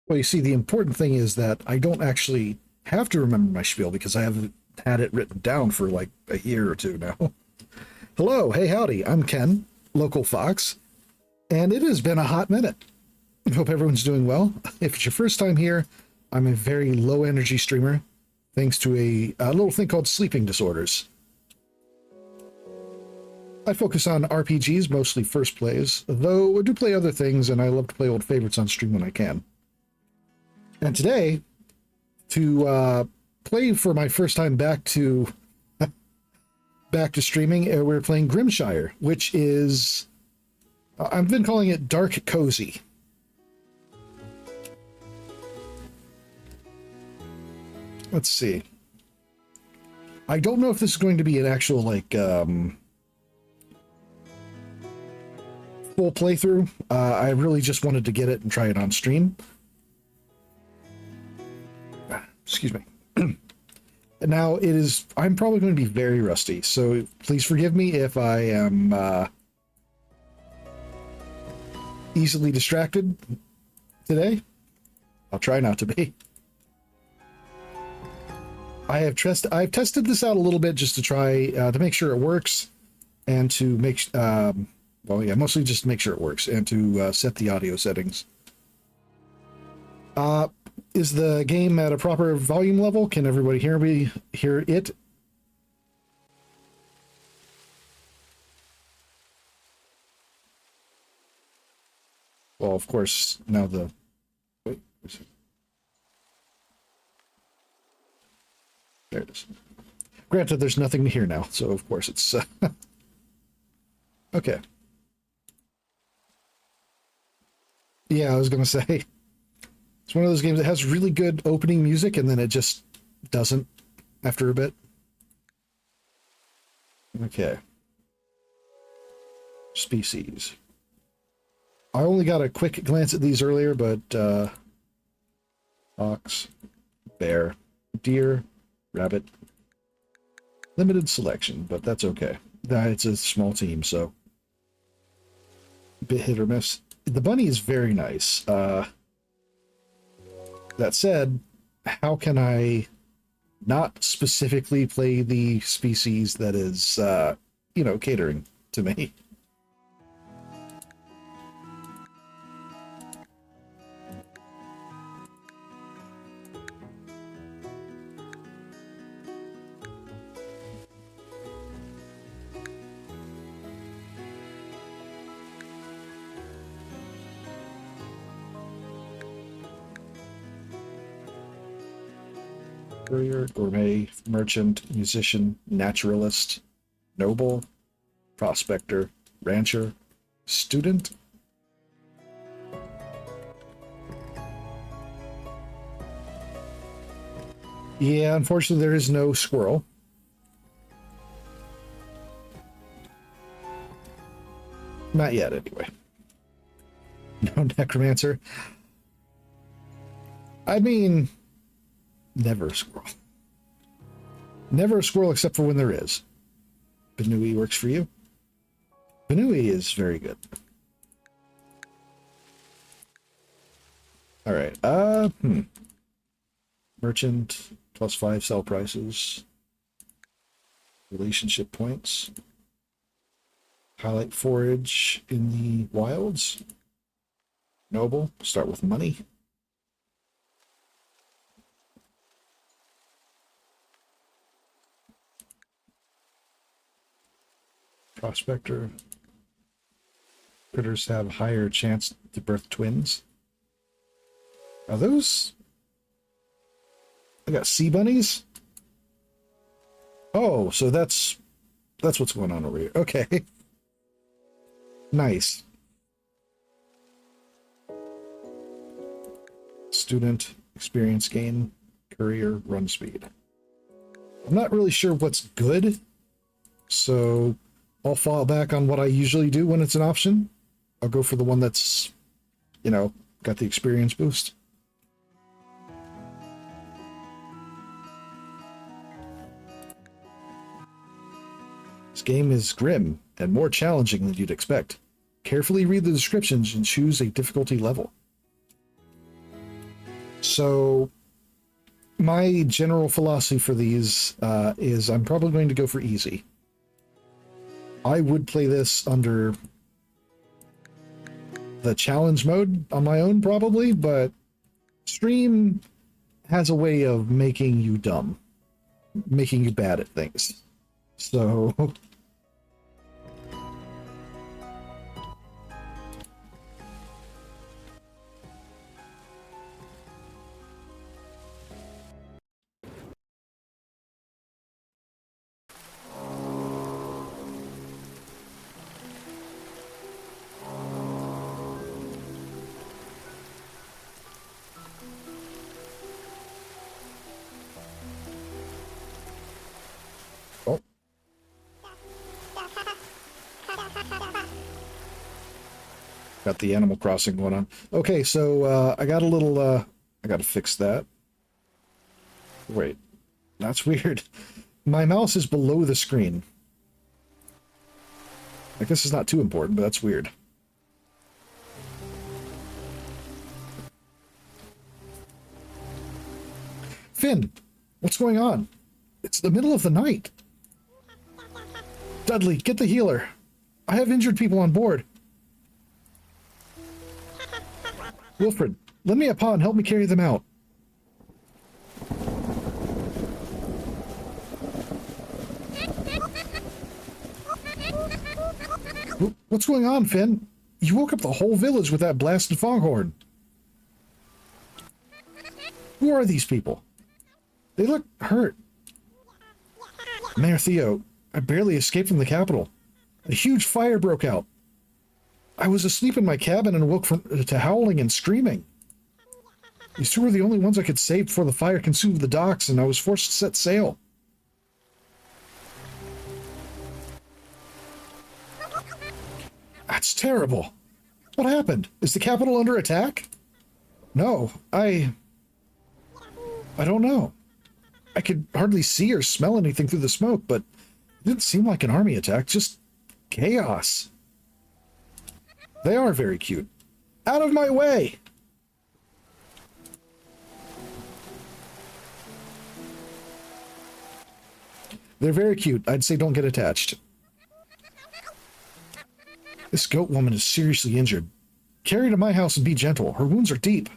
Well, you see, the important thing is that I don't actually have to remember my spiel because I haven't had it written down for like a year or two now. Hello, hey, howdy, I'm Ken, local Fox, and it has been a hot minute. I hope everyone's doing well. If it's your first time here, I'm a very low energy streamer, thanks to a little thing called sleeping disorders. I focus on RPGs, mostly first plays, though I do play other things, and I love to play old favorites on stream when I can. And today, to play for my first time back to streaming, we're playing Grimshire, which is I've been calling it dark cozy. Let's see. I don't know if this is going to be an actual like full playthrough. I really just wanted to get it and try it on stream. Excuse me. And now it is, I'm probably going to be very rusty, so please forgive me if I am easily distracted today. I'll try not to be. I've tested this out a little bit just to try to make sure it works, and to make well, yeah, mostly just to make sure it works and to set the audio settings. Is the game at a proper volume level? Can everybody hear it? Well, of course, now the wait, there it is. Granted, there's nothing to hear now, so of course it's okay. Yeah, I was gonna say. It's one of those games that has really good opening music, and then it just doesn't after a bit. Okay. Species. I only got a quick glance at these earlier, but ox, bear, deer, rabbit. Limited selection, but that's okay. It's a small team, so a bit hit or miss. The bunny is very nice. That said, how can I not specifically play the species that is, you know, catering to me? Courier, gourmet, merchant, musician, naturalist, noble, prospector, rancher, student. Yeah, unfortunately, there is no squirrel. Not yet, anyway. No necromancer. I mean, never a squirrel. Never a squirrel except for when there is. Benui works for you. Benui is very good. All right. Merchant +5 sell prices. Relationship points. Highlight forage in the wilds. Noble. Start with money. Prospector. Critters have higher chance to birth twins. Are those? I got sea bunnies. Oh, so that's what's going on over here. Okay. Nice. Student, experience gain, courier, run speed. I'm not really sure what's good, so I'll fall back on what I usually do when it's an option. I'll go for the one that's, you know, got the experience boost. This game is grim and more challenging than you'd expect. Carefully read the descriptions and choose a difficulty level. So my general philosophy for these is I'm probably going to go for easy. I would play this under the challenge mode on my own probably, but stream has a way of making you dumb, making you bad at things. So oh, got the Animal Crossing going on. Okay, so I got a little I gotta fix that. Wait, that's weird. My mouse is below the screen. I guess it's not too important, but that's weird. Finn, what's going on? It's the middle of the night. Dudley, get the healer. I have injured people on board. Wilfred, lend me a paw and help me carry them out. What's going on, Finn? You woke up the whole village with that blasted foghorn. Who are these people? They look hurt. Mayor Theo, I barely escaped from the capital. A huge fire broke out. I was asleep in my cabin and woke to howling and screaming. These two were the only ones I could save before the fire consumed the docks, and I was forced to set sail. That's terrible. What happened? Is the capital under attack? No, I don't know. I could hardly see or smell anything through the smoke, but it didn't seem like an army attack, just chaos. They are very cute. Out of my way! They're very cute. I'd say don't get attached. This goat woman is seriously injured. Carry her to my house and be gentle. Her wounds are deep.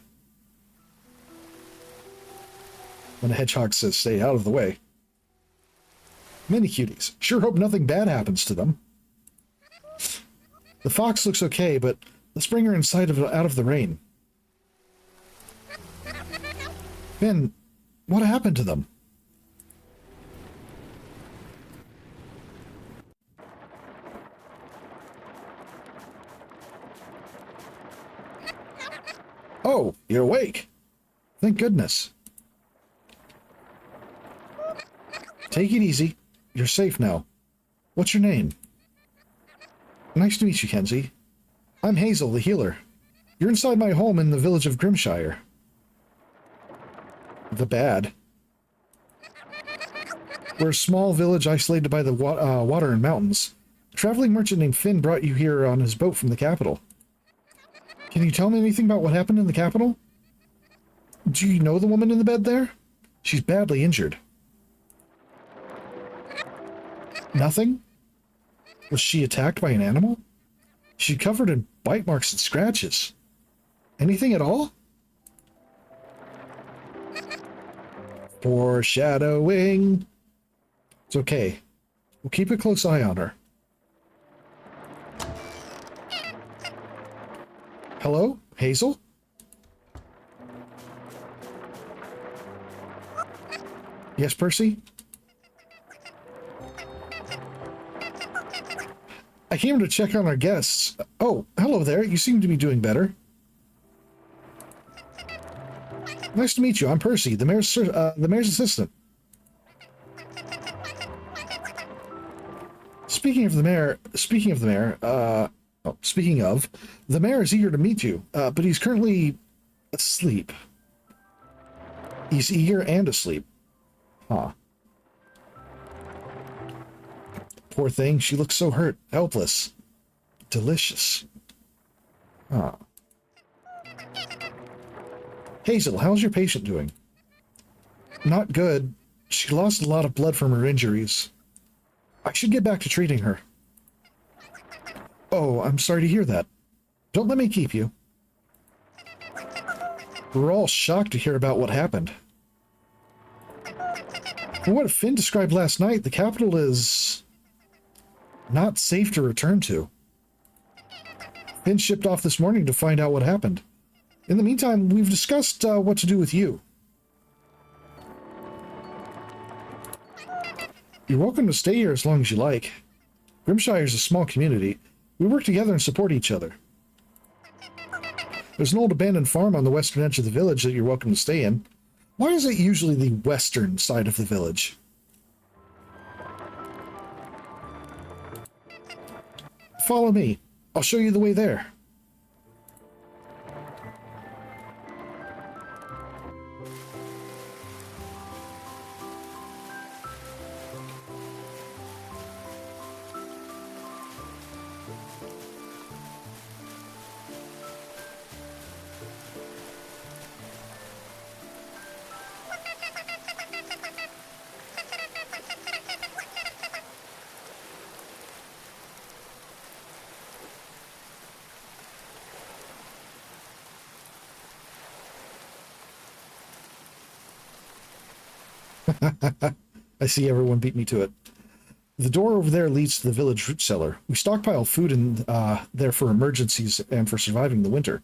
When a hedgehog says stay out of the way. Many cuties. Sure hope nothing bad happens to them. The fox looks okay, but let's bring her out of the rain. Finn, what happened to them? Oh, you're awake. Thank goodness. Take it easy. You're safe now. What's your name? Nice to meet you, Kenzie. I'm Hazel, the healer. You're inside my home in the village of Grimshire. The bad. We're a small village isolated by the water and mountains. A traveling merchant named Finn brought you here on his boat from the capital. Can you tell me anything about what happened in the capital? Do you know the woman in the bed there? She's badly injured. Nothing? Was she attacked by an animal? She's covered in bite marks and scratches. Anything at all? Foreshadowing. It's okay. We'll keep a close eye on her. Hello, Hazel? Yes, Percy? I came to check on our guests. Oh, hello there. You seem to be doing better. Nice to meet you. I'm Percy, the mayor's assistant. Speaking of, the mayor is eager to meet you, but he's currently asleep. He's eager and asleep. Huh. Poor thing, she looks so hurt, helpless. Delicious. Huh. Hazel, how's your patient doing? Not good. She lost a lot of blood from her injuries. I should get back to treating her. Oh, I'm sorry to hear that. Don't let me keep you. We're all shocked to hear about what happened. From what Finn described last night, the capital is not safe to return to. Finn shipped off this morning to find out what happened. In the meantime, we've discussed what to do with you. You're welcome to stay here as long as you like. Grimshire is a small community. We work together and support each other. There's an old abandoned farm on the western edge of the village that you're welcome to stay in. Why is it usually the western side of the village? Follow me. I'll show you the way there. I see everyone beat me to it. The door over there leads to the village root cellar. We stockpile food in there for emergencies and for surviving the winter.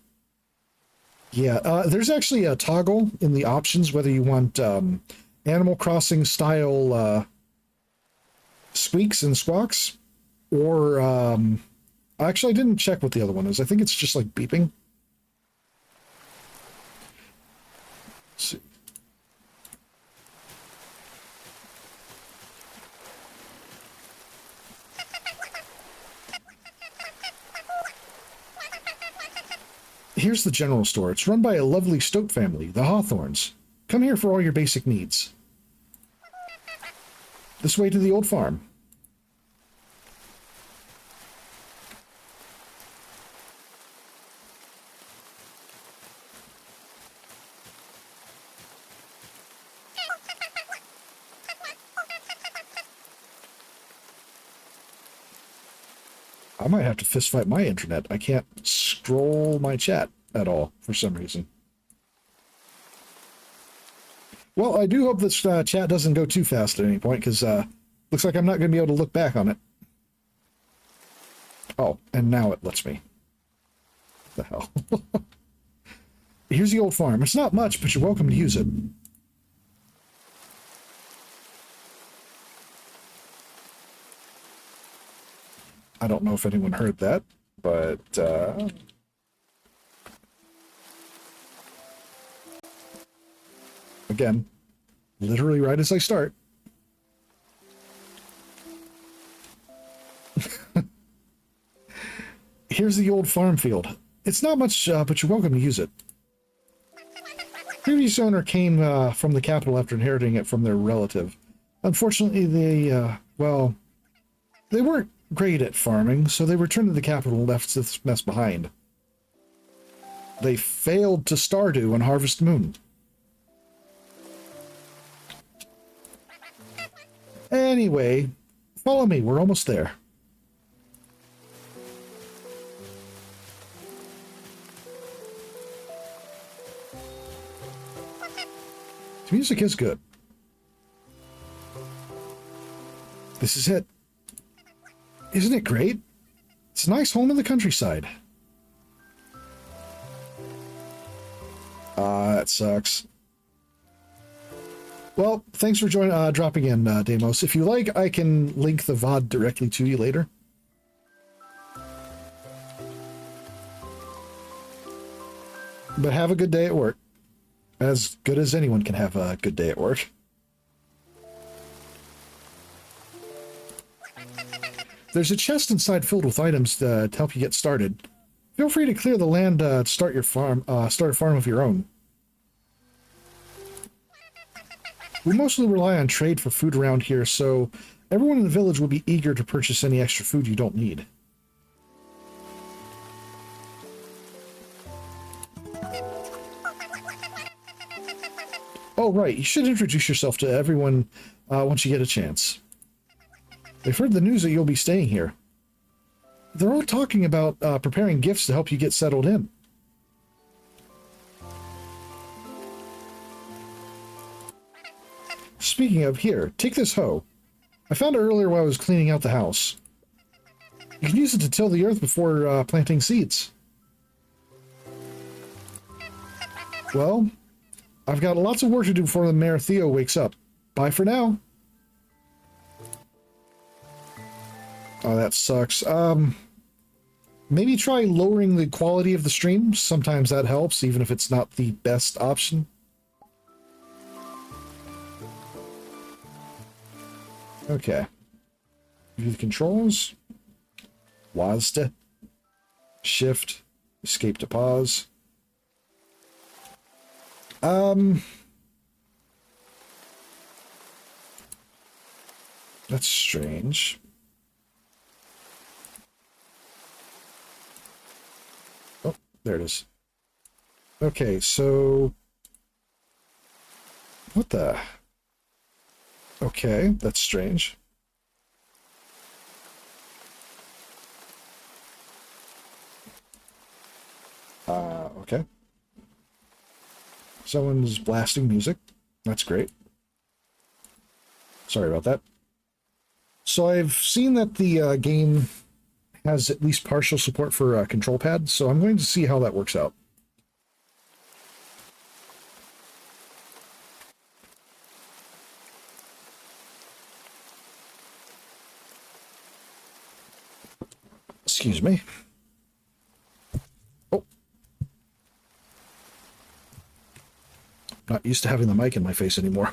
Yeah, there's actually a toggle in the options whether you want Animal Crossing style squeaks and squawks, or actually I didn't check what the other one is. I think it's just like beeping. Let's see. Here's the general store. It's run by a lovely Stoat family, the Hawthorns. Come here for all your basic needs. This way to the old farm. I might have to fist fight my internet. I can't scroll my chat at all for some reason. Well, I do hope this chat doesn't go too fast at any point, because looks like I'm not going to be able to look back on it. Oh, and now it lets me. The hell. Here's the old farm. It's not much, but you're welcome to use it. I don't know if anyone heard that, but again, literally right as I start. Here's the old farm field. It's not much, but you're welcome to use it. Previous owner came from the capital after inheriting it from their relative. Unfortunately, they, well, they weren't great at farming, so they returned to the capital and left this mess behind. They failed to Stardew and Harvest Moon. Anyway, follow me, we're almost there. The music is good. This is it. Isn't it great? It's a nice home in the countryside. That sucks. Well, thanks for dropping in, Deimos. If you like, I can link the VOD directly to you later. But have a good day at work. As good as anyone can have a good day at work. There's a chest inside filled with items to help you get started. Feel free to clear the land to start your farm, start a farm of your own. We mostly rely on trade for food around here, so everyone in the village will be eager to purchase any extra food you don't need. Oh, right. You should introduce yourself to everyone once you get a chance. They've heard the news that you'll be staying here. They're all talking about preparing gifts to help you get settled in. Speaking of, here, take this hoe. I found it earlier while I was cleaning out the house. You can use it to till the earth before planting seeds. Well, I've got lots of work to do before the Mayor Theo wakes up. Bye for now. Oh, that sucks. Maybe try lowering the quality of the stream. Sometimes that helps, even if it's not the best option. Okay. View the controls. WASD. Shift. Escape to pause. That's strange. Oh, there it is. Okay, so... What the... Okay, that's strange. Okay. Someone's blasting music. That's great. Sorry about that. So I've seen that the game has at least partial support for control pad, so I'm going to see how that works out. Excuse me. Oh. Not used to having the mic in my face anymore.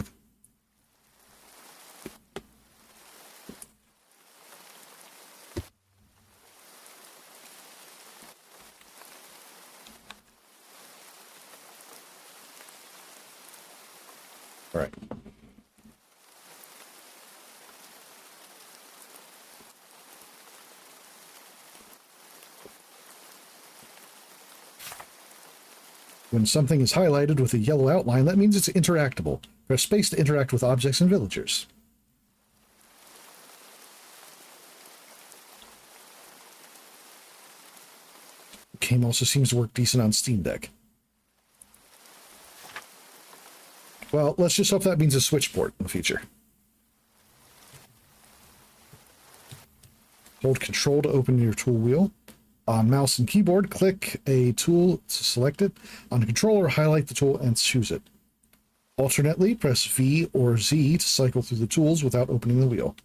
All right. When something is highlighted with a yellow outline, that means it's interactable. Press space to interact with objects and villagers. The game also seems to work decent on Steam Deck. Well, let's just hope that means a Switch port in the future. Hold Control to open your tool wheel. On mouse and keyboard, click a tool to select it. On the controller, highlight the tool and choose it. Alternately, press V or Z to cycle through the tools without opening the wheel.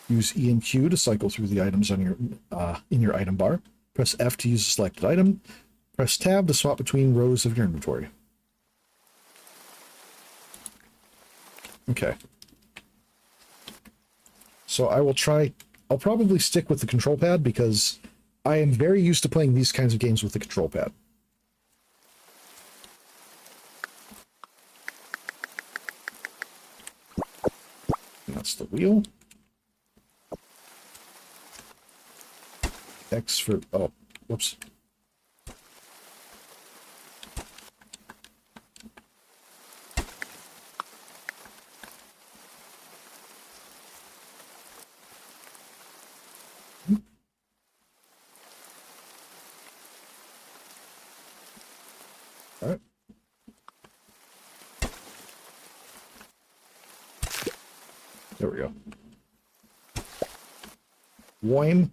Use E and Q to cycle through the items on your in your item bar. Press F to use a selected item. Press Tab to swap between rows of your inventory. Okay. So I will try... I'll probably stick with the control pad because I am very used to playing these kinds of games with the control pad. And that's the wheel. X for... Oh, whoops. All right. There we go. Wine.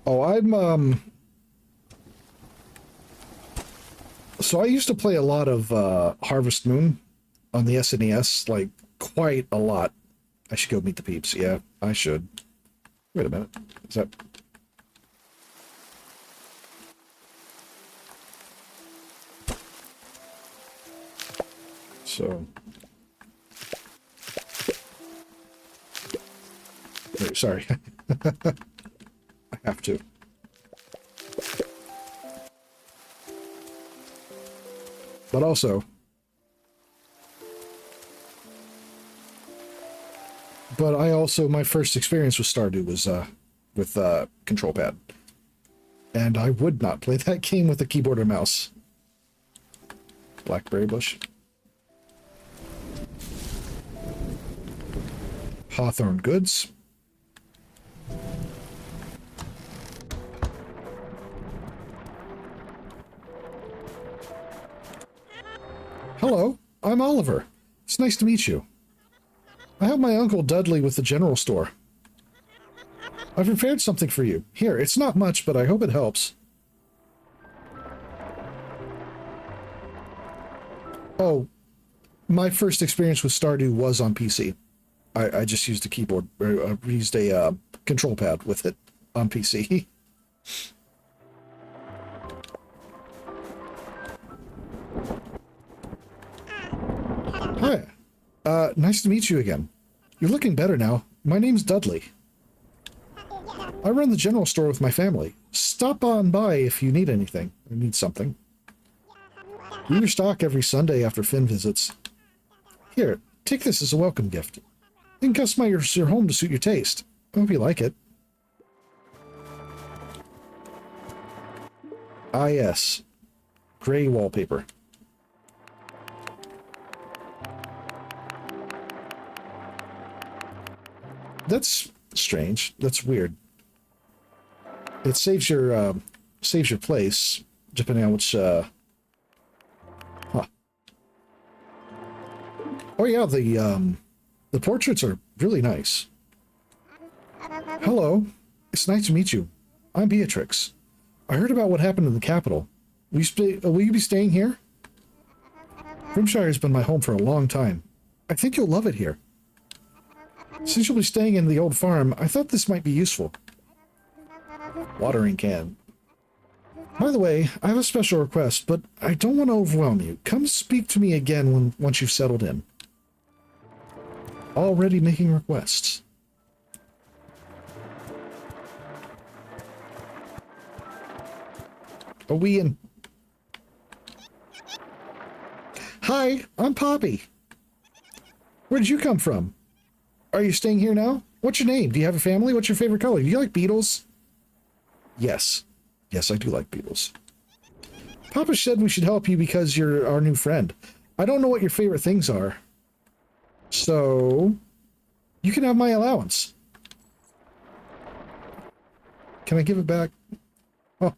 Oh, so I used to play a lot of Harvest Moon on the SNES, like quite a lot. I should go meet the peeps. Yeah, I should. Wait a minute. Is that... So... Wait, sorry. I have to. But also... But I also, my first experience with Stardew was with control pad. And I would not play that game with a keyboard or mouse. Blackberry bush. Hawthorne goods. Hello, I'm Oliver. It's nice to meet you. I help my uncle Dudley with the general store. I've prepared something for you. Here, it's not much, but I hope it helps. Oh, my first experience with Stardew was on PC. I just used a keyboard, or used a control pad with it on PC. Hi. Nice to meet you again. You're looking better now. My name's Dudley. I run the general store with my family. Stop on by if you need anything or need something. We restock every Sunday after Finn visits. Here, take this as a welcome gift. You can customize your home to suit your taste. I hope you like it. Ah, yes. Gray wallpaper. That's strange. That's weird. It saves your place, depending on which, Huh. Oh yeah, the portraits are really nice. Hello. It's nice to meet you. I'm Beatrix. I heard about what happened in the capital. Will you be staying here? Grimshire has been my home for a long time. I think you'll love it here. Since you'll be staying in the old farm, I thought this might be useful. Watering can. By the way, I have a special request, but I don't want to overwhelm you. Come speak to me again once you've settled in. Already making requests. Are we in? Hi, I'm Poppy. Where did you come from? Are you staying here now? What's your name? Do you have a family? What's your favorite color? Do you like beetles? Yes. Yes, I do like beetles. Papa said we should help you because you're our new friend. I don't know what your favorite things are. So, you can have my allowance. Can I give it back? Oh.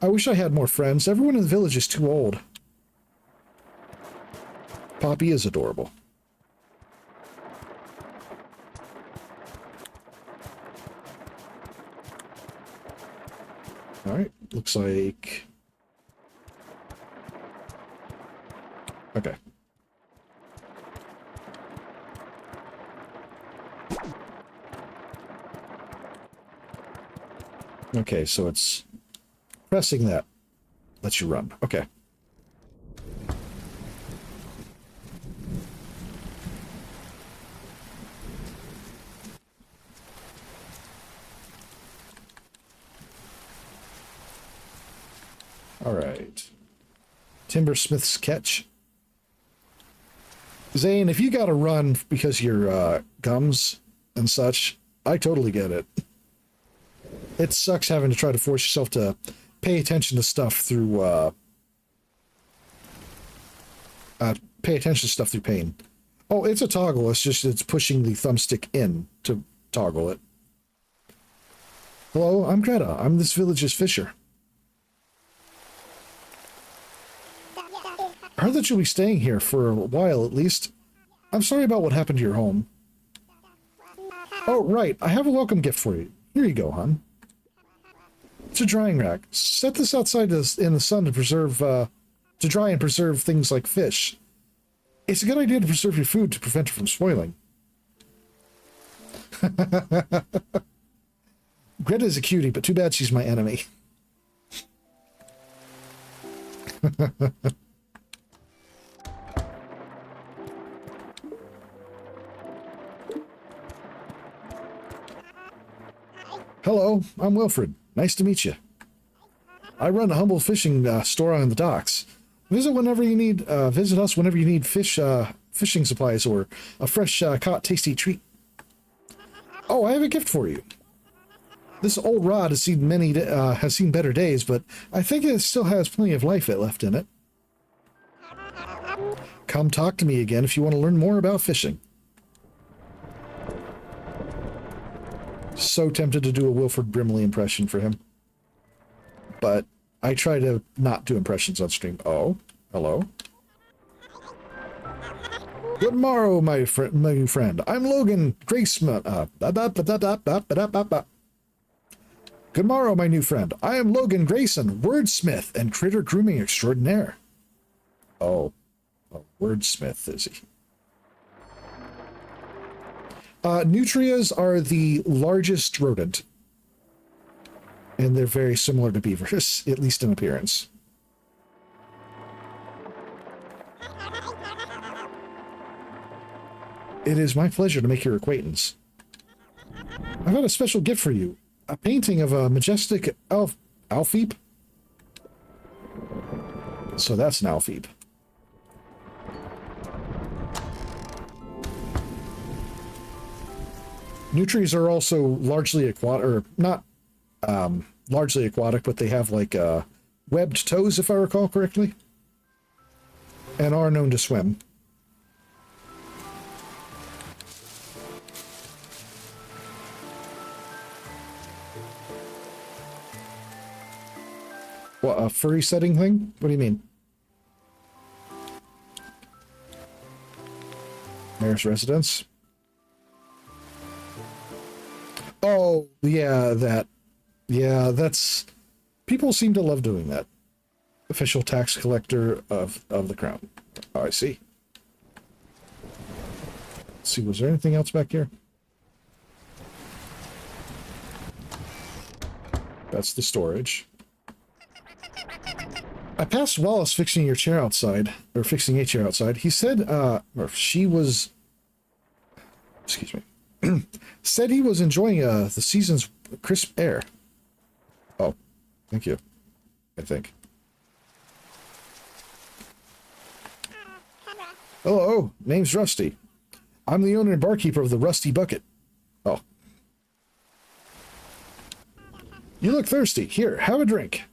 I wish I had more friends. Everyone in the village is too old. Poppy is adorable. Alright, looks like... Okay. Okay, so it's pressing that lets you run. Okay. All right. Timbersmith's catch. Zane, if you gotta run because your gums and such, I totally get it. It sucks having to try to force yourself to pay attention to stuff through pain. Oh, it's a toggle. It's just it's pushing the thumbstick in to toggle it. Hello, I'm Greta. I'm this village's fisher. I heard that you'll be staying here for a while at least. I'm sorry about what happened to your home. Oh, right. I have a welcome gift for you. Here you go, hon. It's a drying rack. Set this outside in the sun to preserve, to dry and preserve things like fish. It's a good idea to preserve your food to prevent it from spoiling. Greta's a cutie, but too bad she's my enemy. Hello, I'm Wilfred. Nice to meet you. I run a humble fishing store on the docks. Visit us whenever you need fish fishing supplies or a fresh caught tasty treat. Oh, I have a gift for you. This old rod has seen better days, but I think it still has plenty of life left in it. Come talk to me again if you want to learn more about fishing. So tempted to do a Wilford Brimley impression for him. But I try to not do impressions on stream. Oh, hello. Good morrow, my new friend. I'm Logan Graceman. Good morrow, my new friend. I am Logan Grayson, wordsmith and critter grooming extraordinaire. Oh, a wordsmith, is he? Nutrias are the largest rodent. And they're very similar to beavers, at least in appearance. It is my pleasure to make your acquaintance. I've got a special gift for you. A painting of a majestic Alfeep. So that's an Alfeep. Nutries are also largely aquatic, or not largely aquatic, but they have like webbed toes, if I recall correctly, and are known to swim. What, a furry setting thing? What do you mean? Mayor's residence? Oh, yeah, that. Yeah, that's... People seem to love doing that. Official tax collector of the crown. Oh, I see. Let's see, was there anything else back here? That's the storage. I passed Wallace fixing your chair outside, or fixing a chair outside. He said, or she was, excuse me, said he was enjoying the season's crisp air. Oh, thank you, I think. Hello, name's Rusty. I'm the owner and barkeeper of the Rusty Bucket. Oh. You look thirsty. Here, have a drink.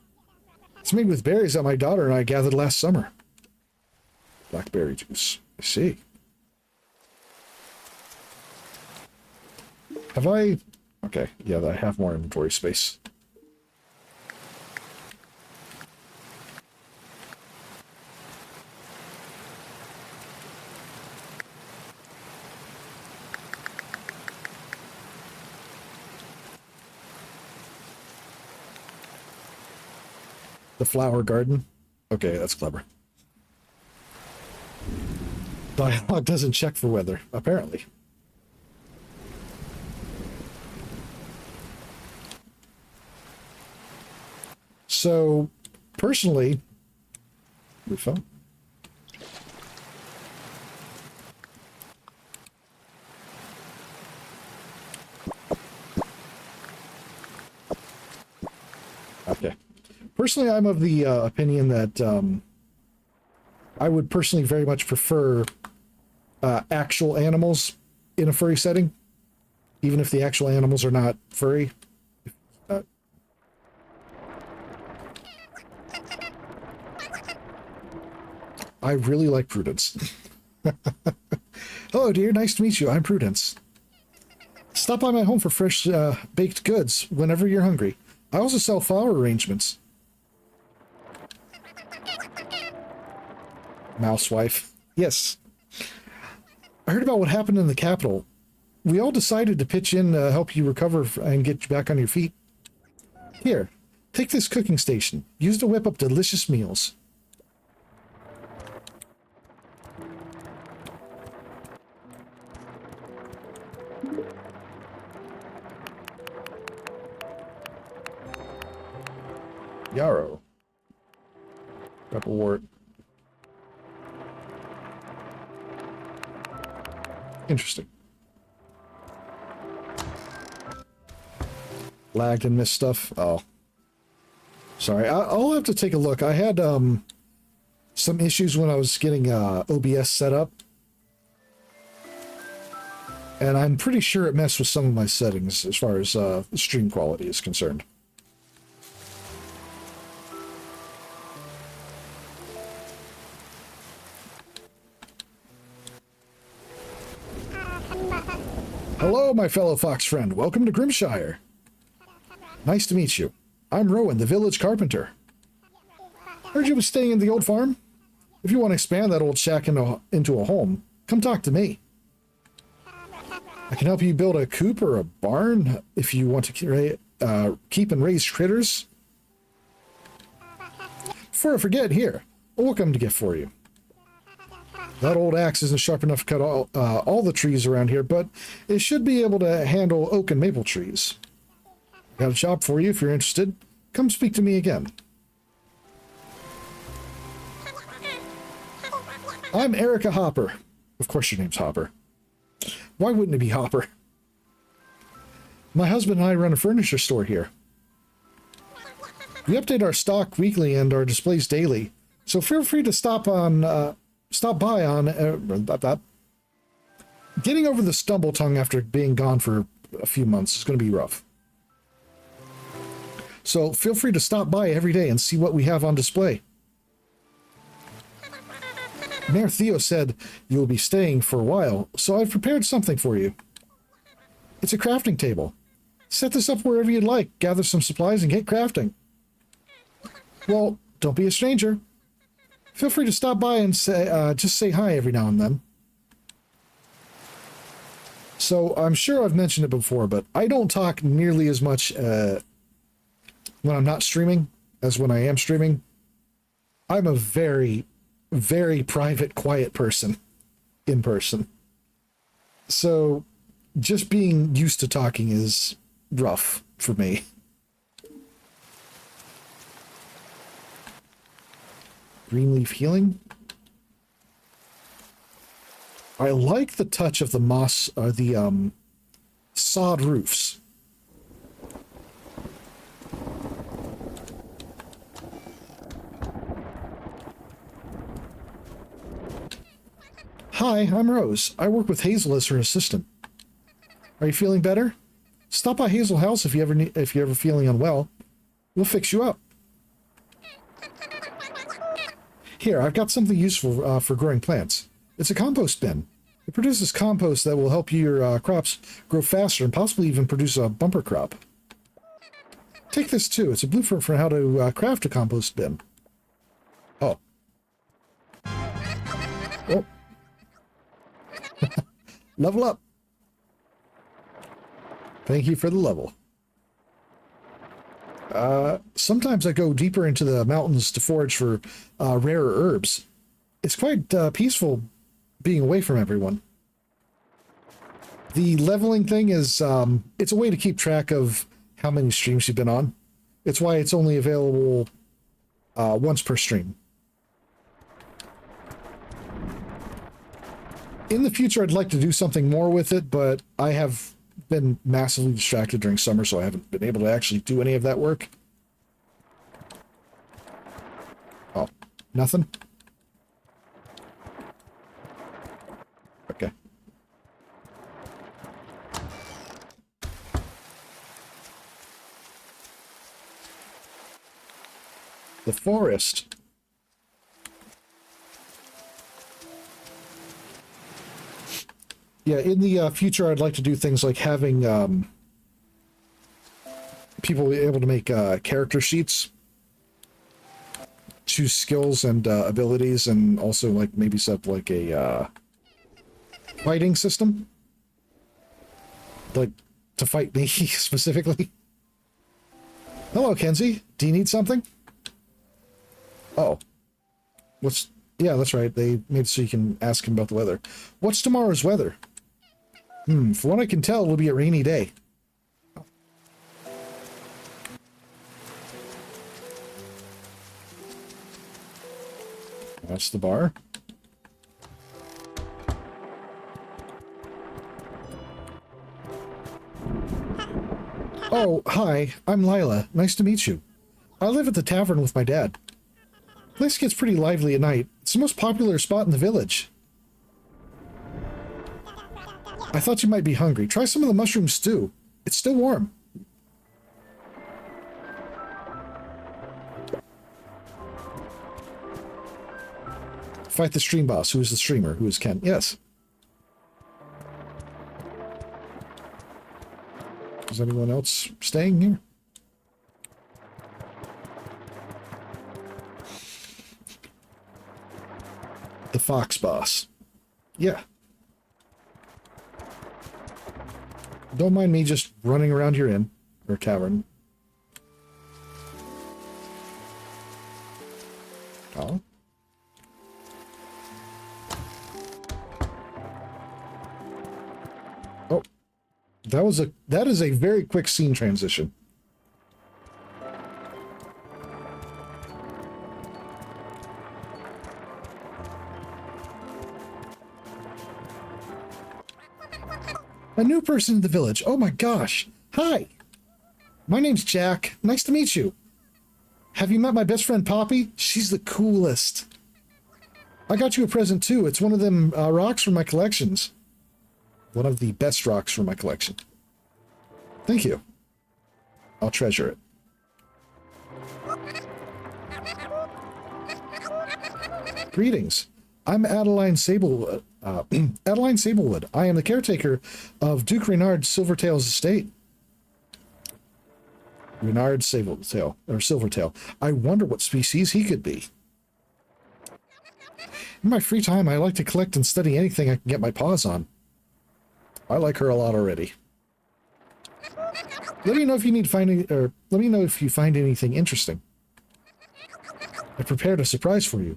It's made with berries that my daughter and I gathered last summer. Blackberry juice. I see. Have I... Okay, yeah, I have more inventory space. The flower garden. Okay, that's clever. Dialogue doesn't check for weather, apparently. So, personally, we found. Okay. Personally, I'm of the opinion that I would personally very much prefer actual animals in a furry setting, even if the actual animals are not furry. I really like Prudence. Hello, dear. Nice to meet you. I'm Prudence. Stop by my home for fresh baked goods whenever you're hungry. I also sell flower arrangements. Mousewife. Yes. I heard about what happened in the capital. We all decided to pitch in to help you recover and get you back on your feet. Here, take this cooking station. Use it to whip up delicious meals. Yarrow. Pepperwort. Interesting. Lagged and missed stuff. Oh. Sorry. I'll have to take a look. I had some issues when I was getting OBS set up. And I'm pretty sure it messed with some of my settings as far as stream quality is concerned. Hello, my fellow fox friend. Welcome to Grimshire. Nice to meet you. I'm Rowan, the village carpenter. Heard you was staying in the old farm? If you want to expand that old shack into a home, come talk to me. I can help you build a coop or a barn if you want to keep and raise critters. Before I forget, here, a welcome to gift for you. That old axe isn't sharp enough to cut all the trees around here, but it should be able to handle oak and maple trees. Got a job for you if you're interested. Come speak to me again. I'm Erica Hopper. Of course your name's Hopper. Why wouldn't it be Hopper? My husband and I run a furniture store here. We update our stock weekly and our displays daily, so feel free to stop by on getting over the stumble tongue after being gone for a few months is going to be rough. So feel free to stop by every day and see what we have on display. Mayor Theo said you will be staying for a while, so I've prepared something for you. It's a crafting table. Set this up wherever you'd like, gather some supplies, and get crafting. Well, don't be a stranger. Feel free to stop by and just say hi every now and then. So, I'm sure I've mentioned it before, but I don't talk nearly as much when I'm not streaming as when I am streaming. I'm a very, very private, quiet person in person. So, just being used to talking is rough for me. Greenleaf healing. I like the touch of the moss, or the sod roofs. Hi, I'm Rose. I work with Hazel as her assistant. Are you feeling better? Stop by Hazel House if you're ever feeling unwell. We'll fix you up. Here, I've got something useful for growing plants. It's a compost bin. It produces compost that will help your crops grow faster and possibly even produce a bumper crop. Take this too. It's a blueprint for how to craft a compost bin. Oh. Oh. Level up. Thank you for the level. Sometimes I go deeper into the mountains to forage for rarer herbs. It's quite peaceful being away from everyone. The leveling thing is, it's a way to keep track of how many streams you've been on. It's why it's only available once per stream. In the future, I'd like to do something more with it, but I have been massively distracted during summer, so I haven't been able to actually do any of that work. Oh, nothing? Okay. The forest. Yeah, in the future, I'd like to do things like having people be able to make character sheets, choose skills and abilities, and also like maybe set up like a fighting system, like to fight me specifically. Hello, Kenzie. Do you need something? Oh, yeah, that's right. They made it so you can ask him about the weather. What's tomorrow's weather? From what I can tell, it'll be a rainy day. That's the bar. Oh, hi. I'm Lila. Nice to meet you. I live at the tavern with my dad. The place gets pretty lively at night. It's the most popular spot in the village. I thought you might be hungry. Try some of the mushroom stew. It's still warm. Fight the stream boss. Who is the streamer? Who is Ken? Yes. Is anyone else staying here? The fox boss. Yeah. Don't mind me just running around your inn or tavern. Oh. Oh. That is a very quick scene transition. A new person in the village. Oh my gosh. Hi. My name's Jack. Nice to meet you. Have you met my best friend Poppy? She's the coolest. I got you a present too. It's one of them rocks from my collections. One of the best rocks from my collection. Thank you. I'll treasure it. Greetings. I'm Adeline Sablewood. Adeline Sablewood. I am the caretaker of Duke Reynard Silvertail's estate. Reynard Silvertail, or Silvertail. I wonder what species he could be. In my free time, I like to collect and study anything I can get my paws on. I like her a lot already. Let me know if you need finding, or let me know if you find anything interesting. I prepared a surprise for you.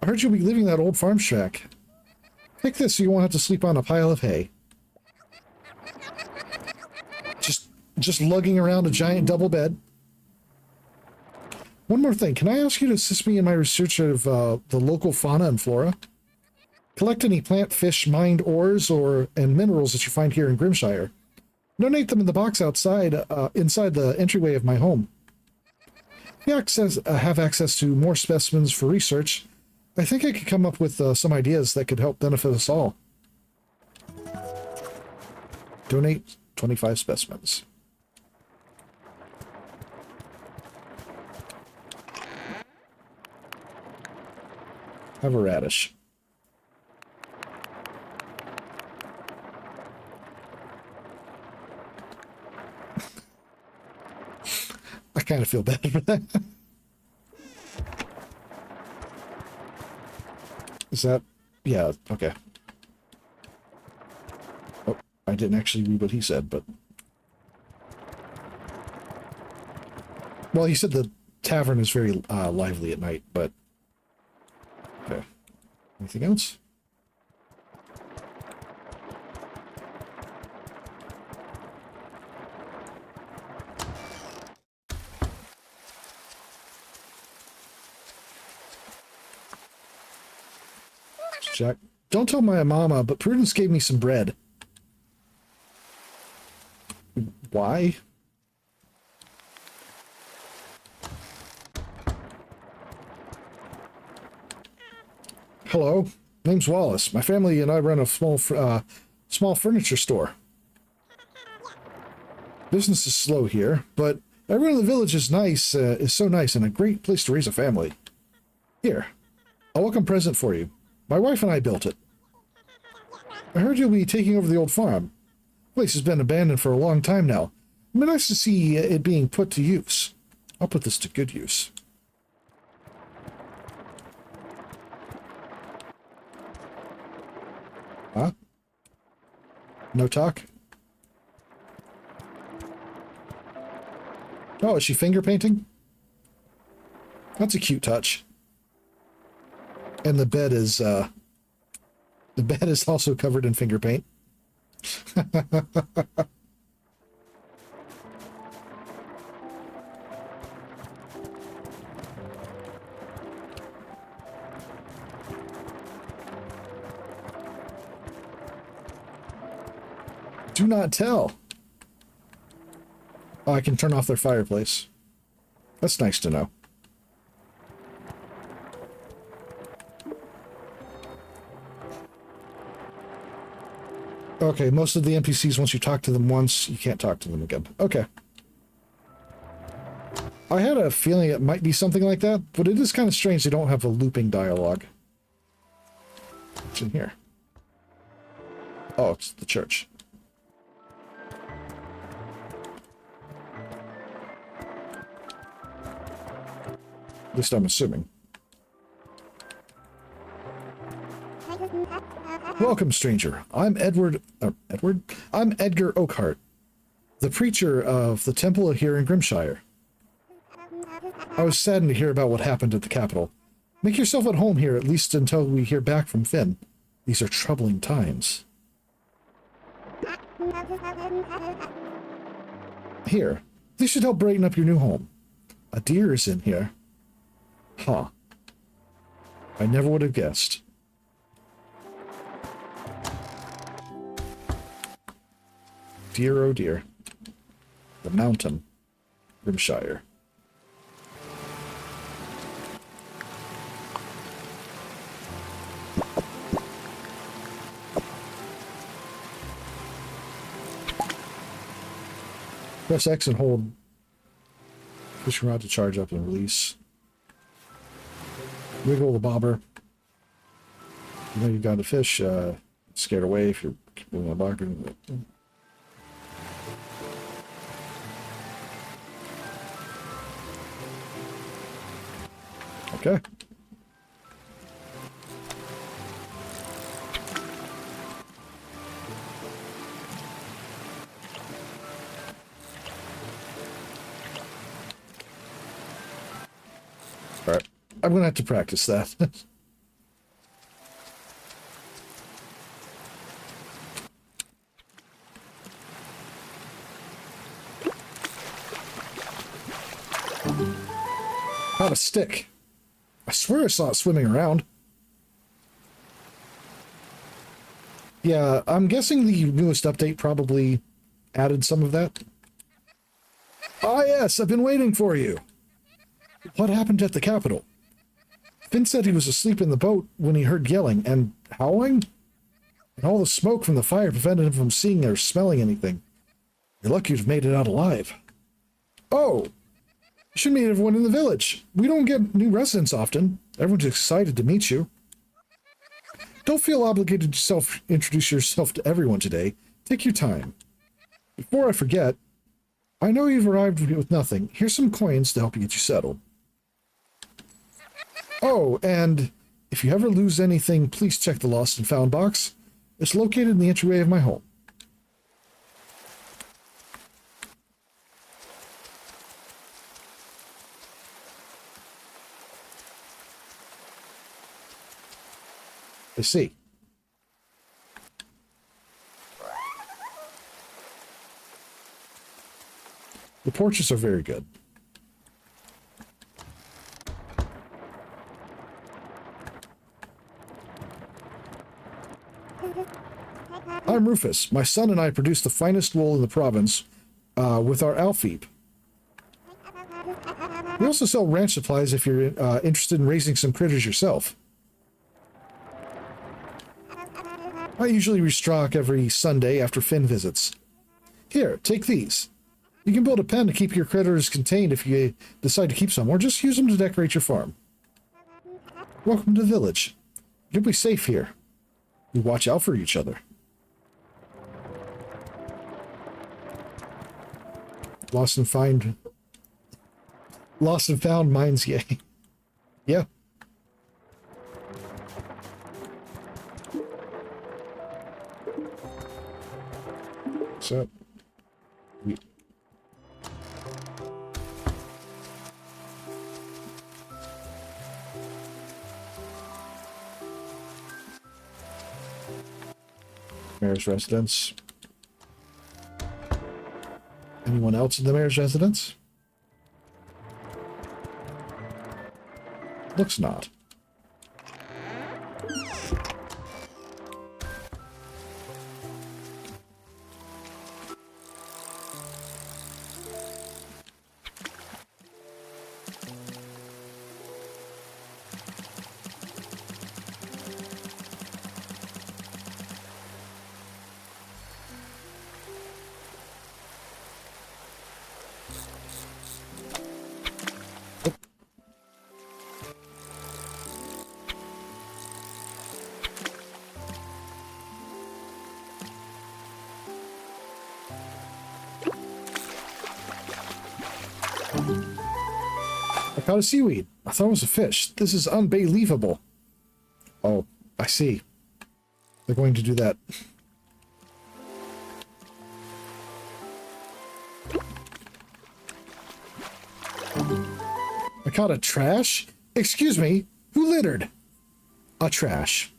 I heard you'll be leaving that old farm shack. Take this so you won't have to sleep on a pile of hay. Just lugging around a giant double bed. One more thing. Can I ask you to assist me in my research of the local fauna and flora? Collect any plant, fish, mined ores, and minerals that you find here in Grimshire. Donate them in the box outside, inside the entryway of my home. If you have access to more specimens for research, I think I could come up with some ideas that could help benefit us all. Donate 25 specimens. Have a radish. I kind of feel bad for that. Is that... Yeah, okay. Oh, I didn't actually read what he said, but... Well, he said the tavern is very lively at night, but... Okay. Anything else? Jack, don't tell my mama, but Prudence gave me some bread. Why? Hello, name's Wallace. My family and I run a small furniture store. Business is slow here, but everyone in the village is nice, is so nice and a great place to raise a family. Here, a welcome present for you. My wife and I built it. I heard you'll be taking over the old farm. The place has been abandoned for a long time now. It'd be nice to see it being put to use. I'll put this to good use. Huh? No talk? Oh, is she finger painting? That's a cute touch. And the bed is also covered in finger paint. Do not tell. Oh, I can turn off their fireplace. That's nice to know. Okay, most of the NPCs, once you talk to them once, you can't talk to them again. Okay. I had a feeling it might be something like that, but it is kind of strange they don't have a looping dialogue. What's in here? Oh, it's the church. At least I'm assuming. Welcome, stranger. I'm Edward... Edward? I'm Edgar Oakhart, the preacher of the temple here in Grimshire. I was saddened to hear about what happened at the capital. Make yourself at home here, at least until we hear back from Finn. These are troubling times. Here, this should help brighten up your new home. A deer is in here. Huh. I never would have guessed. Dear, oh dear. The mountain. Grimshire. Press X and hold fishing rod to charge up and release. Wiggle the bobber. You know you've got a fish. Scared away if you're keeping a bobber. Okay. All right. I'm going to have to practice that. Not a stick. I swear I saw it swimming around. Yeah, I'm guessing the newest update probably added some of that. Ah, yes, I've been waiting for you. What happened at the capital? Finn said he was asleep in the boat when he heard yelling and howling, and all the smoke from the fire prevented him from seeing or smelling anything. You're lucky to have made it out alive. Oh! You should meet everyone in the village. We don't get new residents often. Everyone's excited to meet you. Don't feel obligated to introduce yourself to everyone today. Take your time. Before I forget, I know you've arrived with nothing. Here's some coins to help you get you settled. Oh, and if you ever lose anything, please check the lost and found box. It's located in the entryway of my home. I see. The portraits are very good. I'm Rufus. My son and I produce the finest wool in the province with our Alfeep. We also sell ranch supplies if you're interested in raising some critters yourself. I usually restock every Sunday after Finn visits. Here, take these. You can build a pen to keep your critters contained if you decide to keep some, or just use them to decorate your farm. Welcome to the village. You'll be safe here. We watch out for each other. Lost and found mines, yay. Yeah. So, mayor's residence. Anyone else in the mayor's residence? Looks not. caught a seaweed. I thought it was a fish. This is unbelievable. Oh, I see. They're going to do that. I caught a trash? Excuse me, who littered? A trash.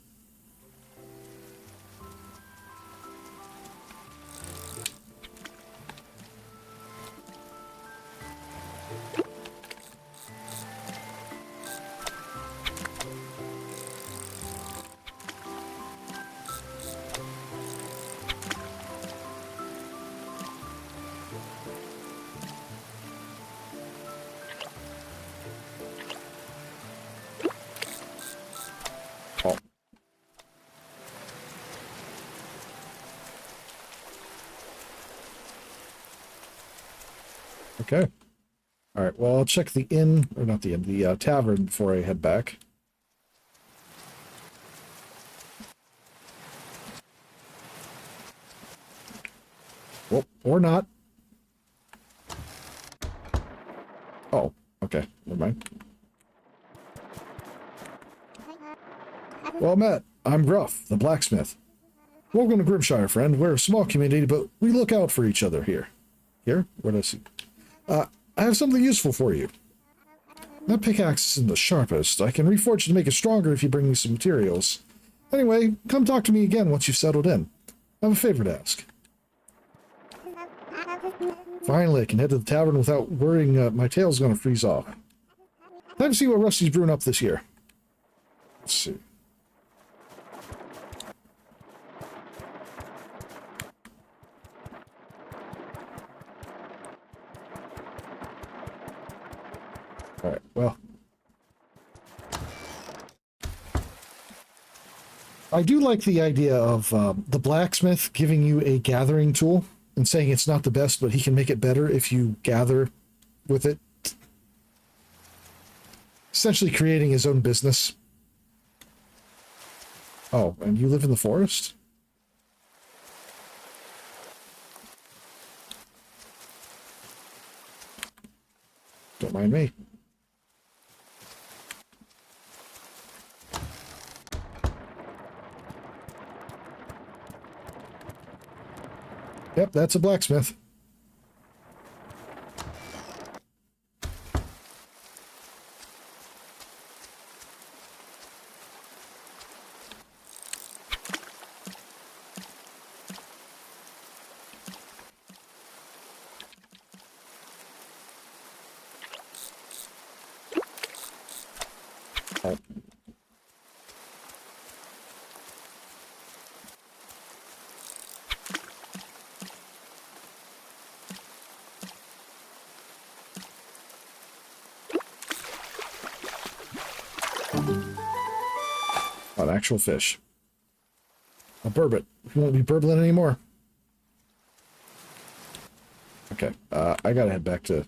Oh. Okay. All right, well, I'll check the inn, or not the inn, the tavern before I head back. Oh, or not. Oh, okay, never mind. Well met, I'm Gruff, the blacksmith. Welcome to Grimshire, friend. We're a small community, but we look out for each other here. Here? Where do I see? I have something useful for you. That pickaxe isn't the sharpest. I can reforge it to make it stronger if you bring me some materials. Anyway, come talk to me again once you've settled in. I have a favor to ask. Finally, I can head to the tavern without worrying my tail's going to freeze off. Time to see what Rusty's brewing up this year. Let's see. Alright, well. I do like the idea of the blacksmith giving you a gathering tool and saying it's not the best, but he can make it better if you gather with it. Essentially creating his own business. Oh, and you live in the forest? Don't mind me. Yep, that's a blacksmith. Oh. An actual fish. A burbot. You won't be burbling anymore. Okay, I gotta head back to...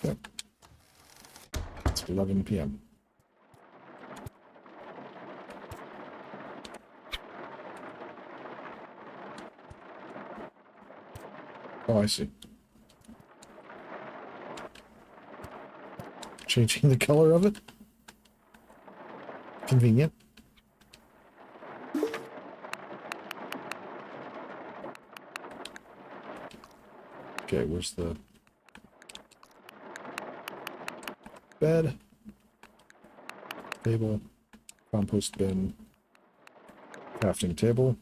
Yep. It's 11 p.m. Oh, I see. Changing the color of it? Convenient. Okay, where's the bed? Table. Compost bin. Crafting table.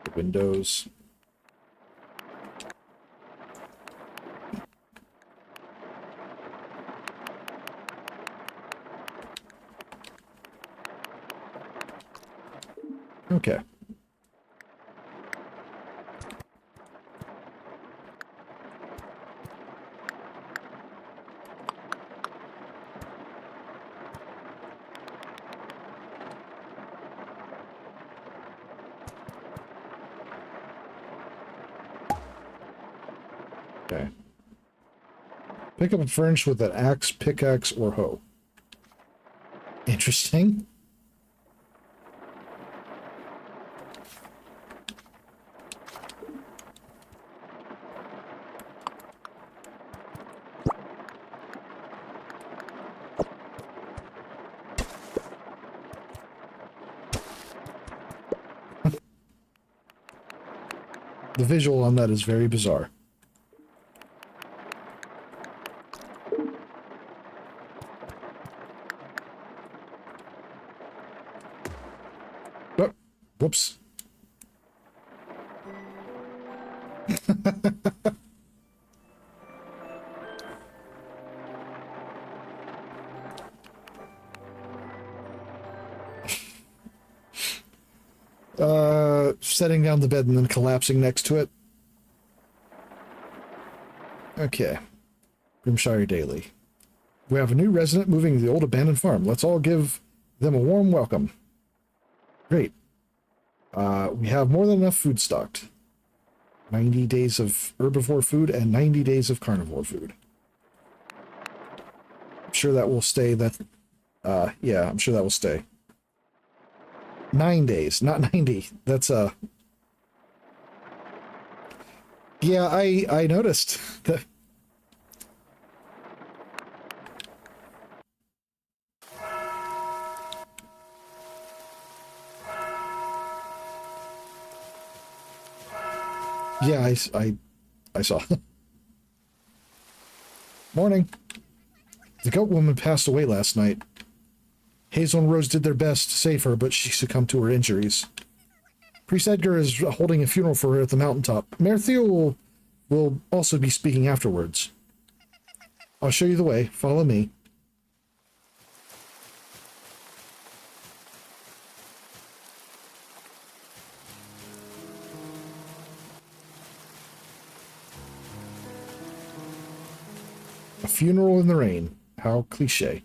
The windows. Okay. Okay. Pick up and furnish with an axe, pickaxe, or hoe. Interesting. The visual on that is very bizarre. Oh, whoops. Setting down the bed and then collapsing next to it. Okay. Grimshire Daily. We have a new resident moving to the old abandoned farm. Let's all give them a warm welcome. Great. We have more than enough food stocked. 90 days of herbivore food and 90 days of carnivore food. I'm sure that will stay. Yeah, I'm sure that will stay. 9 days, not 90. That's yeah, I noticed that. Yeah, I saw. Morning. The goat woman passed away last night. Hazel and Rose did their best to save her, but she succumbed to her injuries. Priest Edgar is holding a funeral for her at the mountaintop. Mayor Theo will also be speaking afterwards. I'll show you the way. Follow me. A funeral in the rain. How cliche.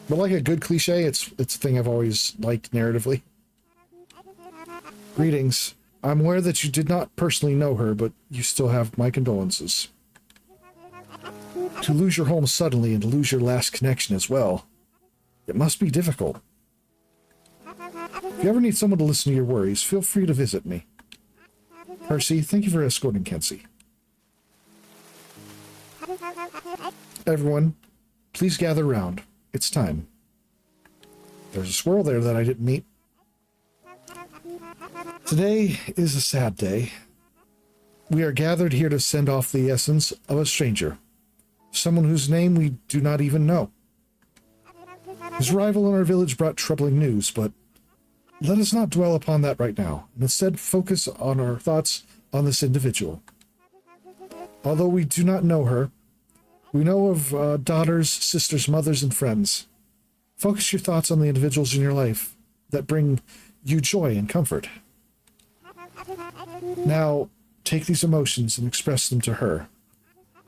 But like a good cliche, it's a thing I've always liked narratively. Greetings. I'm aware that you did not personally know her, but you still have my condolences. To lose your home suddenly and to lose your last connection as well. It must be difficult. If you ever need someone to listen to your worries, feel free to visit me. Percy, thank you for escorting Kenzie. Everyone, please gather round. It's time. There's a squirrel there that I didn't meet. Today is a sad day. We are gathered here to send off the essence of a stranger. Someone whose name we do not even know. His arrival in our village brought troubling news, but let us not dwell upon that right now, and instead focus on our thoughts on this individual. Although we do not know her, we know of daughters, sisters, mothers, and friends. Focus your thoughts on the individuals in your life that bring you joy and comfort. Now, take these emotions and express them to her.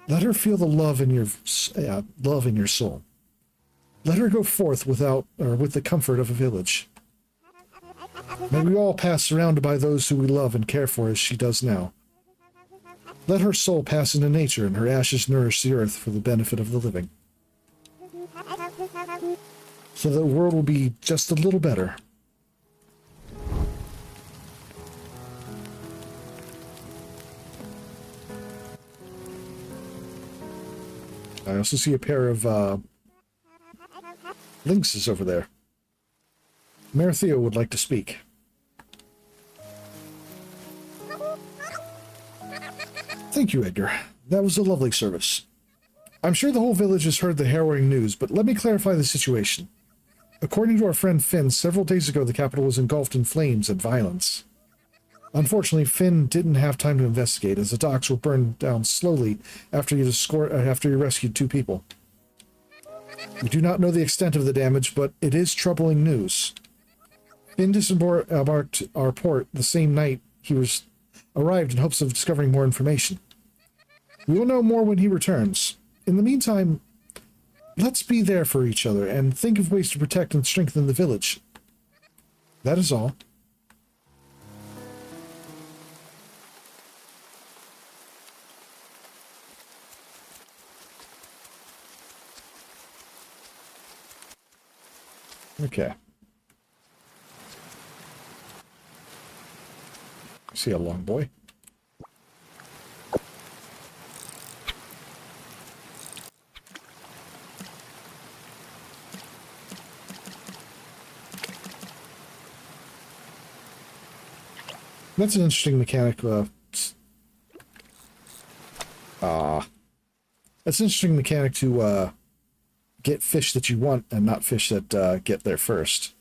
Let her feel the love in your soul. Let her go forth with the comfort of a village. May we all pass surrounded by those who we love and care for as she does now. Let her soul pass into nature and her ashes nourish the earth for the benefit of the living. So the world will be just a little better. I also see a pair of lynxes over there. Mayor Theo would like to speak. Thank you, Edgar. That was a lovely service. I'm sure the whole village has heard the harrowing news, but let me clarify the situation. According to our friend Finn, several days ago the capital was engulfed in flames and violence. Unfortunately, Finn didn't have time to investigate, as the docks were burned down slowly after he rescued 2 people. We do not know the extent of the damage, but it is troubling news. Finn disembarked our port the same night he arrived in hopes of discovering more information. We will know more when he returns. In the meantime, let's be there for each other and think of ways to protect and strengthen the village. That is all. Okay. See a long boy. That's an interesting mechanic. That's an interesting mechanic to get fish that you want and not fish that get there first.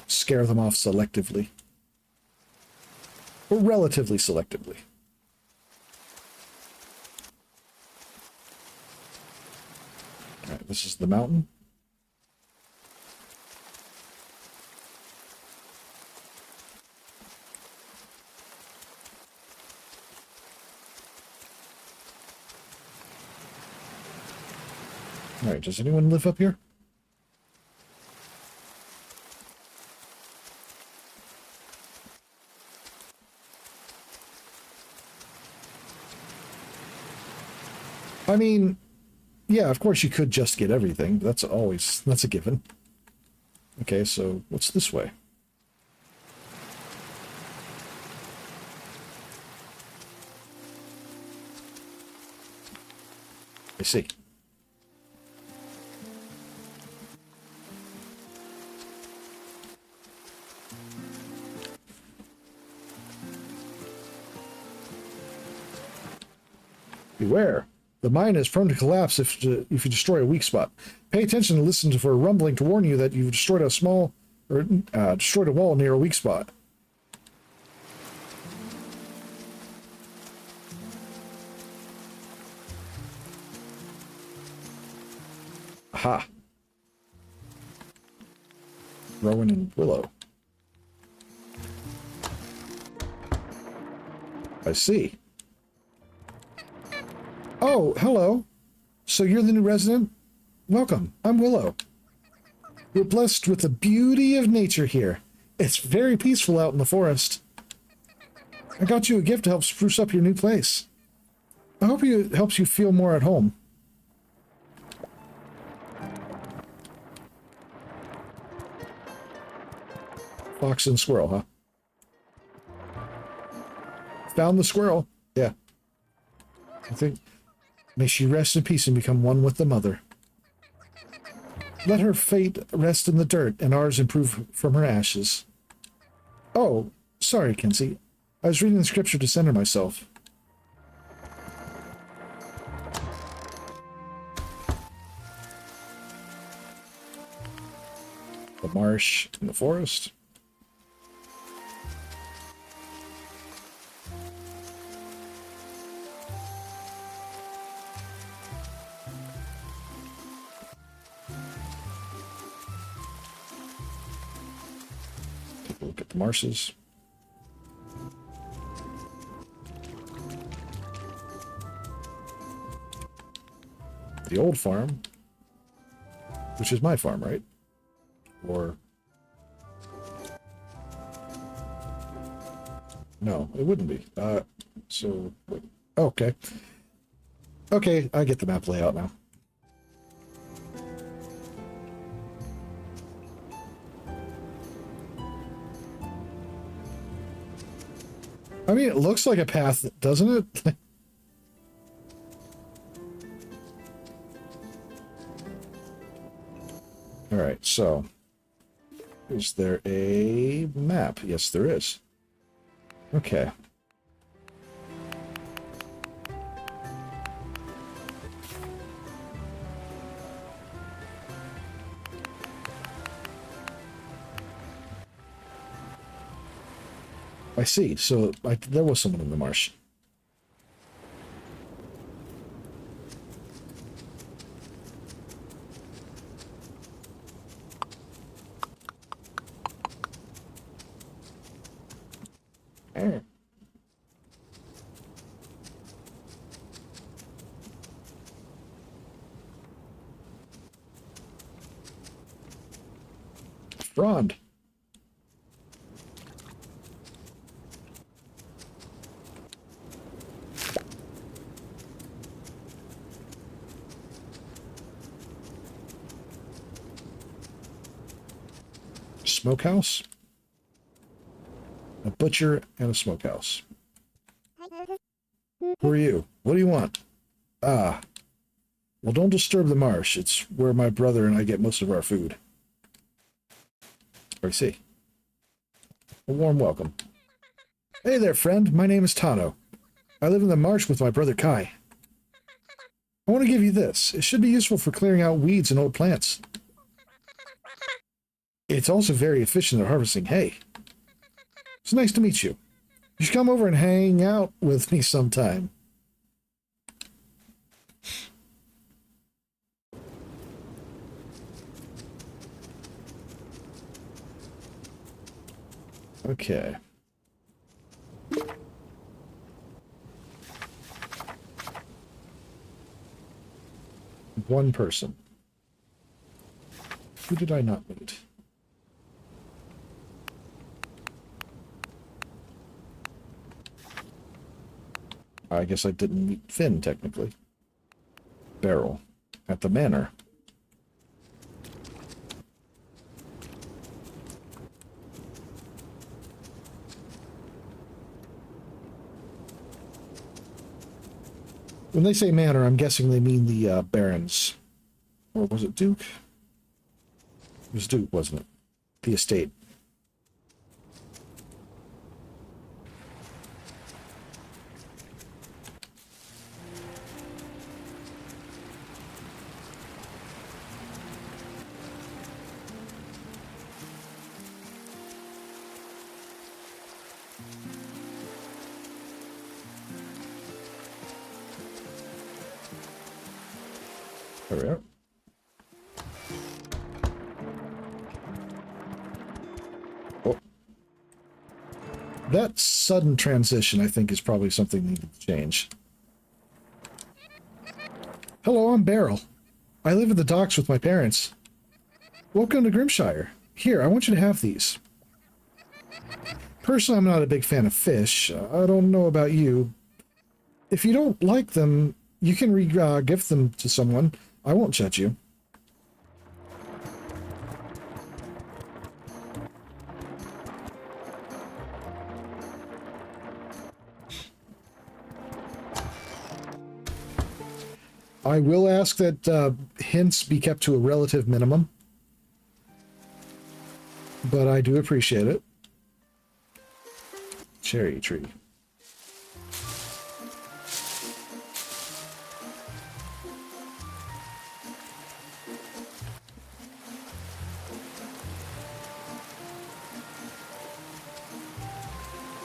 Scare them off selectively. Or relatively selectively. Alright, this is the mountain. Alright, does anyone live up here? I mean, yeah, of course you could just get everything. That's a given. Okay, so what's this way? I see. Beware. The mine is prone to collapse if you destroy a weak spot. Pay attention and listen for a rumbling to warn you that you've destroyed destroyed a wall near a weak spot. Aha. Rowan and Willow. I see. Oh, hello. So you're the new resident? Welcome. I'm Willow. We're blessed with the beauty of nature here. It's very peaceful out in the forest. I got you a gift to help spruce up your new place. I hope it helps you feel more at home. Fox and squirrel, huh? Found the squirrel. Yeah. I think... May she rest in peace and become one with the mother. Let her fate rest in the dirt, and ours improve from her ashes. Oh, sorry, Kinsey. I was reading the scripture to center myself. The marsh and the forest. Look at the marshes. The old farm, which is my farm, right? Or no, it wouldn't be. So wait. Okay. Okay, I get the map layout now. I mean, it looks like a path, doesn't it? All right, so is there a map? Yes, there is. Okay. I see. So there was someone in the marsh. Frond. smokehouse, a butcher, and a smokehouse. Who are you? What do you want? Ah, well, don't disturb the marsh. It's where my brother and I get most of our food. I see. A warm welcome. Hey there, friend. My name is Tano. I live in the marsh with my brother Kai. I want to give you this. It should be useful for clearing out weeds and old plants. It's also very efficient at harvesting hay. It's nice to meet you. You should come over and hang out with me sometime. Okay. One person. Who did I not meet? I guess I didn't meet Finn, technically. Beryl. At the manor. When they say manor, I'm guessing they mean the barons. Or was it Duke? It was Duke, wasn't it? The estate. There we are. Oh. That sudden transition, I think, is probably something needed to change. Hello, I'm Beryl. I live at the docks with my parents. Welcome to Grimshire. Here, I want you to have these. Personally, I'm not a big fan of fish. I don't know about you. If you don't like them, you can gift them to someone. I won't judge you. I will ask that hints be kept to a relative minimum, but I do appreciate it. Cherry tree.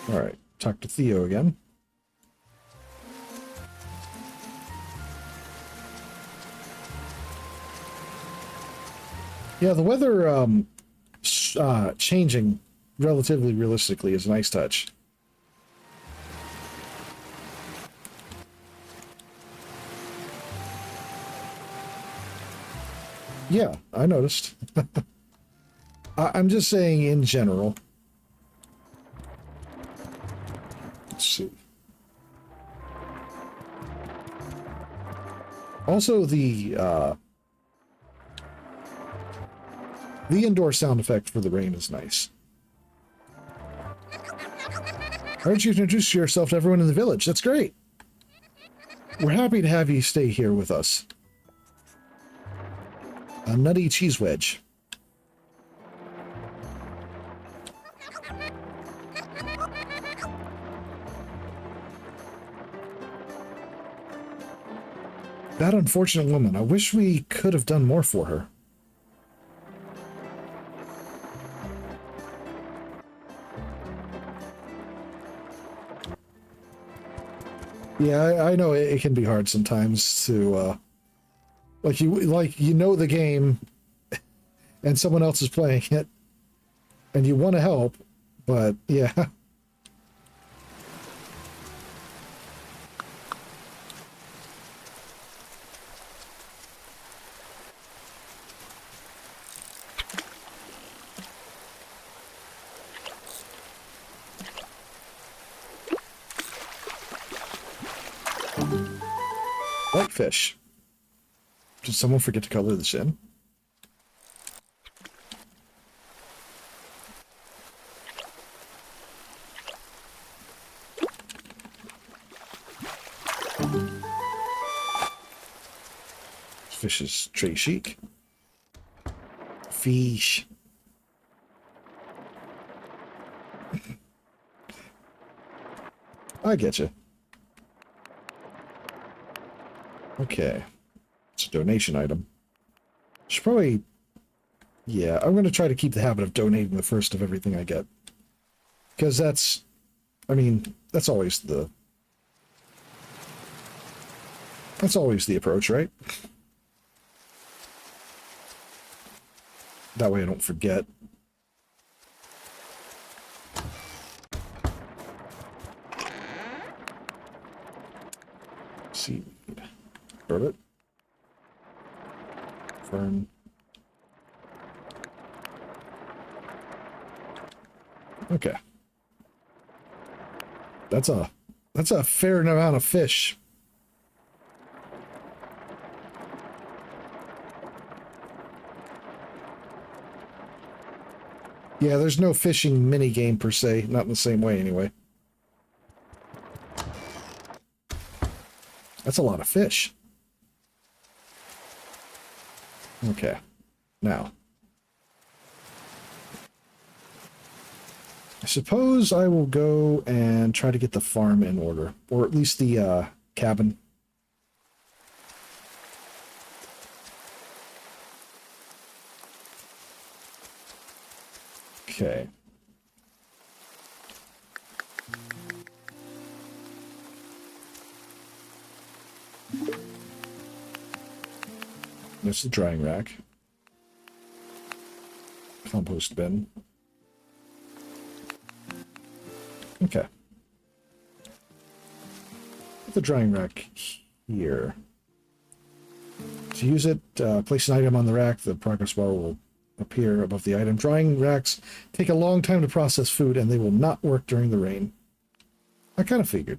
All right, talk to Theo again. Yeah, the weather changing relatively realistically is a nice touch. Yeah, I noticed. I'm just saying in general. Let's see. Also, the indoor sound effect for the rain is nice. Why don't you introduce yourself to everyone in the village? That's great. We're happy to have you stay here with us. A nutty cheese wedge. That unfortunate woman. I wish we could have done more for her. Yeah, I know it can be hard sometimes to, like you know the game, and someone else is playing it, and you want to help, but yeah. Whitefish. Did someone forget to color this in? Fish is très chic. Fish. I get you. Okay. It's a donation item. Should probably... Yeah, I'm going to try to keep the habit of donating the first of everything I get. Because that's... I mean, that's always the... That's always the approach, right? That way I don't forget. Seed. Burbot. Fern. Okay. That's a fair amount of fish. Yeah, there's no fishing mini game per se, not in the same way anyway. That's a lot of fish. Okay. Now. I suppose I will go and try to get the farm in order. Or at least the cabin. Okay. There's the drying rack. Compost bin. Okay. Put the drying rack here. To use it, place an item on the rack. The progress bar will appear above the item. Drying racks take a long time to process food, and they will not work during the rain. I kind of figured.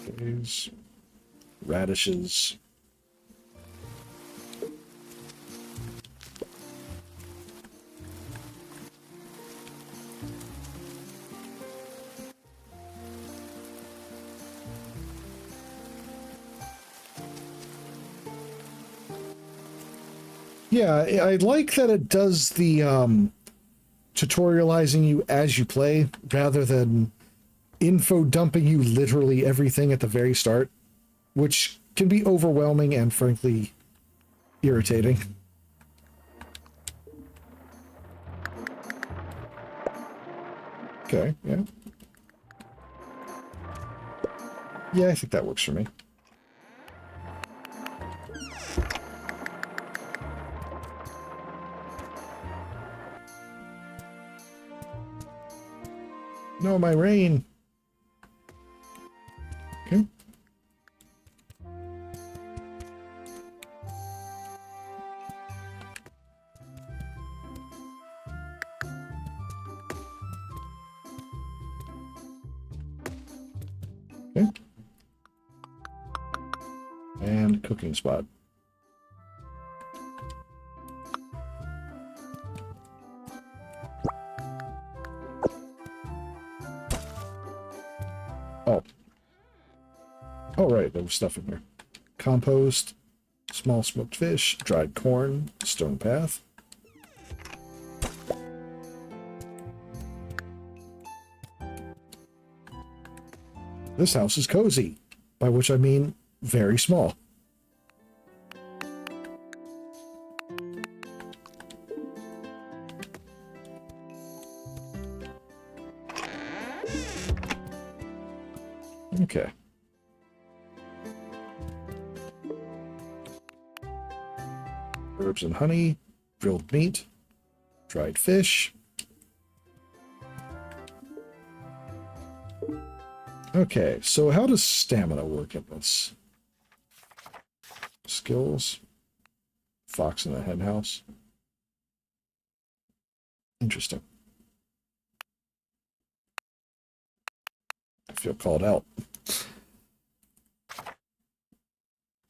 Potatoes, radishes. Yeah, I like that it does the tutorializing you as you play, rather than info dumping you literally everything at the very start, which can be overwhelming and frankly irritating. Okay, yeah. Yeah, I think that works for me. No, my rain. Okay. Okay. And cooking spot. Oh. Oh, right. There was stuff in here. Compost, small smoked fish, dried corn, stone path. This house is cozy, by which I mean very small. Okay. Herbs and honey, grilled meat, dried fish. Okay, so how does stamina work in this? Skills. Fox in the hen house. Interesting. I feel called out.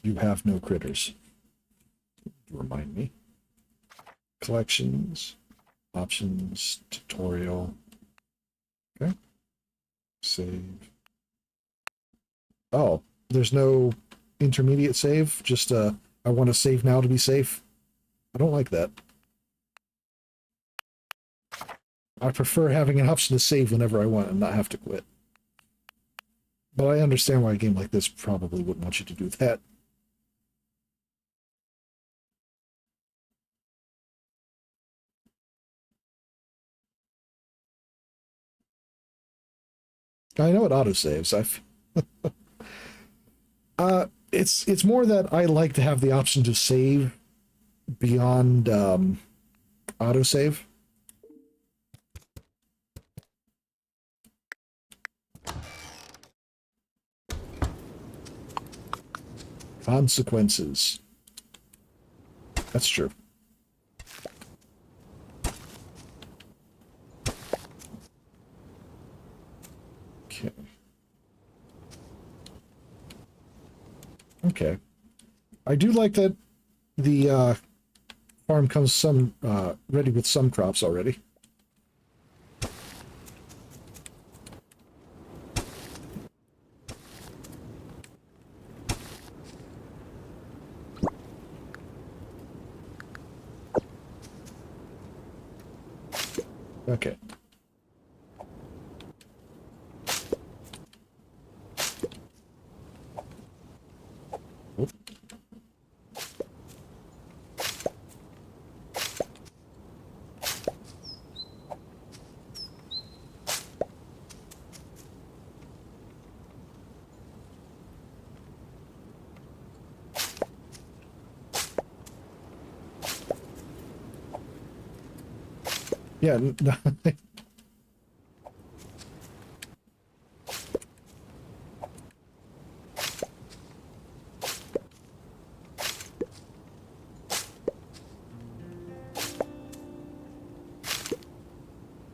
You have no critters. Remind me. Collections. Options, tutorial. Okay. Save. Oh, there's no intermediate save, just I want to save now to be safe. I don't like that. I prefer having an option to save whenever I want and not have to quit. But I understand why a game like this probably wouldn't want you to do that. I know it autosaves. It's more that I like to have the option to save beyond autosave. Consequences. That's true. Okay. Okay. I do like that the farm comes ready with some crops already. Okay. Oop. Yeah.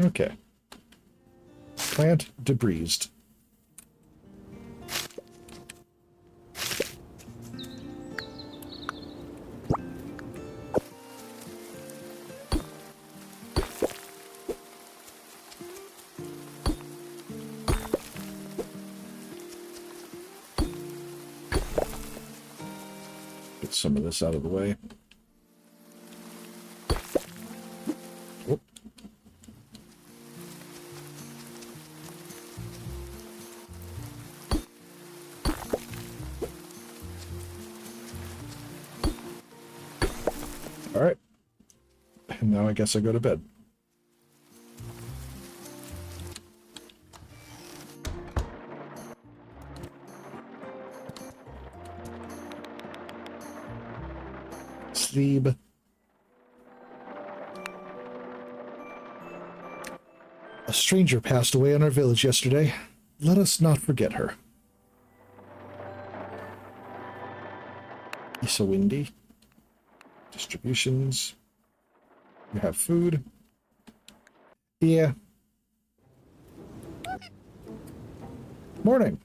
Okay. Plant debrised. Get some of this out of the way. Oh. All right. And now I guess I go to bed. Sleep. A stranger passed away in our village yesterday. Let us not forget her. It's so windy. Distributions. You have food. Yeah. Morning.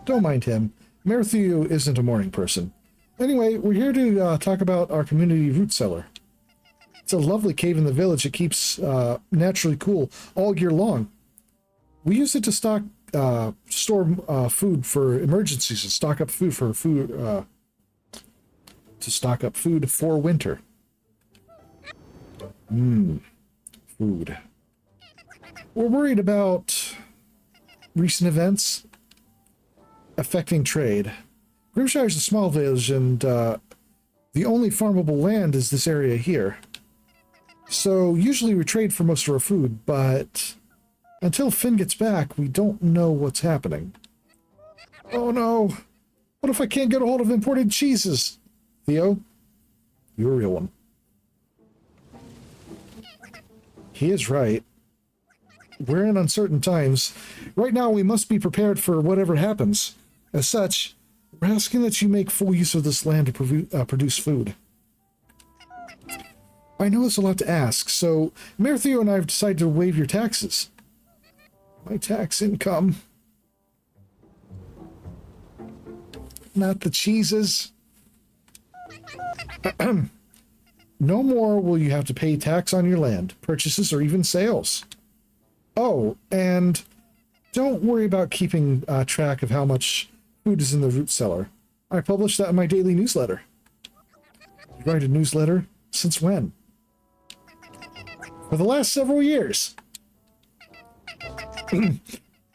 Don't mind him. Matthew isn't a morning person. Anyway, we're here to talk about our community root cellar. It's a lovely cave in the village that keeps naturally cool all year long. We use it to store food for emergencies and stock up food for winter. Food. We're worried about recent events affecting trade. Grimshire is a small village, and the only farmable land is this area here. So usually we trade for most of our food, but until Finn gets back, we don't know what's happening. Oh no! What if I can't get a hold of imported cheeses? Theo, you're a real one. He is right. We're in uncertain times. Right now, we must be prepared for whatever happens. As such, we're asking that you make full use of this land to produce food. I know it's a lot to ask, so Matthew and I have decided to waive your taxes. My tax income. not the cheeses. No more will you have to pay tax on your land, purchases, or even sales. Oh, and don't worry about keeping track of how much food is in the root cellar. I publish that in my daily newsletter. You write a newsletter? Since when? For the last several years.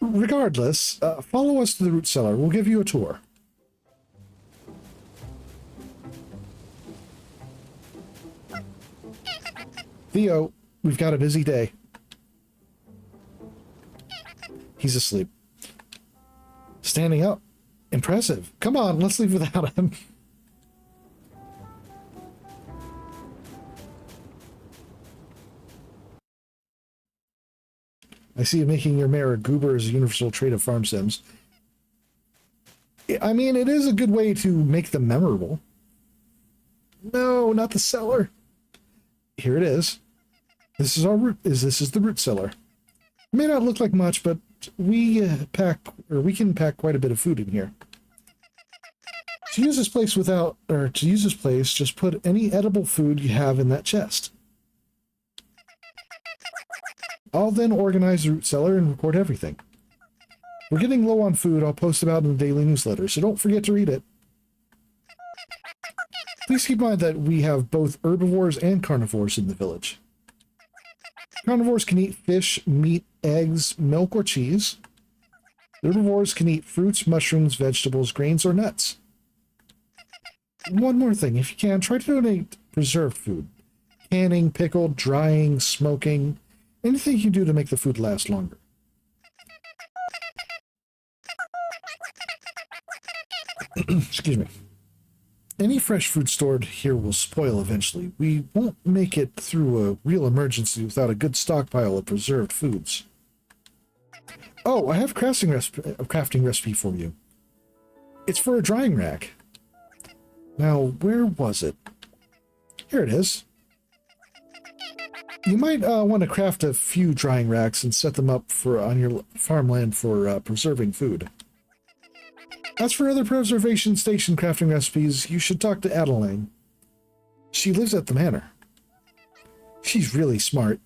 Regardless, follow us to the root cellar. We'll give you a tour. Theo, we've got a busy day. He's asleep. Standing up. Impressive. Come on, let's leave without him. I see you making your mare a goober as a universal trait of farm sims. I mean, it is a good way to make them memorable. No, not the cellar. Here it is. This is our root. This is the root cellar. It may not look like much, but we can pack quite a bit of food in here. To use this place just put any edible food you have in that chest. I'll then organize the root cellar and record everything. We're getting low on food. I'll post about it in the daily newsletter, so don't forget to read it. Please keep in mind that we have both herbivores and carnivores in the village. Carnivores can eat fish, meat, eggs, milk, or cheese. Herbivores can eat fruits, mushrooms, vegetables, grains, or nuts. One more thing, if you can, try to donate preserved food. Canning, pickled, drying, smoking, anything you can do to make the food last longer. Excuse me. Any fresh food stored here will spoil eventually. We won't make it through a real emergency without a good stockpile of preserved foods. Oh, I have a crafting recipe for you. It's for a drying rack. Now, where was it? Here it is. You might want to craft a few drying racks and set them up on your farmland for preserving food. As for other preservation station crafting recipes, you should talk to Adeline. She lives at the manor. She's really smart.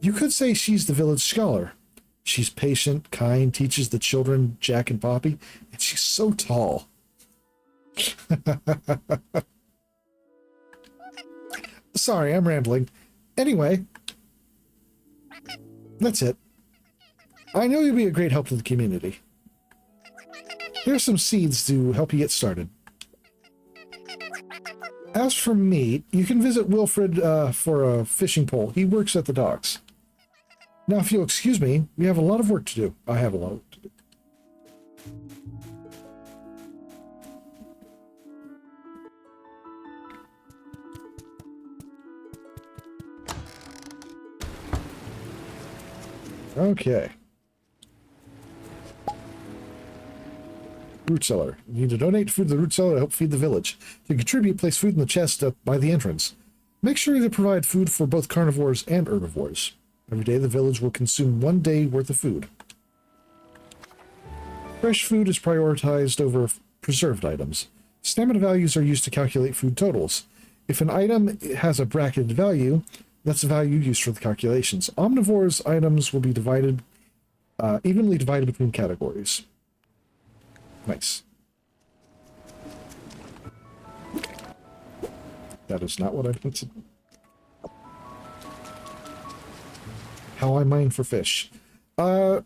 You could say she's the village scholar. She's patient, kind, teaches the children, Jack and Poppy, and she's so tall. Sorry, I'm rambling. Anyway, that's it. I know you'll be a great help to the community. Here's some seeds to help you get started. As for meat, you can visit Wilfred for a fishing pole. He works at the docks. Now, if you'll excuse me, we have a lot of work to do. I have a lot of work to do. Okay. Root cellar. You need to donate food to the root cellar to help feed the village. To contribute, place food in the chest by the entrance. Make sure to provide food for both carnivores and herbivores. Every day the village will consume 1 day worth of food. Fresh food is prioritized over preserved items. Stamina values are used to calculate food totals. If an item has a bracketed value, that's the value used for the calculations. Omnivores items will be evenly divided between categories. Nice. That is not what I meant to... How I mine for fish. Okay.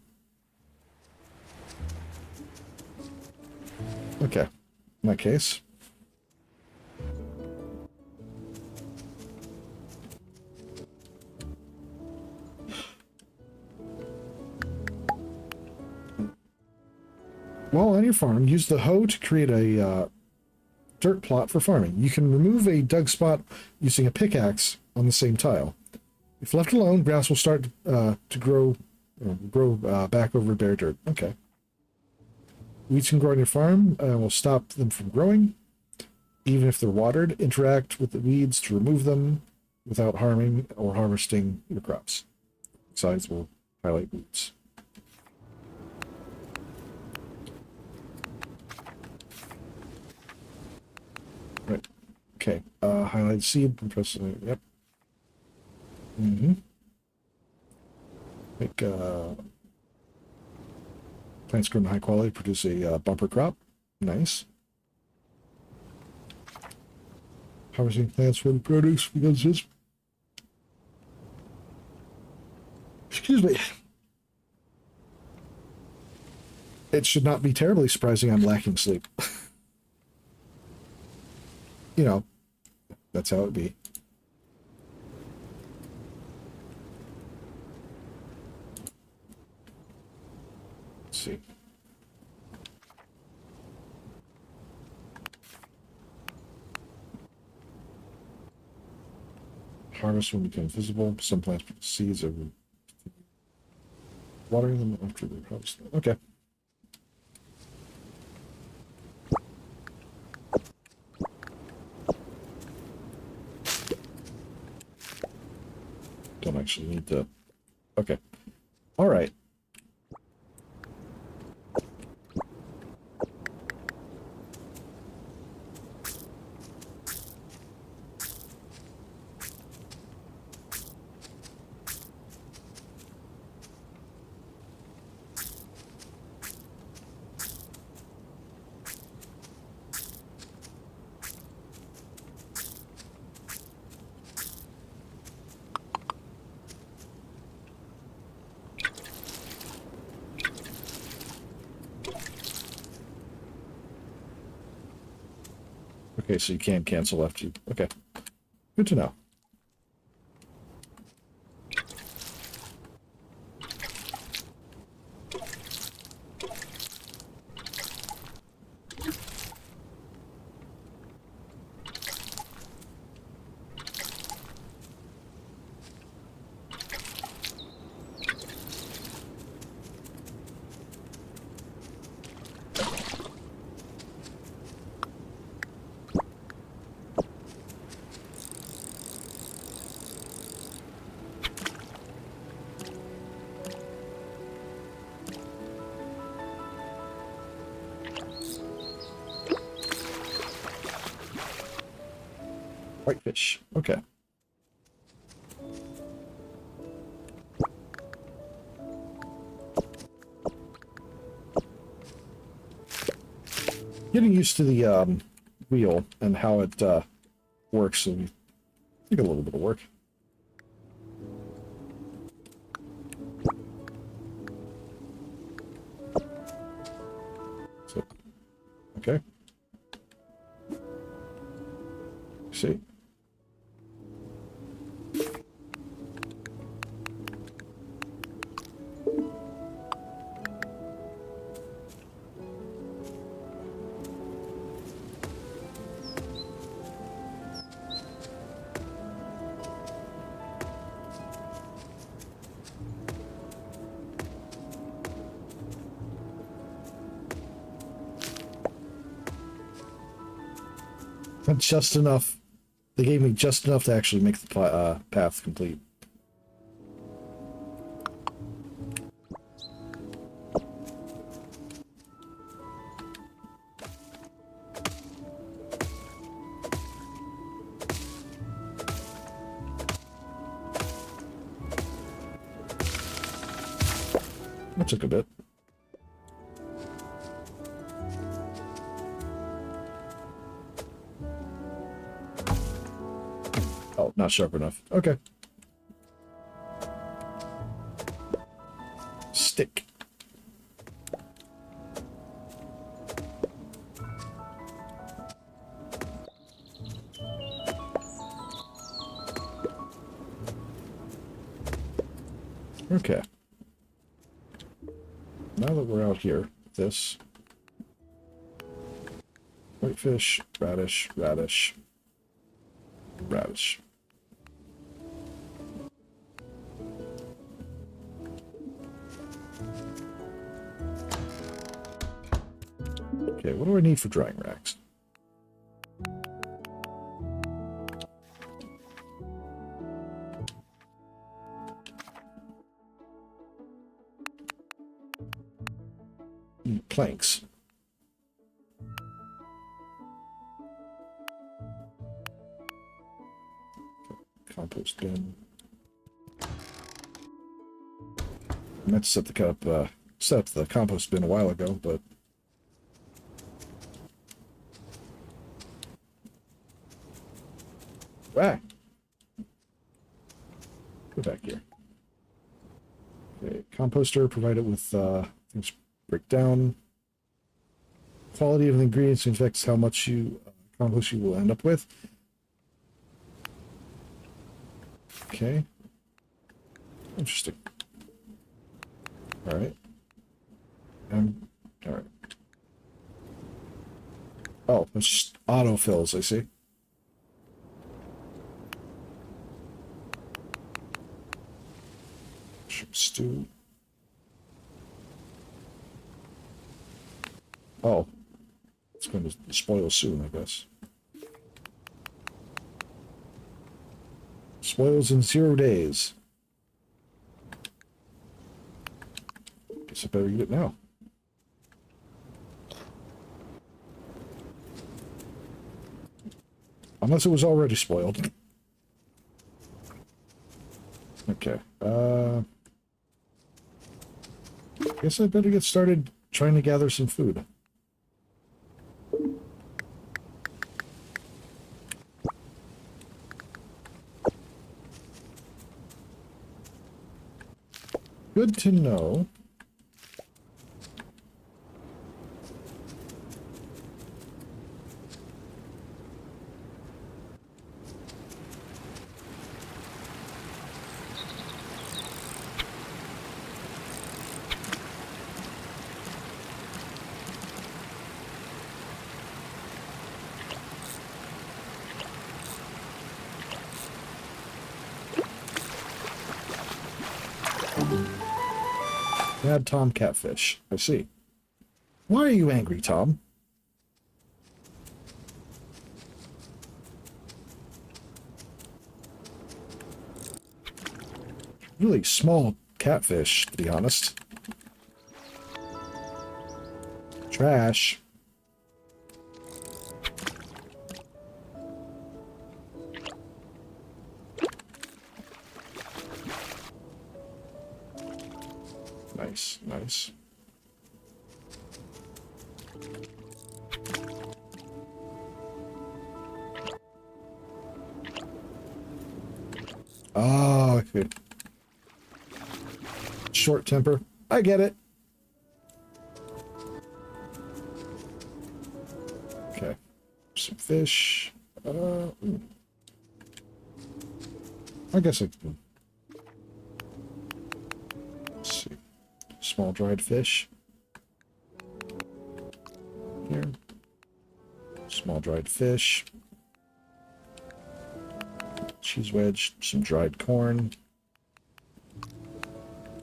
In that case. While on your farm, use the hoe to create a dirt plot for farming. You can remove a dug spot using a pickaxe on the same tile. If left alone, grass will start to grow back over bare dirt. Okay. Weeds can grow on your farm and will stop them from growing. Even if they're watered, interact with the weeds to remove them without harming or harvesting your crops. Besides, will highlight weeds. Okay, highlight seed, press, yep. Mm-hmm. Make, plants grown high quality, produce a bumper crop. Nice. Harvesting plants from produce because this... Excuse me. It should not be terribly surprising I'm lacking sleep. You know, that's how it be. Let's see. Harvest when become visible. Some plants produce seeds over watering them after they're harvested. Okay. Don't actually need to... Okay. All right. Okay, so you can cancel after you... Okay. Good to know. Whitefish. Okay. Getting used to the wheel and how it works, and take a little bit of work. So, okay. See. Just enough. They gave me just enough to actually make the path complete. That took a bit. Oh, not sharp enough. Okay. Stick. Okay. Now that we're out here, this whitefish, radish, radish, radish. Okay, what do I need for drying racks? Planks. Compost bin. I meant to set up the compost bin a while ago, but ah, go back here. Okay, composter provided with things break down. Quality of the ingredients affects how much compost you will end up with. Okay. Interesting. All right. All right. Oh, it's just autofills, I see. Stew. Oh. It's going to spoil soon, I guess. Spoils in 0 days. Guess I better eat it now. Unless it was already spoiled. Okay. Guess I better get started trying to gather some food. Good to know. Bad Tom catfish. I see. Why are you angry, Tom? Really small catfish, to be honest. Trash. Nice, nice. Oh, okay. Short temper. I get it. Okay. Some fish. I guess I can. Let's see. Small dried fish. Here. Small dried fish. Cheese wedge. Some dried corn.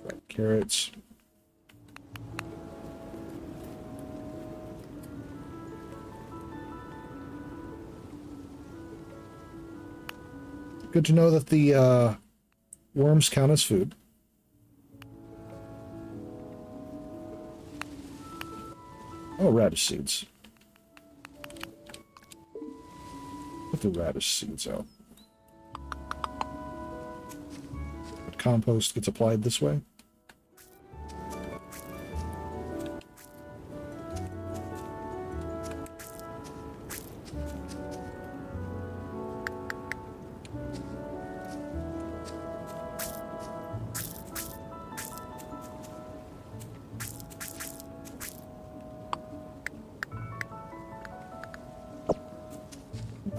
Dried carrots. Good to know that the worms count as food. Oh, radish seeds. Put the radish seeds out. But compost gets applied this way.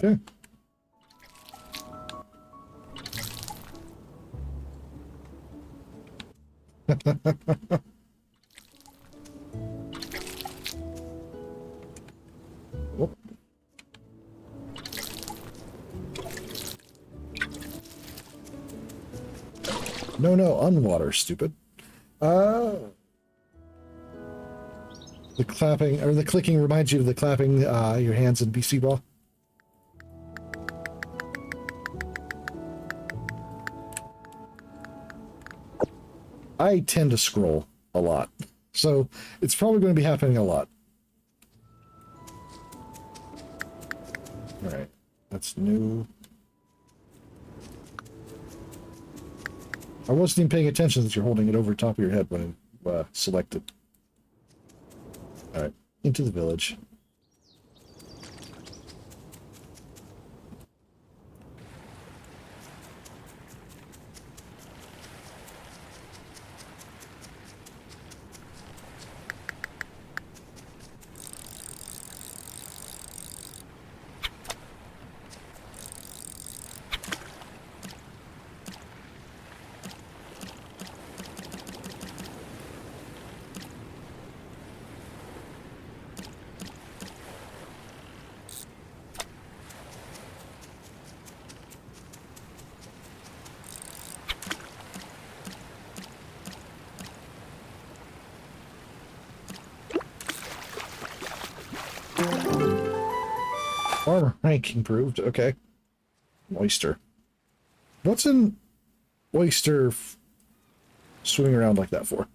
Okay. Whoop. No, unwater, stupid. The clapping, or the clicking reminds you of the clapping your hands in BC ball. I tend to scroll a lot, so it's probably going to be happening a lot. All right, that's new. I wasn't even paying attention that you're holding it over the top of your head when I selected. Alright, into the village. Farmer rank improved. Okay. Oyster. What's an oyster swimming around like that for?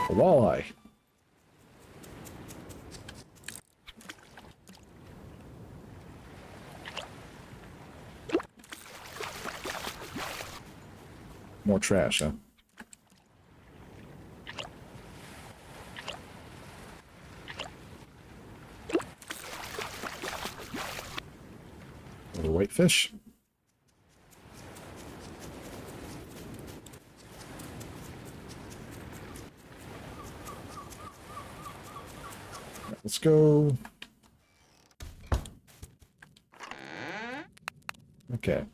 A walleye. More trash, huh? Another whitefish. Let's go. Okay.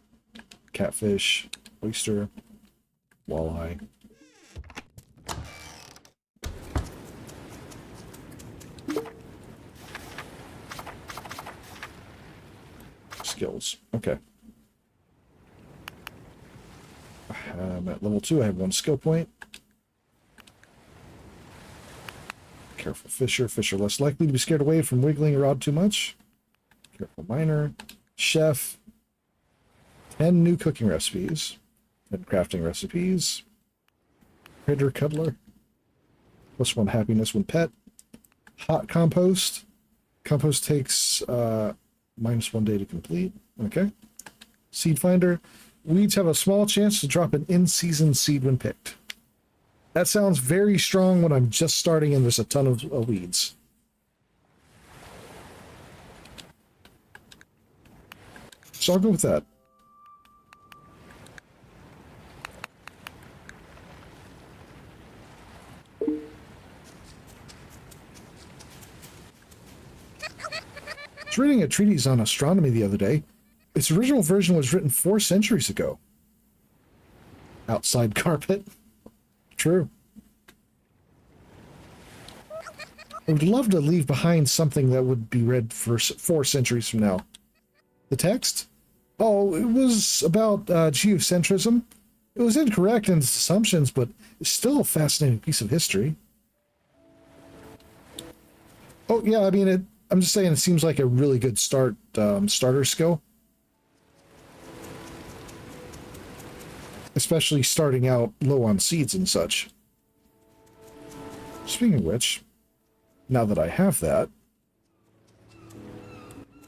Catfish, oyster, walleye. Skills. Okay. I'm at level 2. I have 1 skill point. Careful fisher. Fish are less likely to be scared away from wiggling your rod too much. Careful miner. Chef. 10 new cooking recipes. 10 crafting recipes. Critter cuddler. +1 happiness when pet. Hot compost. Compost takes -1 day to complete. Okay. Seed finder. Weeds have a small chance to drop an in-season seed when picked. That sounds very strong when I'm just starting and there's a ton of weeds. So I'll go with that. I was reading a treatise on astronomy the other day. Its original version was written 4 centuries ago. Outside carpet. True. I would love to leave behind something that would be read for 4 centuries from now. The text? Oh, it was about geocentrism. It was incorrect in its assumptions, but it's still a fascinating piece of history. Oh, yeah, I mean, I'm just saying it seems like a really good starter skill. Especially starting out low on seeds and such. Speaking of which, now that I have that,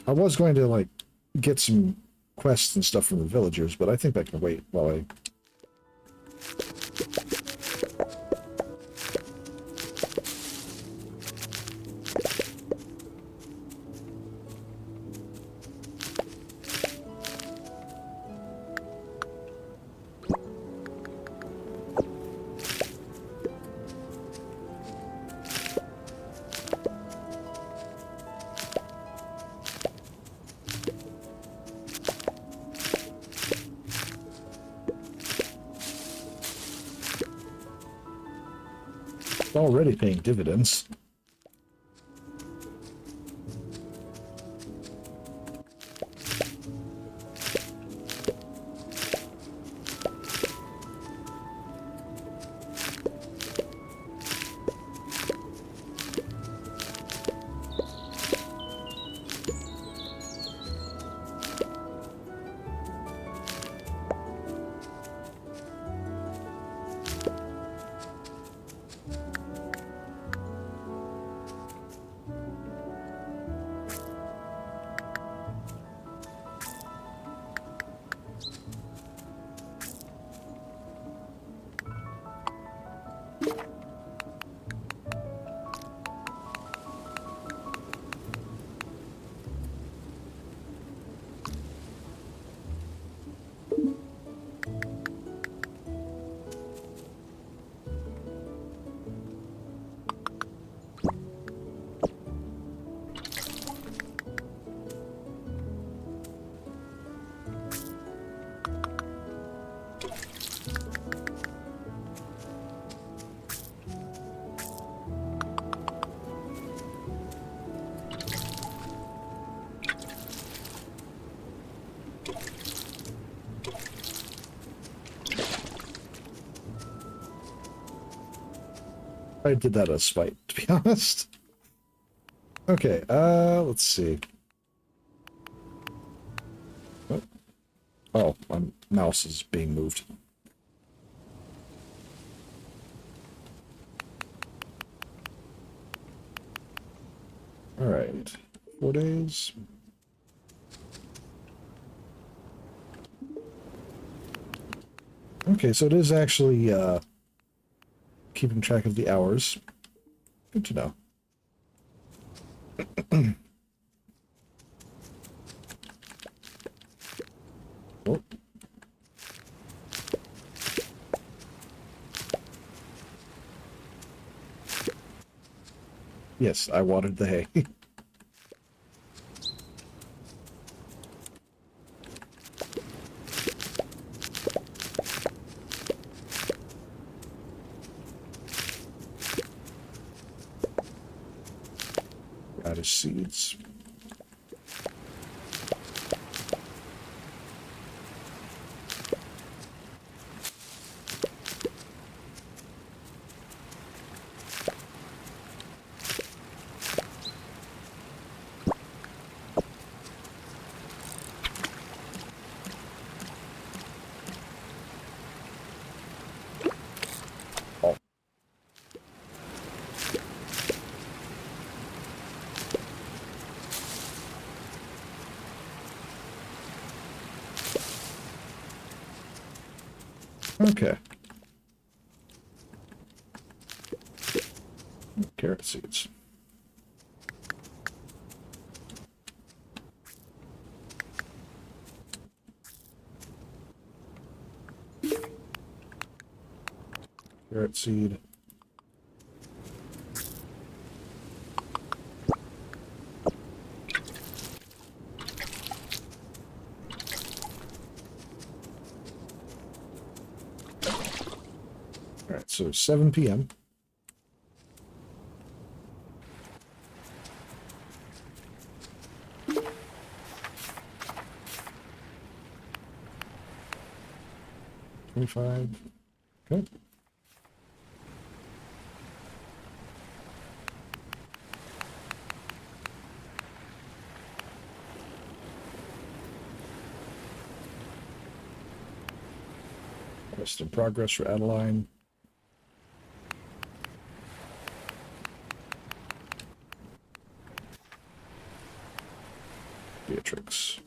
I was going to, like, get some quests and stuff from the villagers, but I think that can wait while I... already paying dividends. I did that as spite, to be honest. Okay, let's see. Oh, my mouse is being moved. All right, 4 days. Okay, so it is actually keeping track of the hours. Good to know. Oh. Yes, I watered the hay. Radish seeds. Oh. Okay. Carrot seeds. Carrot seed. All right, so 7 p.m. $25. Okay. Rest in progress for Adeline. Beatrix.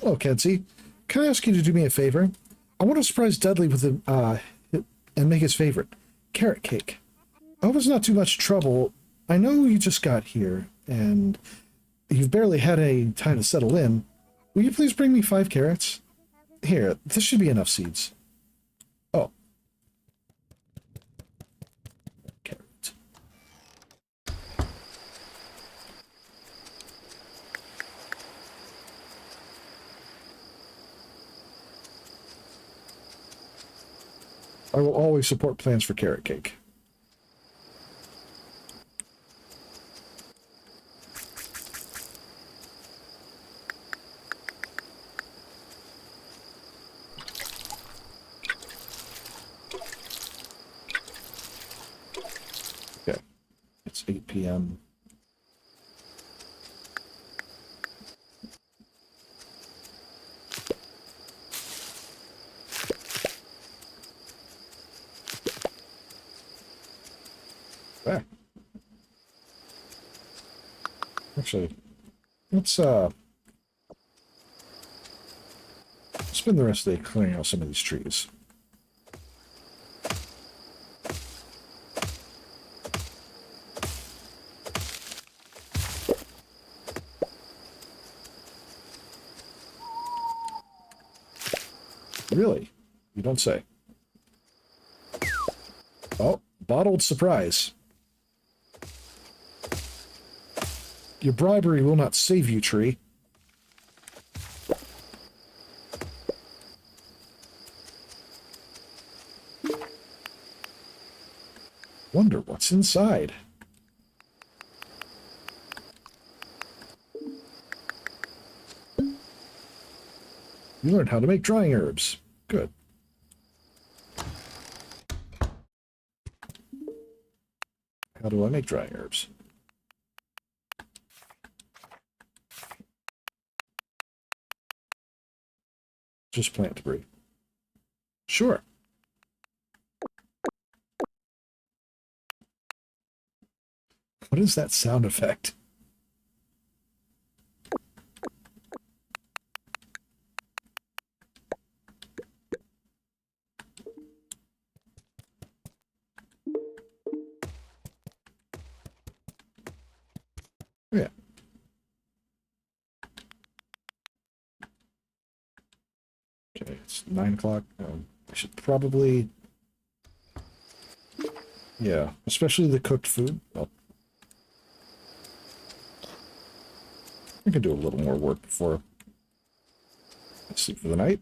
Hello, Kenzie. Can I ask you to do me a favor? I want to surprise Dudley with and make his favorite, carrot cake. I hope it's not too much trouble. I know you just got here, and you've barely had any time to settle in. Will you please bring me 5 carrots? Here, this should be enough seeds. Oh. Carrot. I will always support plans for carrot cake. Okay. It's 8 p.m. Ah. Actually, let's spend the rest of the day clearing out some of these trees. Really? You don't say. Oh, bottled surprise. Your bribery will not save you, tree. Wonder what's inside. You learned how to make drying herbs. Good. How do I make drying herbs? Just plant debris. Sure. What is that sound effect? Yeah. Okay, it's 9 o'clock. I should probably... Yeah, especially the cooked food. I can do a little more work before I sleep for the night.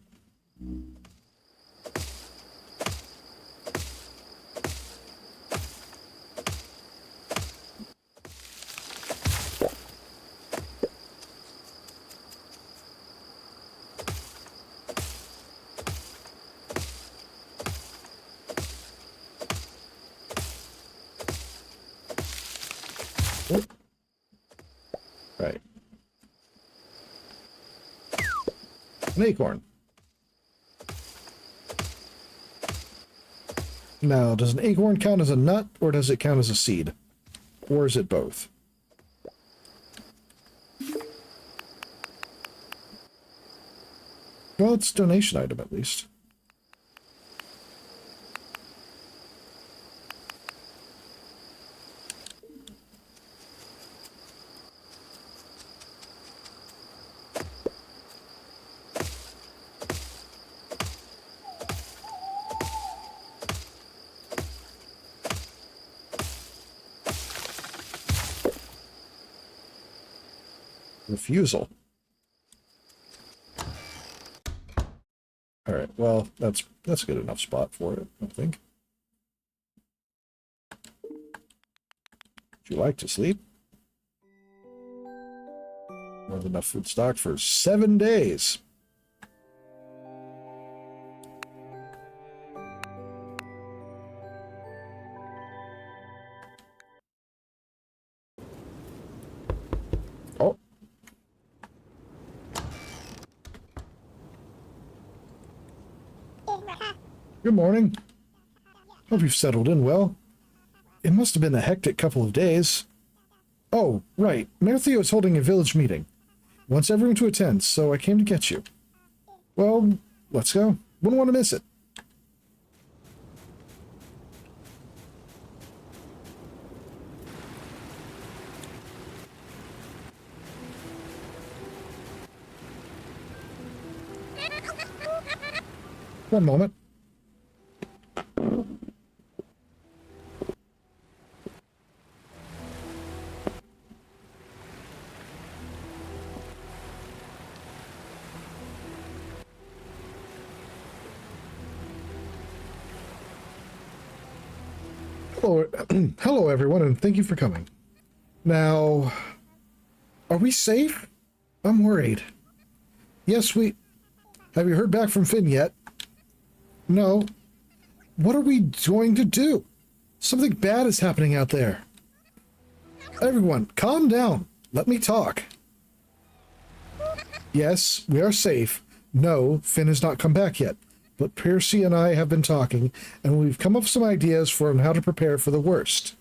Right. An acorn. Now, does an acorn count as a nut, or does it count as a seed? Or is it both? Well, it's a donation item, at least. Refusal. All right. Well, that's a good enough spot for it, I think. Would you like to sleep? More than enough food stock for 7 days. Oh. Good morning. Hope you've settled in well. It must have been a hectic couple of days. Oh, right. Mayor Theo is holding a village meeting. Wants everyone to attend, so I came to get you. Well, let's go. Wouldn't want to miss it. One moment. Hello, hello everyone, and thank you for coming. Now, are we safe? I'm worried. Yes, have you heard back from Finn yet? No. What are we going to do? Something bad is happening out there. Everyone, calm down. Let me talk. Yes, we are safe. No, Finn has not come back yet. But Percy and I have been talking, and we've come up with some ideas for how to prepare for the worst.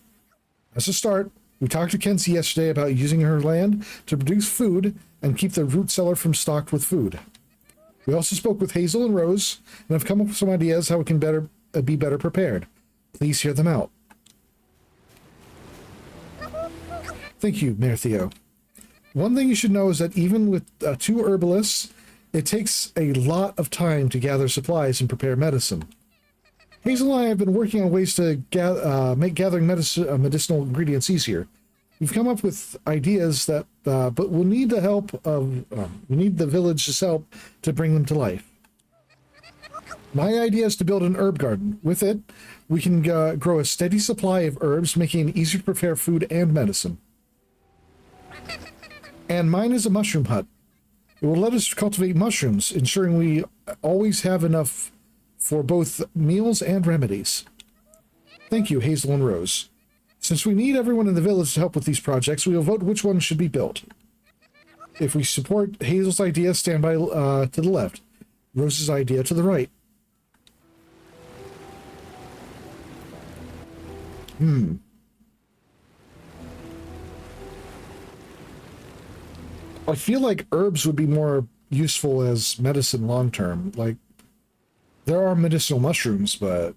As a start, we talked to Kenzie yesterday about using her land to produce food and keep the root cellar from stocked with food. We also spoke with Hazel and Rose, and have come up with some ideas how we can be better prepared. Please hear them out. Thank you, Mayor Theo. One thing you should know is that even with 2 herbalists, it takes a lot of time to gather supplies and prepare medicine. Hazel and I have been working on ways to make gathering medicinal ingredients easier. We've come up with ideas that, but we'll need the help of, we need the village's help to bring them to life. My idea is to build an herb garden. With it, we can grow a steady supply of herbs, making it easier to prepare food and medicine. And mine is a mushroom hut. It will let us cultivate mushrooms, ensuring we always have enough for both meals and remedies. Thank you, Hazel and Rose. Since we need everyone in the village to help with these projects, we will vote which one should be built. If we support Hazel's idea, stand by to the left. Rose's idea to the right. I feel like herbs would be more useful as medicine long term. Like, there are medicinal mushrooms, but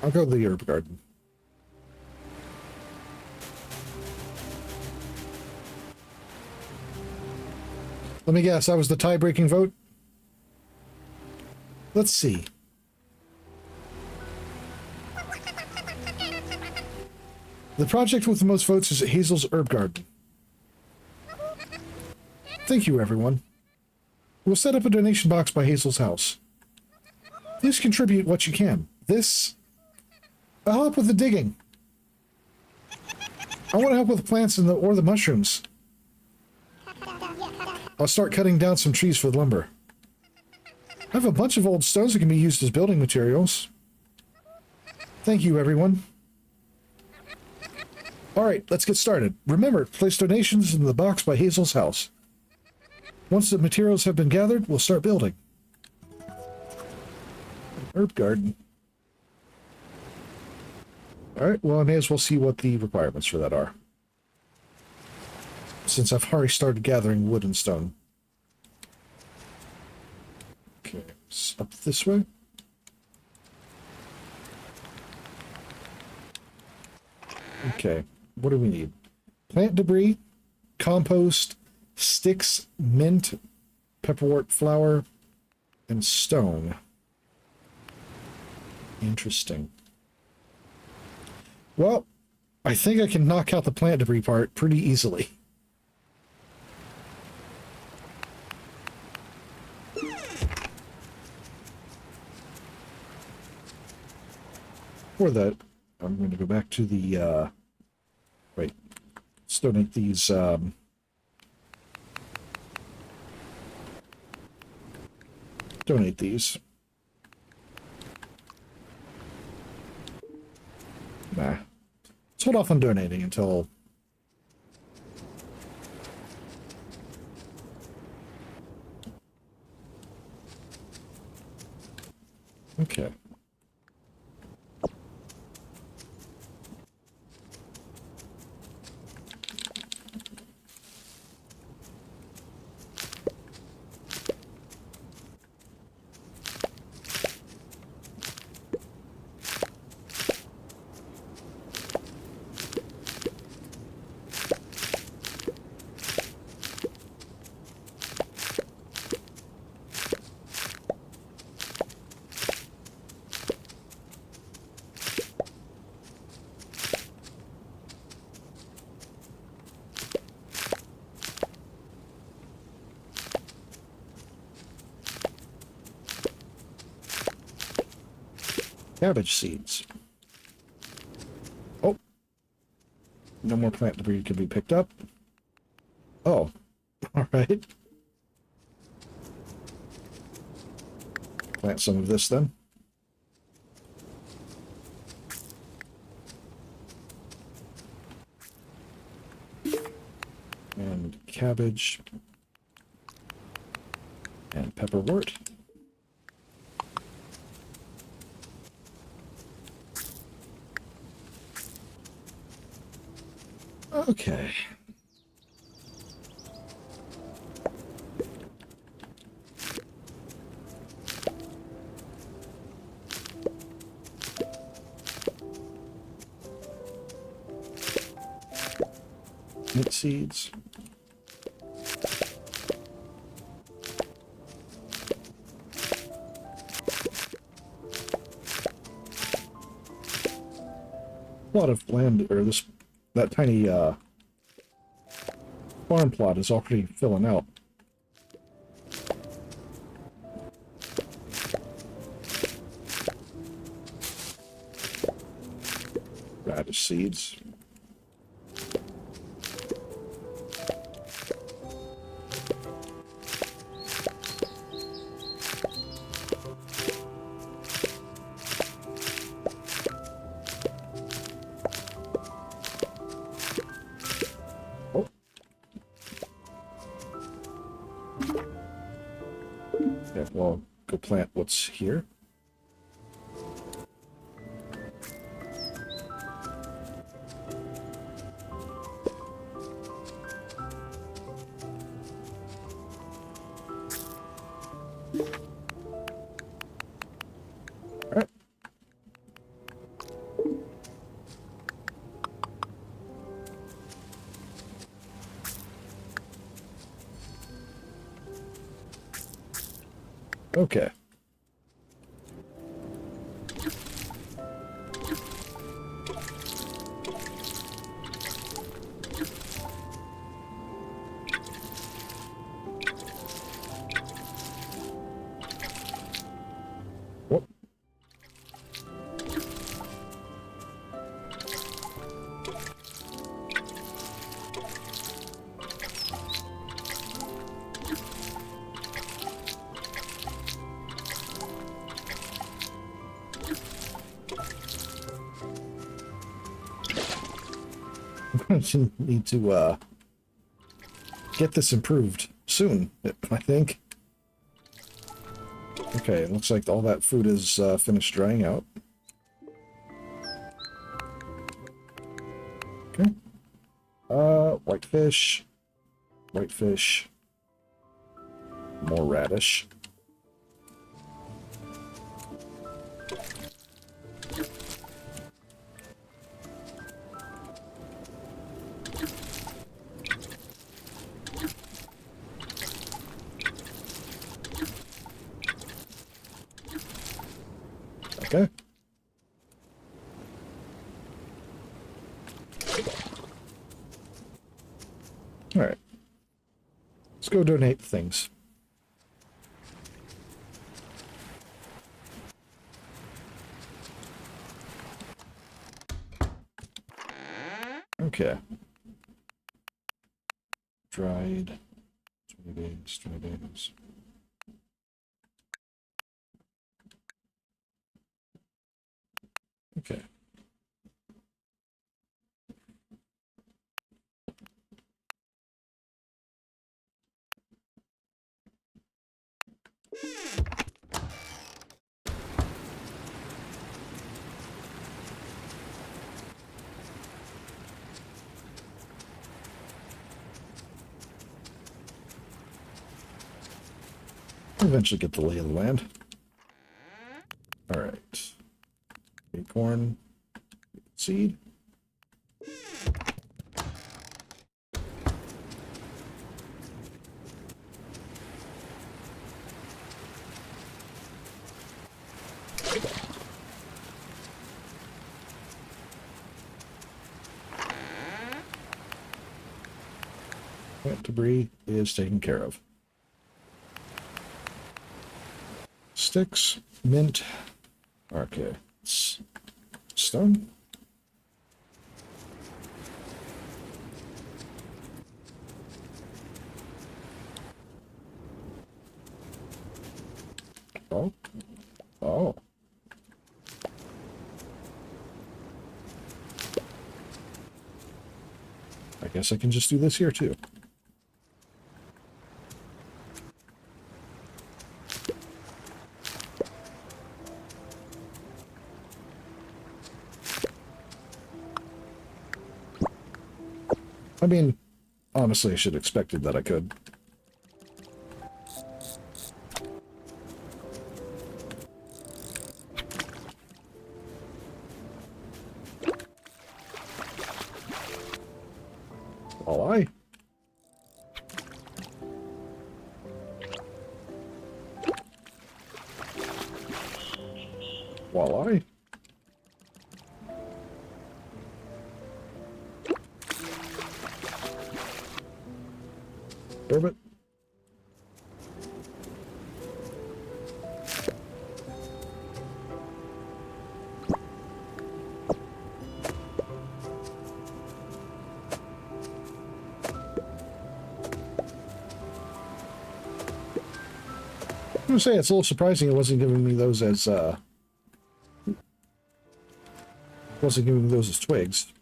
I'll go to the herb garden. Let me guess, that was the tie-breaking vote? Let's see. The project with the most votes is Hazel's Herb Garden. Thank you, everyone. We'll set up a donation box by Hazel's house. Please contribute what you can. I'll help with the digging. I want to help with the plants and or the mushrooms. I'll start cutting down some trees for the lumber. I have a bunch of old stones that can be used as building materials. Thank you, everyone. Alright, let's get started. Remember, place donations in the box by Hazel's house. Once the materials have been gathered, we'll start building. Herb garden. Alright, well, I may as well see what the requirements for that are, since I've already started gathering wood and stone. Okay, it's up this way. Okay, what do we need? Plant debris, compost, sticks, mint, pepperwort flour, and stone. Interesting. Well, I think I can knock out the plant debris part pretty easily. For that, I'm going to go back to the, right, let's donate these, donate these. Nah. Let's hold off on donating until... Okay. Cabbage seeds. Oh. No more plant debris can be picked up. Oh. Alright. Plant some of this then. And cabbage. And pepperwort. Okay. Mint seeds. A lot of land, or that tiny farm plot is already filling out. Radish seeds. plant what's here. All right. Okay. Whoop. Need to get this improved soon, I think. Okay, it looks like all that food is finished drying out. Okay. Whitefish. Whitefish. More radish. Okay. All right. Let's go donate things. Okay. Dried. 20 days, 20 days. Okay. Eventually get the lay of the land. All right. Acorn. Seed. Plant debris is taken care of. Sticks, mint. Okay. Stone. Oh. Oh. I guess I can just do this here too. I mean, honestly, I should have expected that I could. Walleye. Walleye. Orbit. I'm gonna say it's a little surprising it wasn't giving me those as twigs.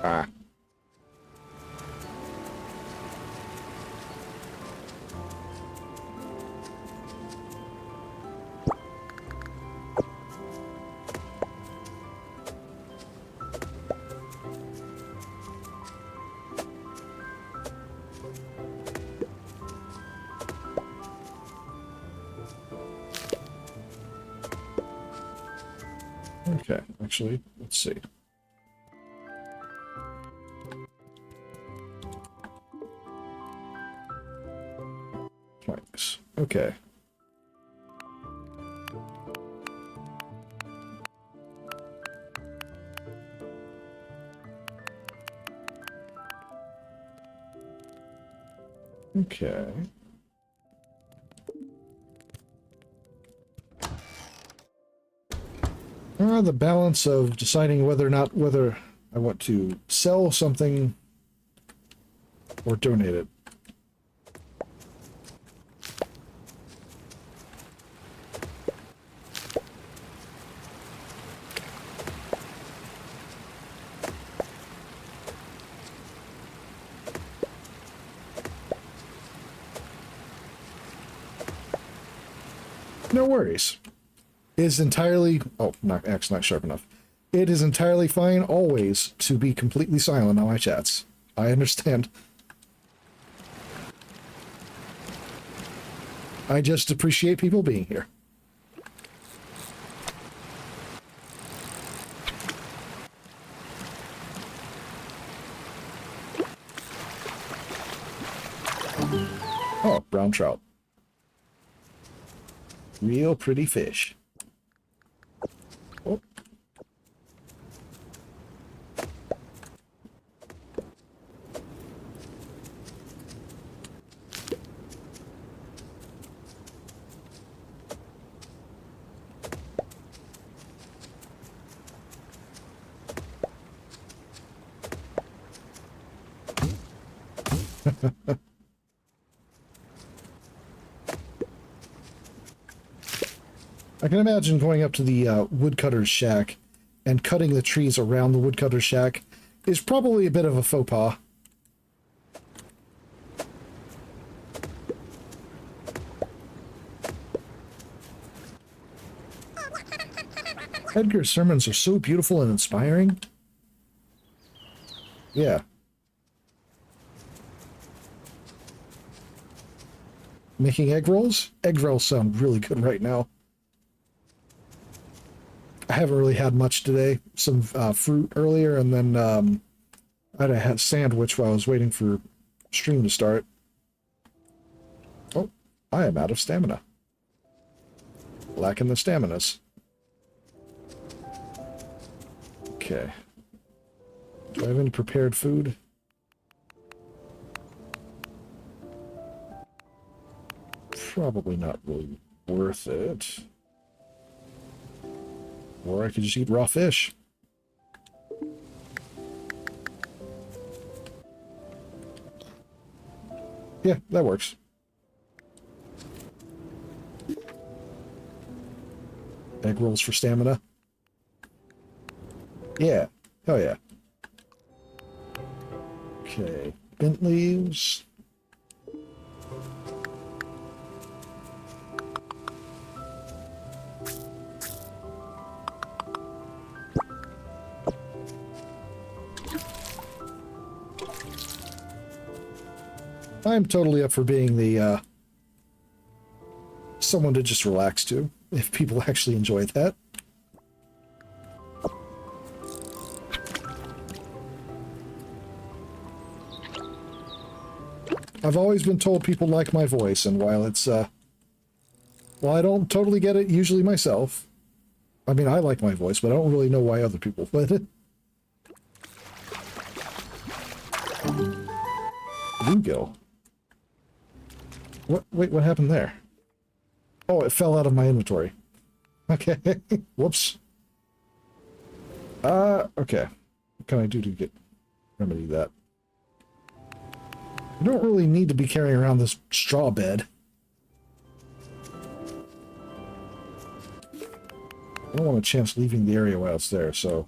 Ah. Okay, actually, let's see. Planks. Okay. Okay. The balance of deciding whether I want to sell something or donate it. No worries. It is entirely... Oh, Axe not sharp enough. It is entirely fine always to be completely silent on my chats. I understand. I just appreciate people being here. Oh, brown trout. Real pretty fish. Oh. I can imagine going up to the woodcutter's shack and cutting the trees around the woodcutter's shack is probably a bit of a faux pas. Edgar's sermons are so beautiful and inspiring. Yeah. Making egg rolls? Egg rolls sound really good right now. I haven't really had much today. Some fruit earlier, and then I had a sandwich while I was waiting for stream to start. Oh, I am out of stamina. Lacking the staminas. Okay. Do I have any prepared food? Probably not really worth it. Or I could just eat raw fish. Yeah, that works. Egg rolls for stamina. Yeah. Hell yeah. Okay. Mint leaves. I'm totally up for being the, someone to just relax to, if people actually enjoy that. I've always been told people like my voice, and while it's, well, I don't totally get it usually myself. I mean, I like my voice, but I don't really know why other people would. Bluegill. What? Wait, what happened there? Oh, it fell out of my inventory. Okay. Whoops. Okay. What can I do to remedy that? I don't really need to be carrying around this straw bed. I don't want a chance leaving the area while it's there, so...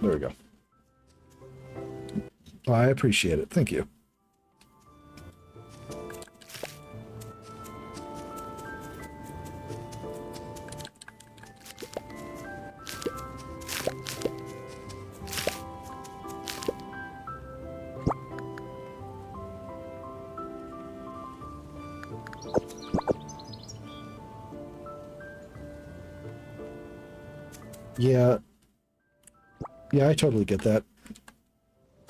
There we go. I appreciate it. Thank you. Yeah. Yeah, I totally get that.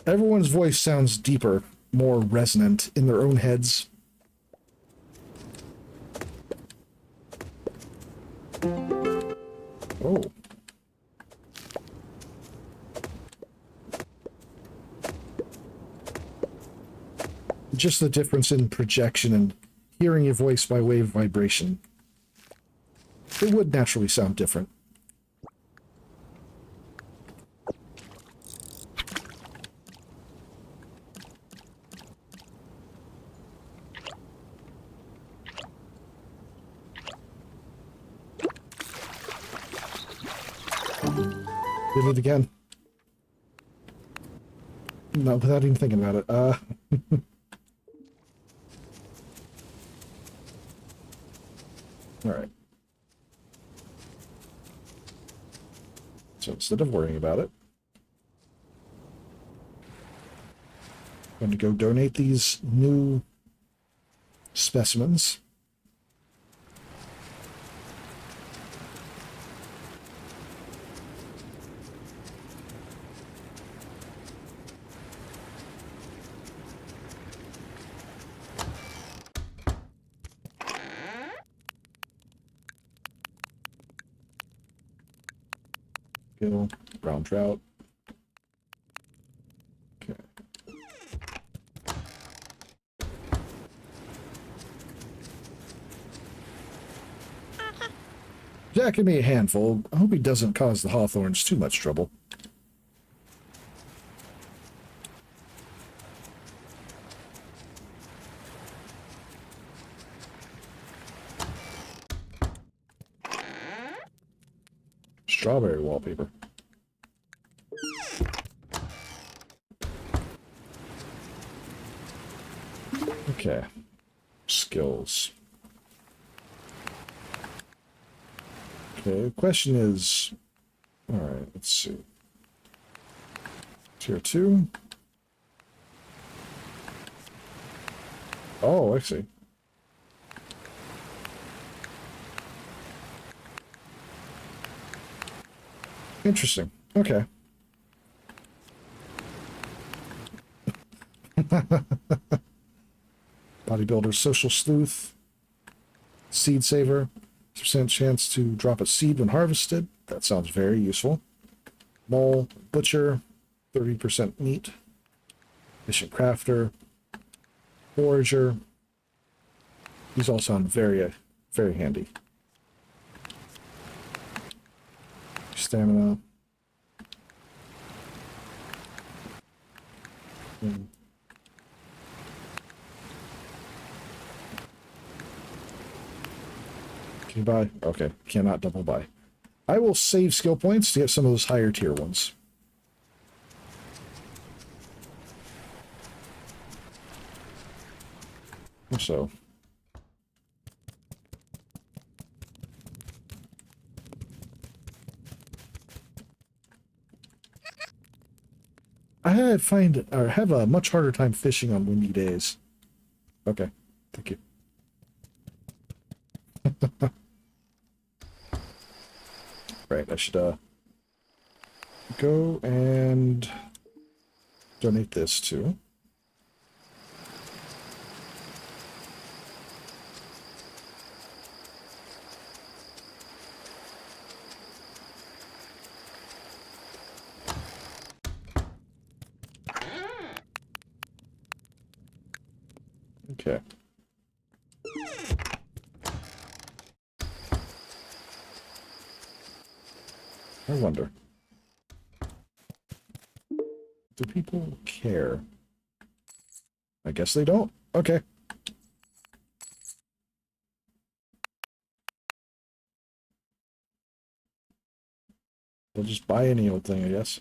Everyone's voice sounds deeper, more resonant in their own heads. Oh. Just the difference in projection and hearing your voice by way of vibration. It would naturally sound different. Did it again. No, without even thinking about it. Alright. So instead of worrying about it, I'm going to go donate these new specimens. Gill, brown trout. Okay. Jack can be a handful. I hope he doesn't cause the hawthorns too much trouble. Strawberry wallpaper. Okay. Skills. Okay, the question is... Alright, let's see. Tier 2. Oh, I see. Interesting. Okay. Bodybuilder, social sleuth, seed saver, percent chance to drop a seed when harvested. That sounds very useful. Mole, butcher, 30% meat. Efficient crafter, forager. These all sound very, very handy. Stamina. Can you buy? Okay, cannot double buy. I will save skill points to get some of those higher tier ones. So. I have a much harder time fishing on windy days. Okay, thank you. Right, I should go and donate this too. Okay. I wonder. Do people care? I guess they don't. Okay. They'll just buy any old thing, I guess.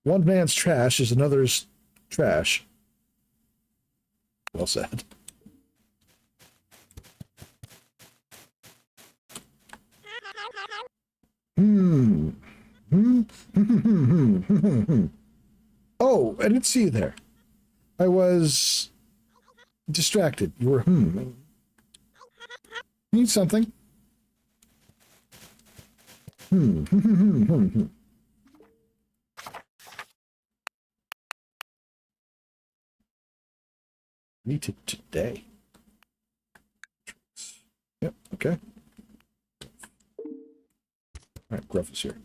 One man's trash is another's trash. Well said. Hmm. Oh, I didn't see you there. I was distracted. You were Need something? Need to today. Yep, okay. Alright, Gruff is here.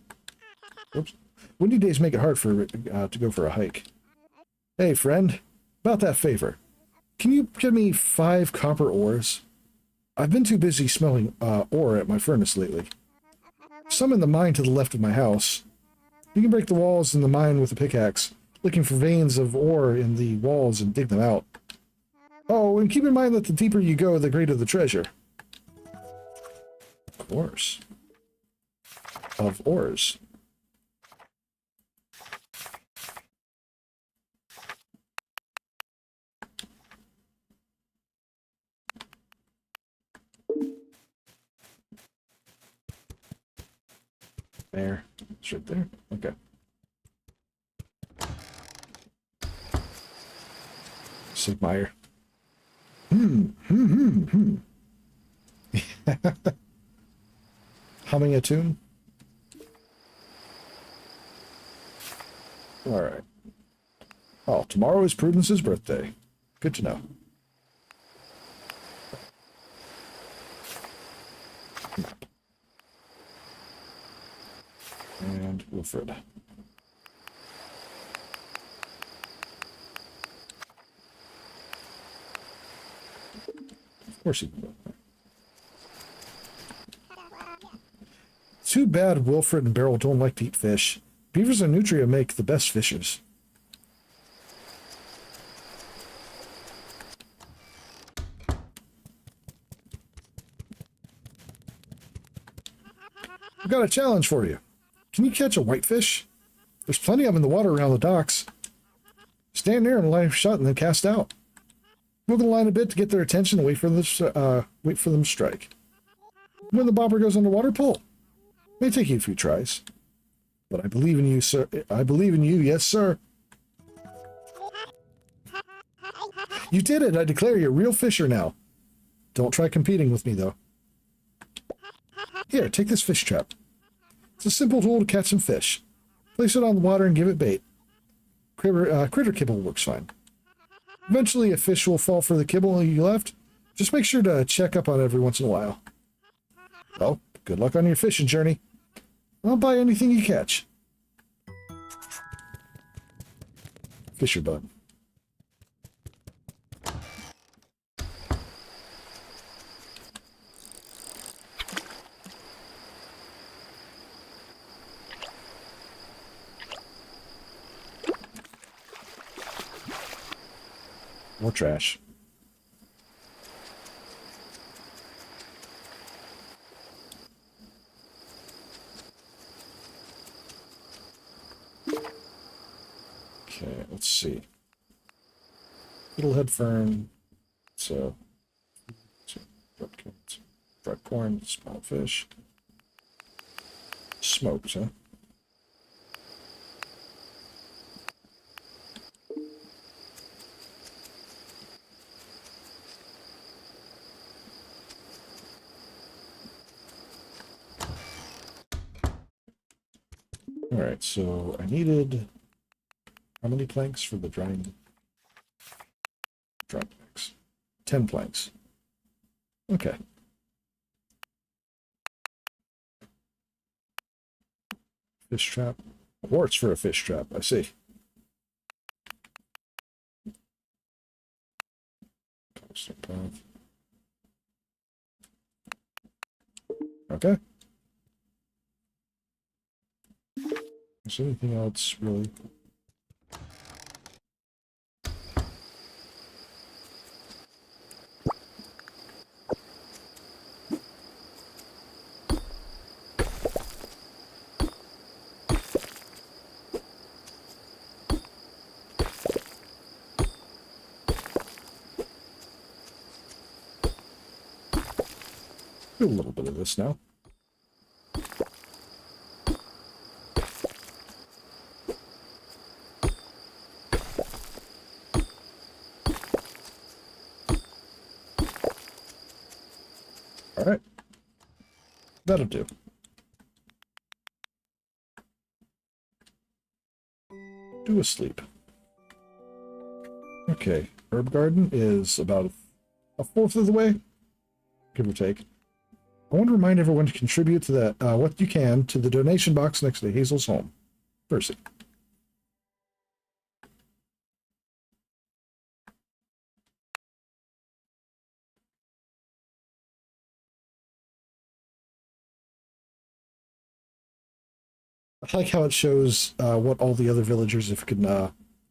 Oops. Windy days make it hard for to go for a hike. Hey, friend. About that favor. Can you get me 5 copper ores? I've been too busy smelling ore at my furnace lately. Some in the mine to the left of my house. You can break the walls in the mine with a pickaxe, looking for veins of ore in the walls and dig them out. Oh, and keep in mind that the deeper you go, the greater the treasure. Of course. Of ores. There. It's right there. Okay. Sigmire. Humming a tune? Alright. Oh, tomorrow is Prudence's birthday. Good to know. And Wilfred. Of course he can go. Too bad Wilfred and Beryl don't like to eat fish. Beavers and Nutria make the best fishers. I've got a challenge for you. Can you catch a whitefish? There's plenty of them in the water around the docks. Stand there and line shut and then cast out. Move the line a bit to get their attention and wait for them to strike. When the bobber goes underwater, pull. May take you a few tries. But I believe in you, sir. I believe in you, yes, sir. You did it. I declare you a real fisher now. Don't try competing with me, though. Here, take this fish trap. It's a simple tool to catch some fish. Place it on the water and give it bait. Critter kibble works fine. Eventually, a fish will fall for the kibble you left. Just make sure to check up on it every once in a while. Well, good luck on your fishing journey. I'll buy anything you catch. Fisher bud. More trash. Okay, let's see. Fiddlehead fern. So, fried corn, small fish. Smoked, huh? Alright, so I needed how many planks for the drying planks? 10 planks. Okay. Fish trap. Warts for a fish trap, I see. Okay. Is there anything else really? Do a little bit of this now. All right. That'll do. Do a sleep. Okay, herb garden is about a fourth of the way, give or take. I want to remind everyone to contribute to that, what you can, to the donation box next to Hazel's home. Percy. I like how it shows what all the other villagers have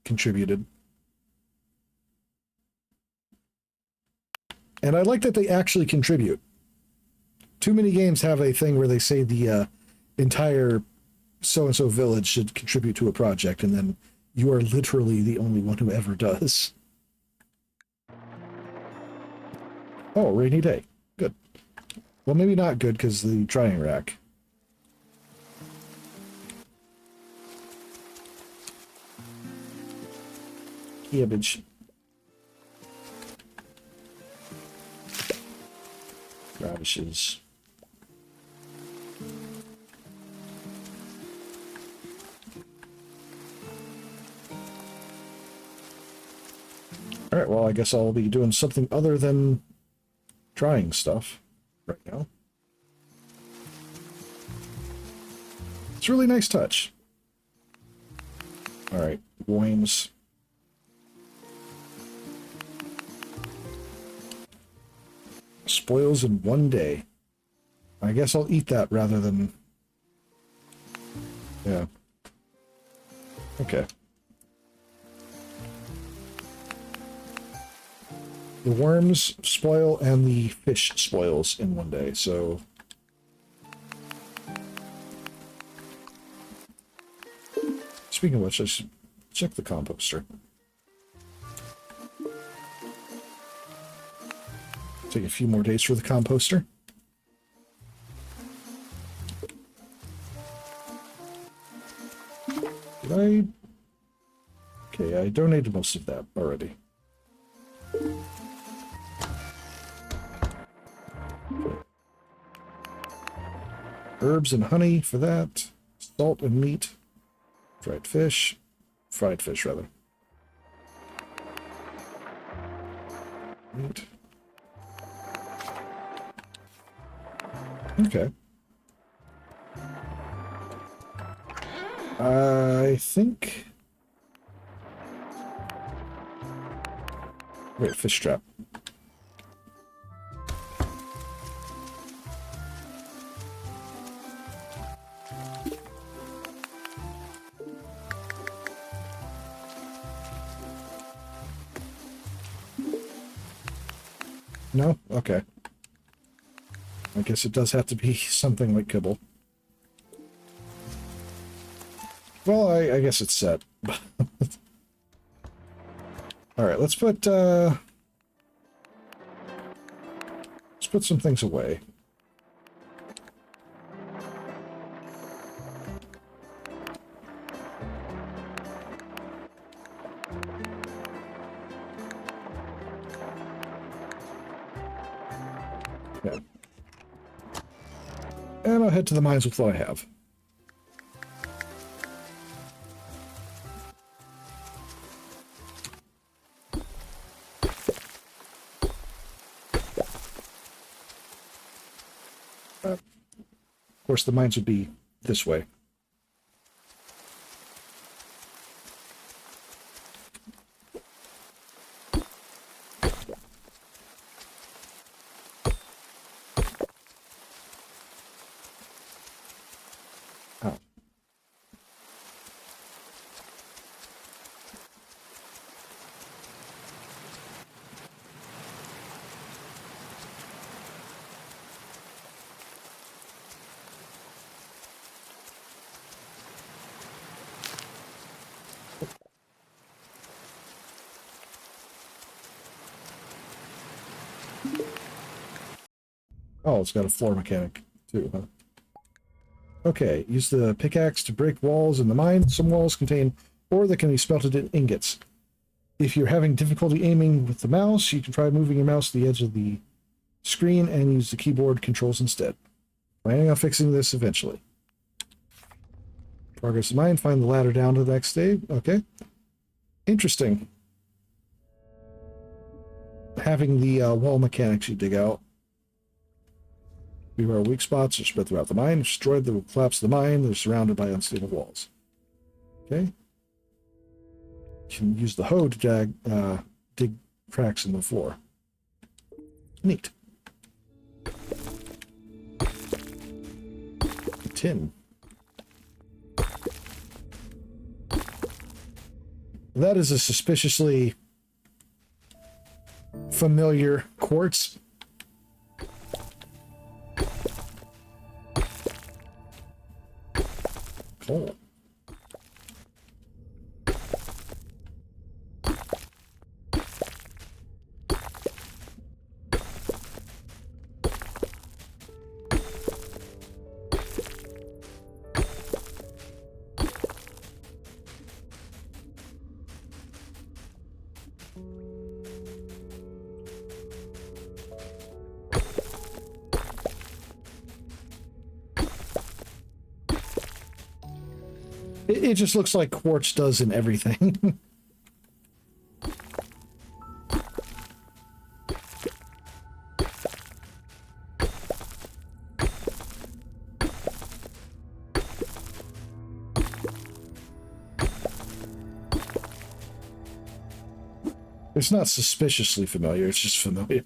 contributed. And I like that they actually contribute. Too many games have a thing where they say the entire so-and-so village should contribute to a project, and then you are literally the only one who ever does. Oh, rainy day. Good. Well, maybe not good because the drying rack. Cabbage. Radishes. Alright, well, I guess I'll be doing something other than drying stuff right now. It's a really nice touch. Alright, worms. Spoils in one day. I guess I'll eat that rather than... Yeah. Okay. The worms spoil and the fish spoils in one day, so... Speaking of which, I should check the composter. Take a few more days for the composter. Did I... Okay, I donated most of that already. Okay. Herbs and honey for that. Salt and meat. Fried fish, rather. Meat. Okay. I think... Wait, fish trap. No? Okay. I guess it does have to be something like kibble. Well, I guess it's set. Alright, let's put some things away. Okay. And I'll head to the mines with what I have. Of course, the mines would be this way. Oh. Oh, it's got a floor mechanic too, huh? Okay, use the pickaxe to break walls in the mine. Some walls contain ore that can be smelted in ingots. If you're having difficulty aiming with the mouse, you can try moving your mouse to the edge of the screen and use the keyboard controls instead. Planning on fixing this eventually. Progress of mine, find the ladder down to the next stage. Okay. Interesting. Having the wall mechanics you dig out. Beware weak spots are spread throughout the mine. Destroyed the collapse of the mine. They're surrounded by unstable walls. Okay. You can use the hoe to dig cracks in the floor. Neat. Tin. That is a suspiciously familiar quartz. Cool. It just looks like quartz does in everything. It's not suspiciously familiar, it's just familiar.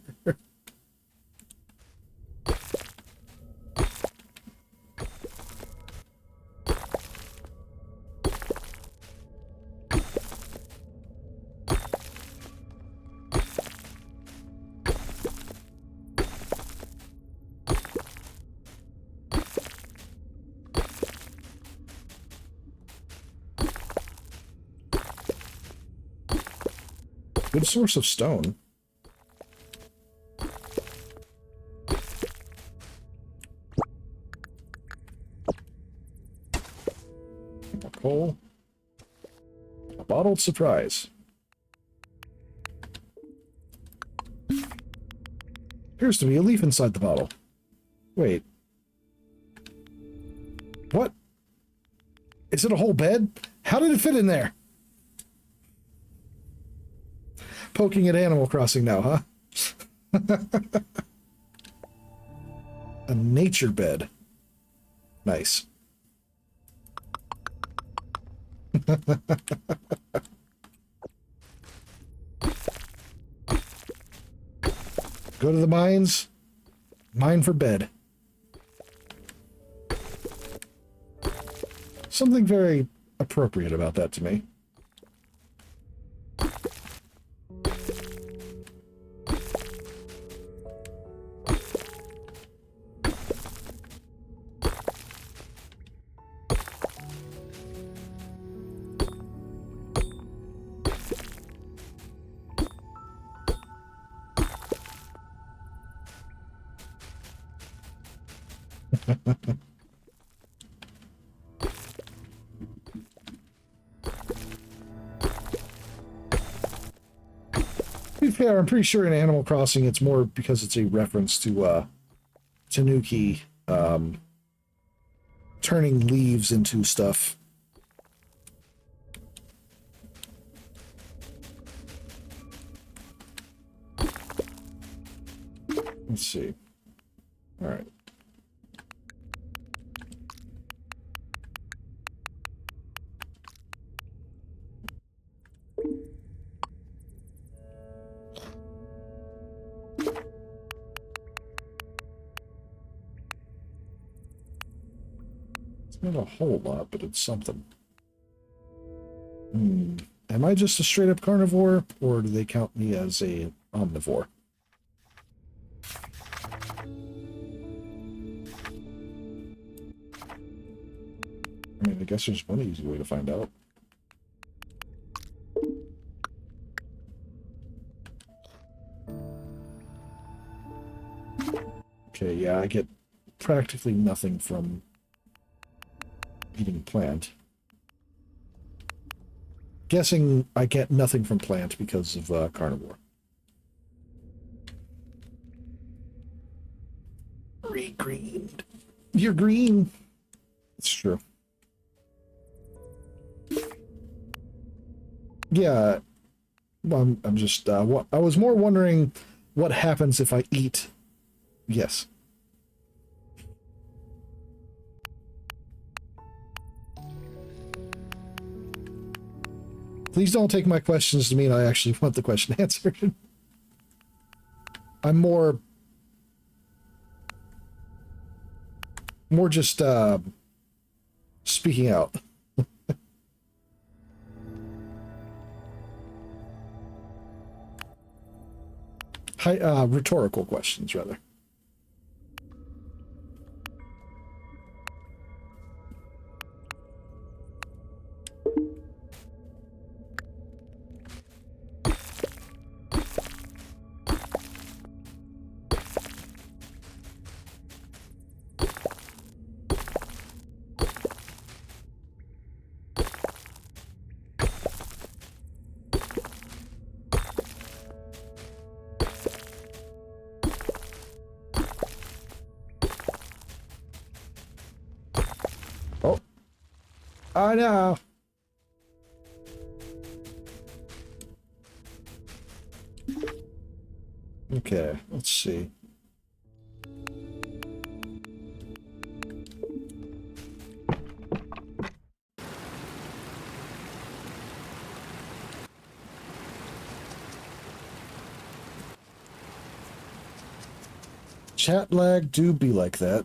Good source of stone. More coal. A bottled surprise. Appears to be a leaf inside the bottle. Wait. What? Is it a whole bed? How did it fit in there? Poking at Animal Crossing now, huh? A nature bed. Nice. Go to the mines. Mine for bed. Something very appropriate about that to me. To be fair, I'm pretty sure in Animal Crossing it's more because it's a reference to Tanuki turning leaves into stuff. Let's see. All right. Not a whole lot, but it's something. Am I just a straight-up carnivore, or do they count me as a omnivore? I mean, I guess there's one easy way to find out. Okay, yeah, I get practically nothing from eating plant. Guessing I get nothing from plant because of carnivore. Greened. You're green. It's true. Yeah, I'm just, I was more wondering what happens if I eat. Yes. Please don't take my questions to mean I actually want the question answered. I'm more just, speaking out. Rhetorical questions, rather. I know. Okay, let's see. Chat lag do be like that.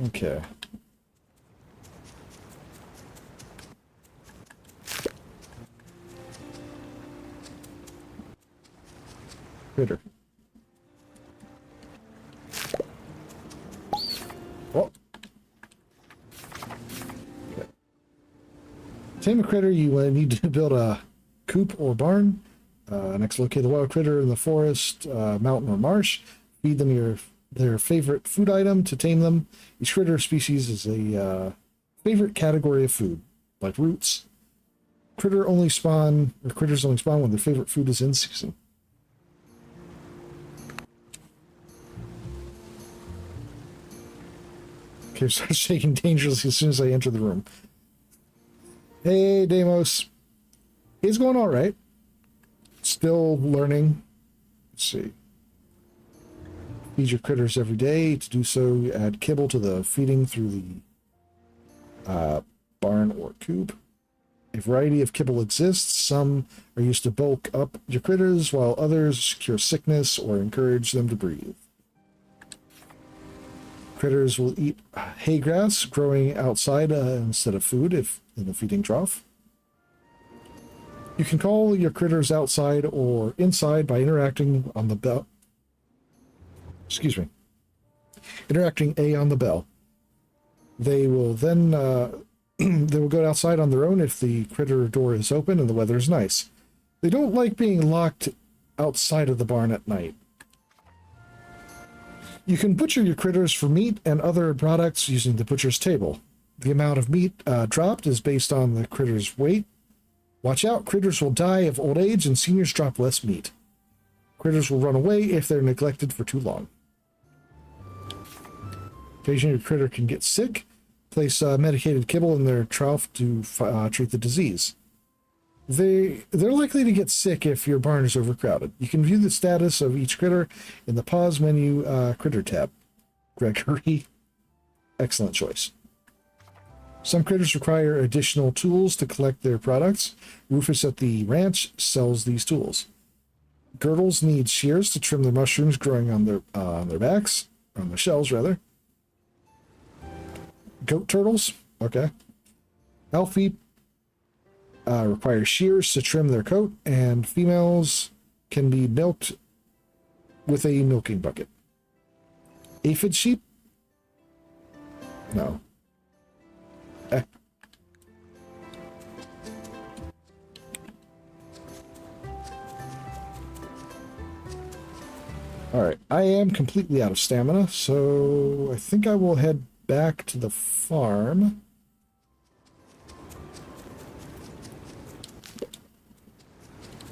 Okay. Critter. Oh. Okay. Tame a critter, you need to build a coop or barn. Next, locate the wild critter in the forest, mountain, or marsh. Feed them their favorite food item to tame them. Each critter species is a favorite category of food, like roots. Critters only spawn when their favorite food is in season. Okay, start shaking dangerously as soon as I enter the room. Hey, Deimos. It's going all right. Still learning. Let's see. Feed your critters every day. To do so, add kibble to the feeding through the barn or coop. A variety of kibble exists. Some are used to bulk up your critters, while others cure sickness or encourage them to breathe. Critters will eat hay grass growing outside instead of food if in the feeding trough. You can call your critters outside or inside by interacting on the bell. Excuse me. Interacting A on the bell. They will then they will go outside on their own if the critter door is open and the weather is nice. They don't like being locked outside of the barn at night. You can butcher your critters for meat and other products using the butcher's table. The amount of meat dropped is based on the critter's weight. Watch out, critters will die of old age and seniors drop less meat. Critters will run away if they're neglected for too long. Occasionally your critter can get sick. Place medicated kibble in their trough to treat the disease. They're likely to get sick if your barn is overcrowded. You can view the status of each critter in the pause menu critter tab. Gregory. Excellent choice. Some critters require additional tools to collect their products. Rufus at the ranch sells these tools. Girdles need shears to trim the mushrooms growing on their backs, on the shells rather. Goat turtles, okay. Alfie require shears to trim their coat, and females can be milked with a milking bucket. Aphid sheep? No. Alright, I am completely out of stamina, so I think I will head back to the farm.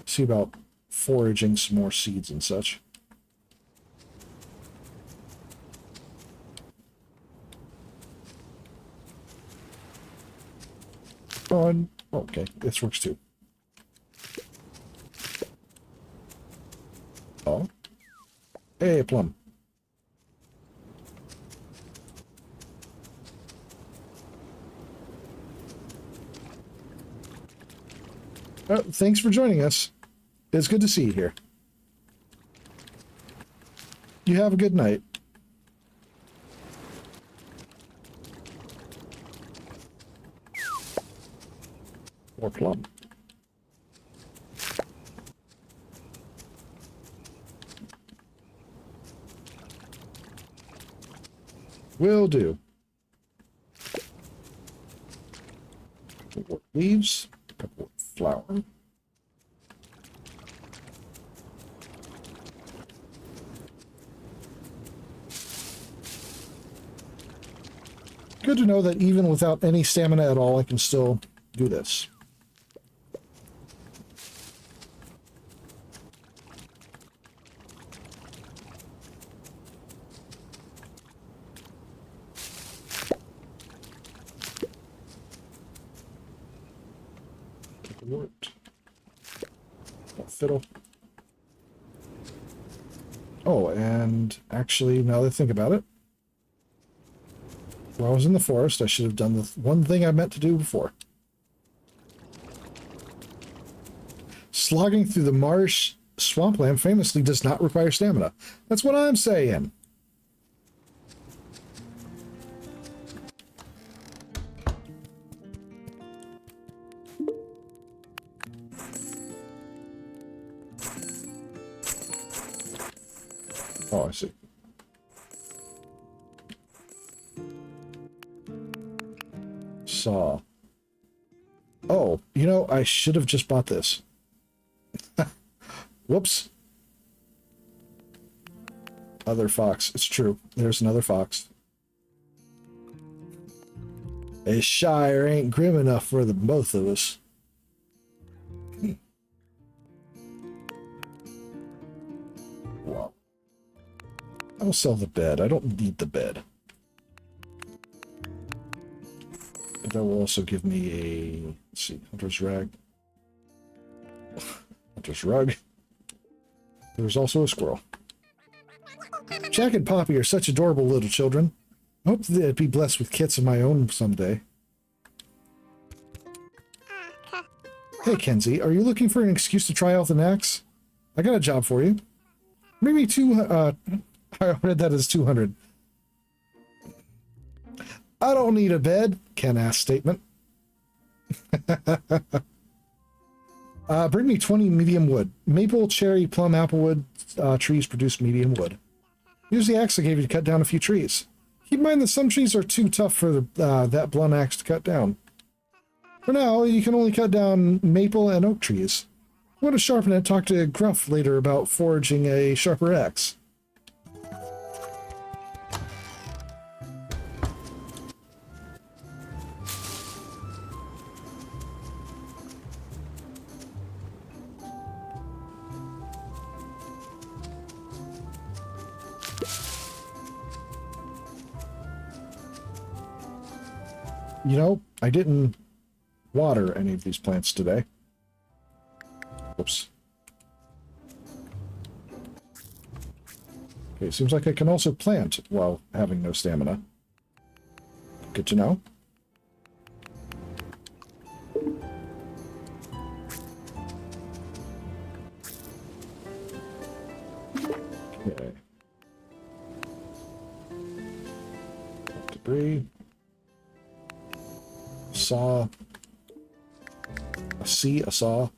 See about foraging some more seeds and such. Oh, okay, this works too. Oh. Hey, plum. Oh, thanks for joining us. It's good to see you here. You have a good night. More plum. Will do. Couple more leaves. Couple more flour. Good to know that even without any stamina at all, I can still do this. Worked. Fiddle. Oh, and actually, now that I think about it, while I was in the forest, I should have done the one thing I meant to do before. Slogging through the marsh swampland famously does not require stamina. That's what I'm saying. Oh, I see. Saw. Oh, you know, I should have just bought this. Whoops. Other fox. It's true. There's another fox. A Shire ain't grim enough for the both of us. Wow. I'll sell the bed. I don't need the bed. But that will also give me a... Let's see. Hunter's rag. Hunter's rug. There's also a squirrel. Jack and Poppy are such adorable little children. I hope they'd be blessed with kits of my own someday. Hey, Kenzie, are you looking for an excuse to try out an axe? I got a job for you. Maybe I read that as 200. I don't need a bed, Ken asked statement. Bring me 20 medium wood. Maple, cherry, plum, applewood trees produce medium wood. Use the axe I gave you to cut down a few trees. Keep in mind that some trees are too tough for that blunt axe to cut down. For now, you can only cut down maple and oak trees. I want to sharpen it. Talk to Gruff later about forging a sharper axe. You know, I didn't water any of these plants today. Whoops. Okay, seems like I can also plant while having no stamina. Good to know. Okay. Debris. Saw. A saw.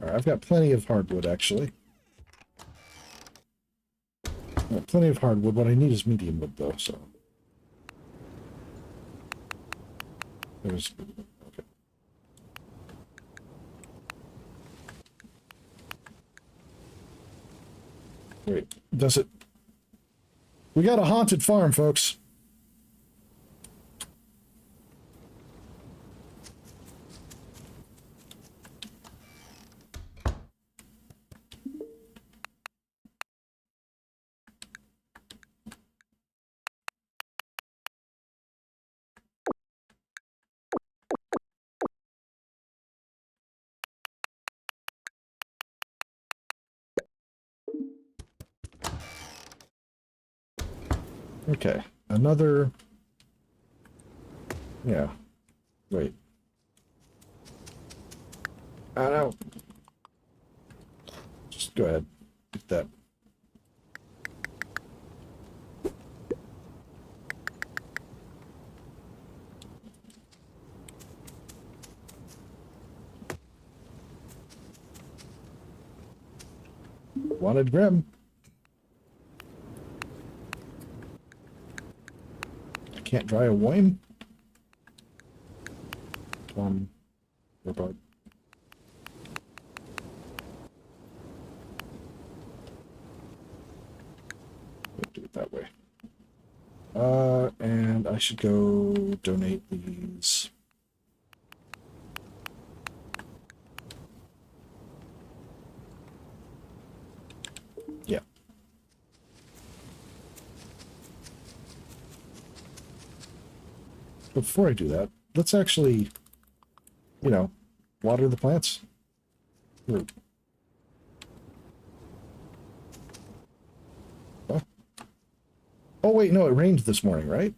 Alright, I've got plenty of hardwood, actually. plenty of hardwood. What I need is medium wood, though, so... There's... Okay. Wait, does it... We got a haunted farm, folks. Okay, another... Yeah. Wait. I know. Just go ahead. Get that. Wanted Grim. I can't dry a wine. About. Do it that way. And I should go donate these. Yeah. Before I do that, let's actually, you know, water the plants. Or, huh? Oh, wait, no, it rained this morning, right?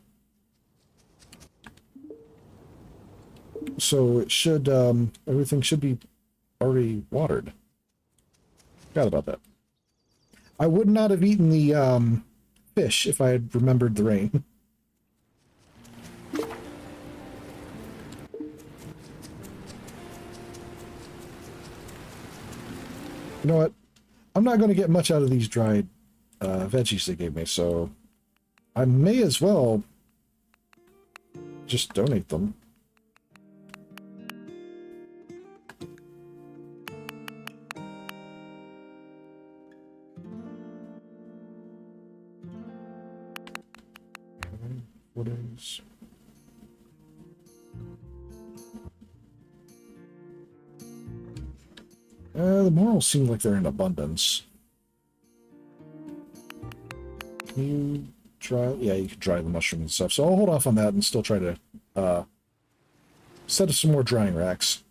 So it should, everything should be already watered. Forgot about that. I would not have eaten the, fish if I had remembered the rain. You know what? I'm not going to get much out of these dried veggies they gave me, so I may as well just donate them. What is... the morals seem like they're in abundance. Can you dry? Yeah, you can dry the mushroom and stuff. So I'll hold off on that and still try to set up some more drying racks.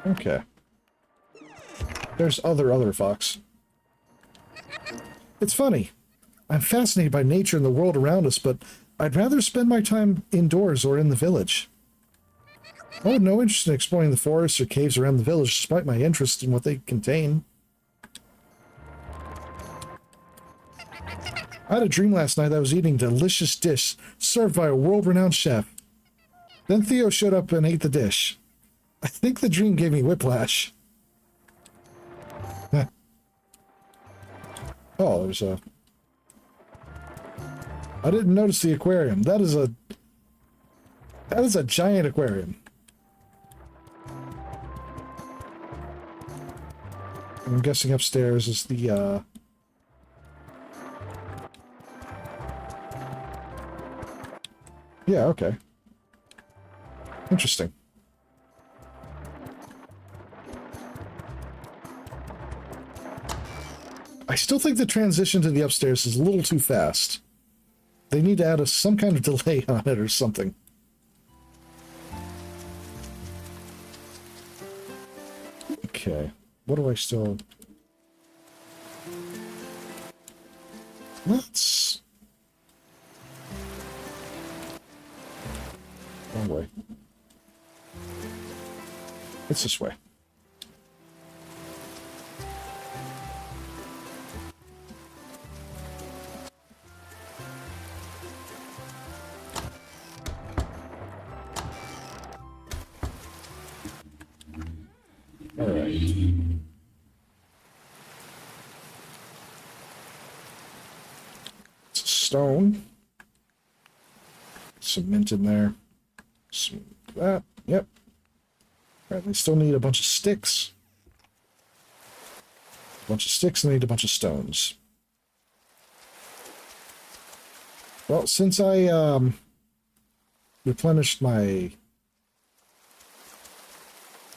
Okay. There's other fox. It's funny. I'm fascinated by nature and the world around us, but I'd rather spend my time indoors or in the village. I have no interest in exploring the forests or caves around the village, despite my interest in what they contain. I had a dream last night that I was eating a delicious dish served by a world-renowned chef. Then Theo showed up and ate the dish. I think the dream gave me whiplash. Oh, there's a... I didn't notice the aquarium. That is a giant aquarium. I'm guessing upstairs is the, Yeah, okay. Interesting. I still think the transition to the upstairs is a little too fast. They need to add some kind of delay on it or something. Okay. What do I still... Let's... Wrong way. It's this way. It's a stone. Cement in there. Some that. Yep. All right, they still need a bunch of sticks. A bunch of sticks and they need a bunch of stones. Well, since I replenished my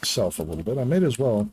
self a little bit, I might as well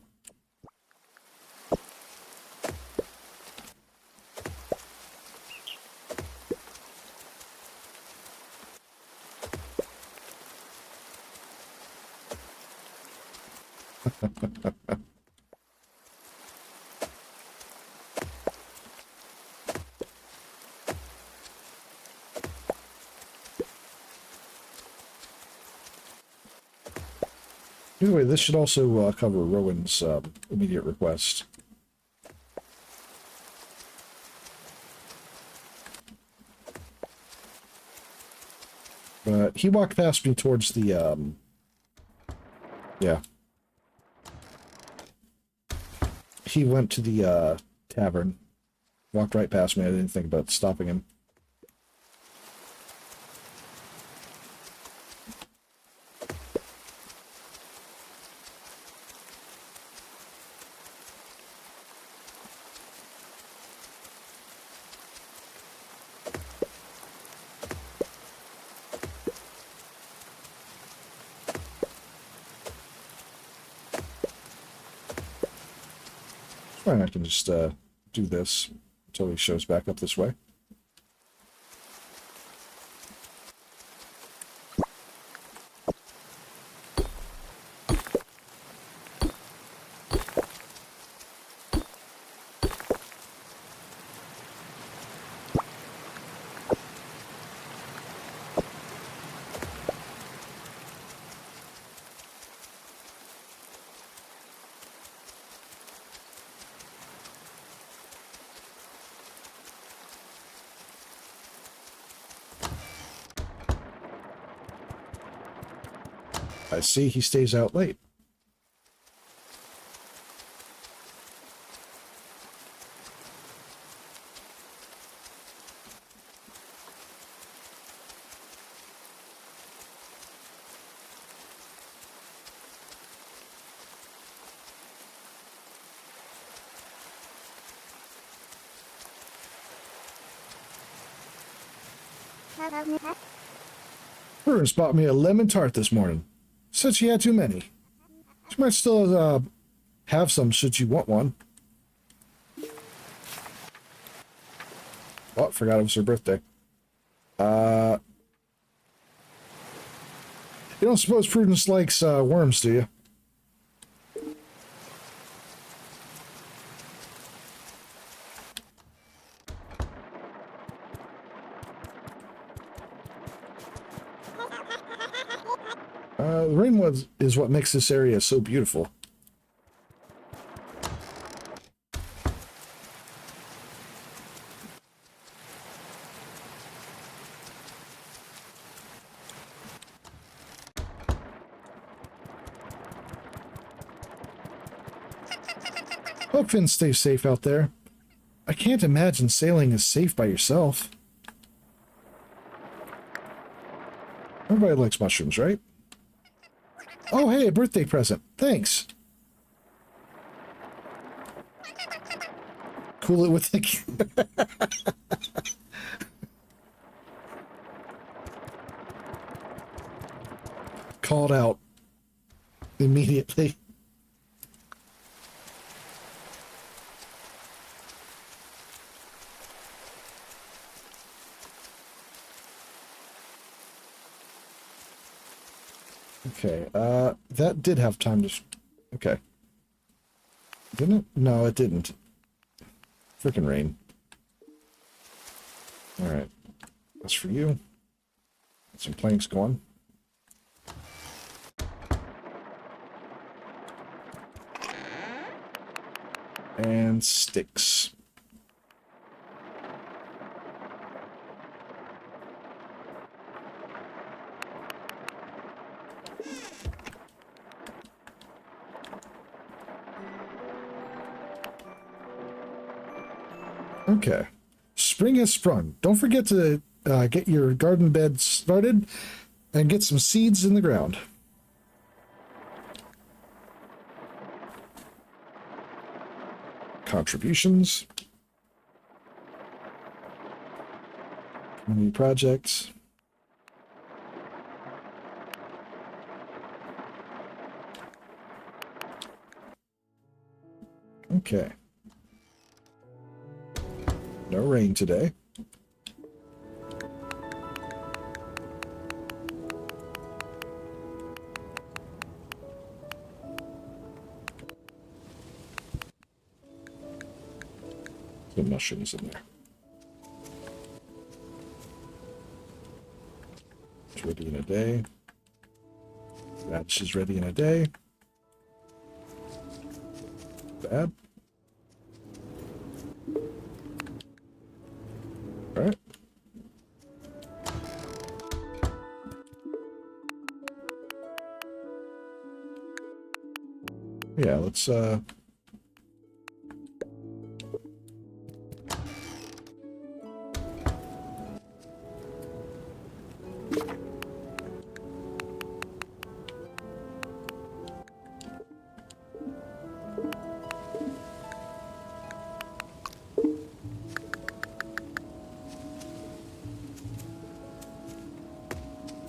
anyway, this should also cover Rowan's immediate request. But he walked past me towards the, yeah. He went to the tavern. Walked right past me. I didn't think about stopping him. Fine, I can just do this until he shows back up this way. I see he stays out late. Prudence bought me a lemon tart this morning. Said she had too many. She might still have some should you want one. Oh, forgot it was her birthday. You don't suppose Prudence likes worms, do you? The rainwood is what makes this area so beautiful. Hope Finn stays safe out there. I can't imagine sailing is safe by yourself. Everybody likes mushrooms, right? Oh, hey, a birthday present. Thanks. Cool it with the... Called out immediately. Okay, that did have time to... Okay. Didn't it? No, it didn't. Frickin' rain. Alright. That's for you. Get some planks going. And sticks. Okay. Spring has sprung. Don't forget to get your garden bed started and get some seeds in the ground. Contributions. Community projects. Okay. No rain today. Some mushrooms in there. It's ready in a day. Radish is ready in a day. Bad. All right. Yeah, let's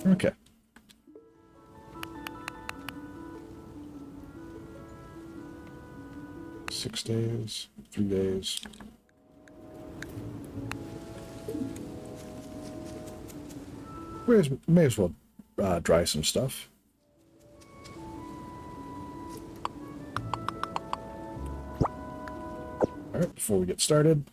okay. Six days, 3 days. May as well dry some stuff. All right, before we get started.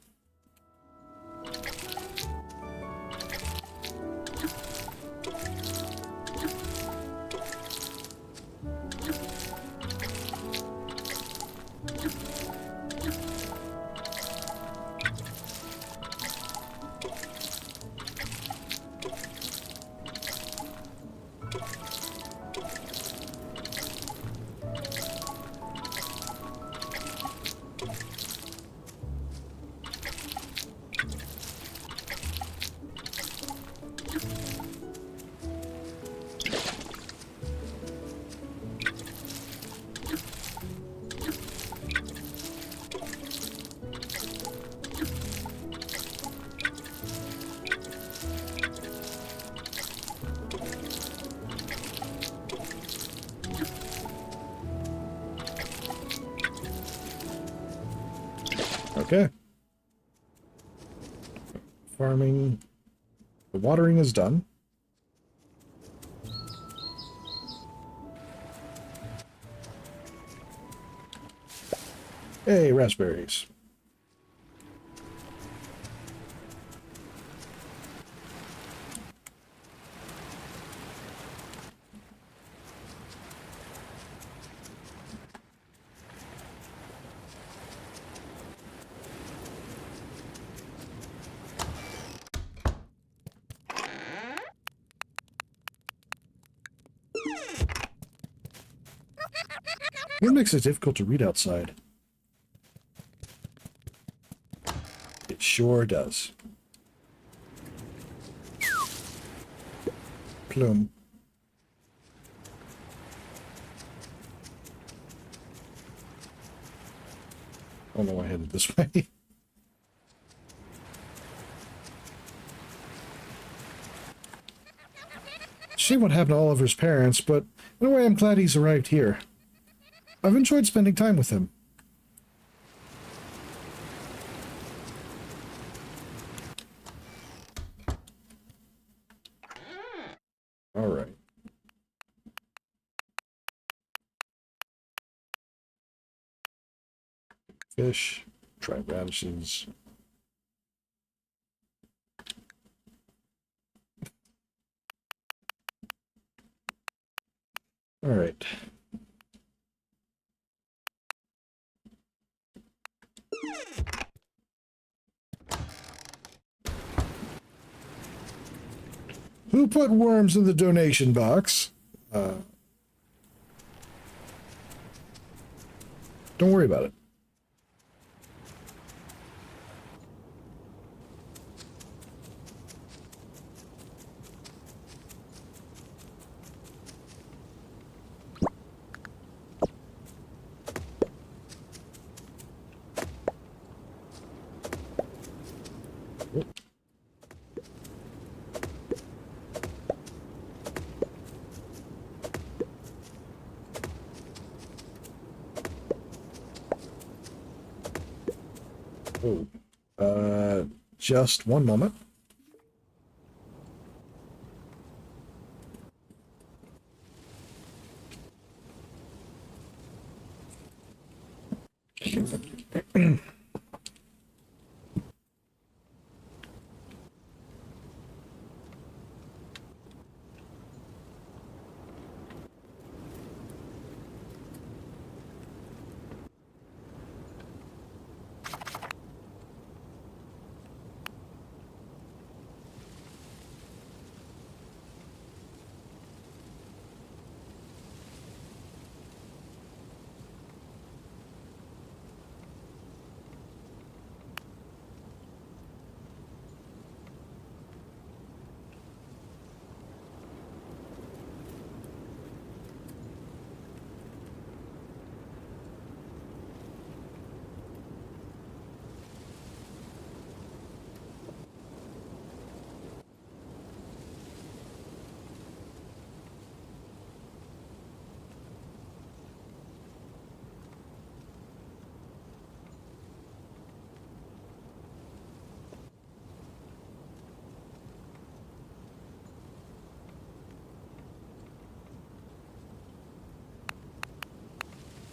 Okay. Farming. The watering is done. Hey, raspberries. What makes it difficult to read outside? It sure does. Plume. Oh no, I headed this way. Shame what happened to Oliver's parents, but in a way I'm glad he's arrived here. I've enjoyed spending time with him. All right. Fish, try radishes. All right. Who put worms in the donation box? Don't worry about it. Oh, just one moment.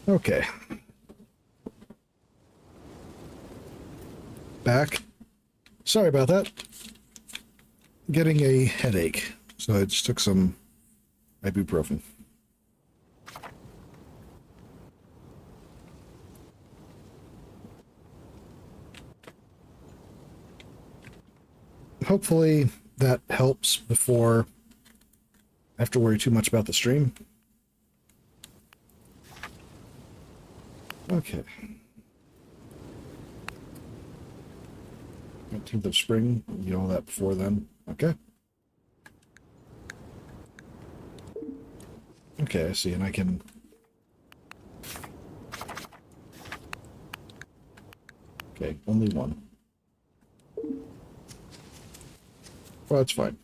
Okay. Back. Sorry about that. Getting a headache, so I just took some ibuprofen. Hopefully that helps before I have to worry too much about the stream. Okay. 19th of spring, you know that before then. Okay. Okay, I see, and I can... Okay, only one. Well, that's fine.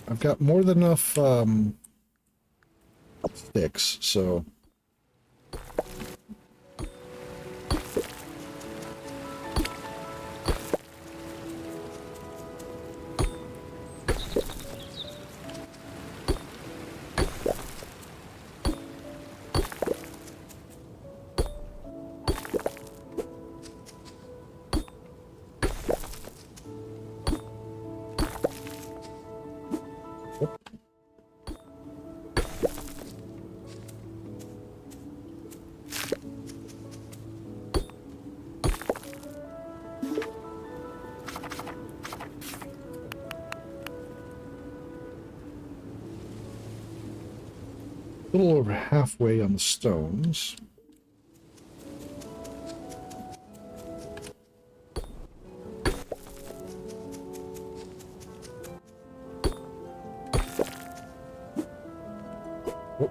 I've got more than enough, sticks, so... A little over halfway on the stones. Oh.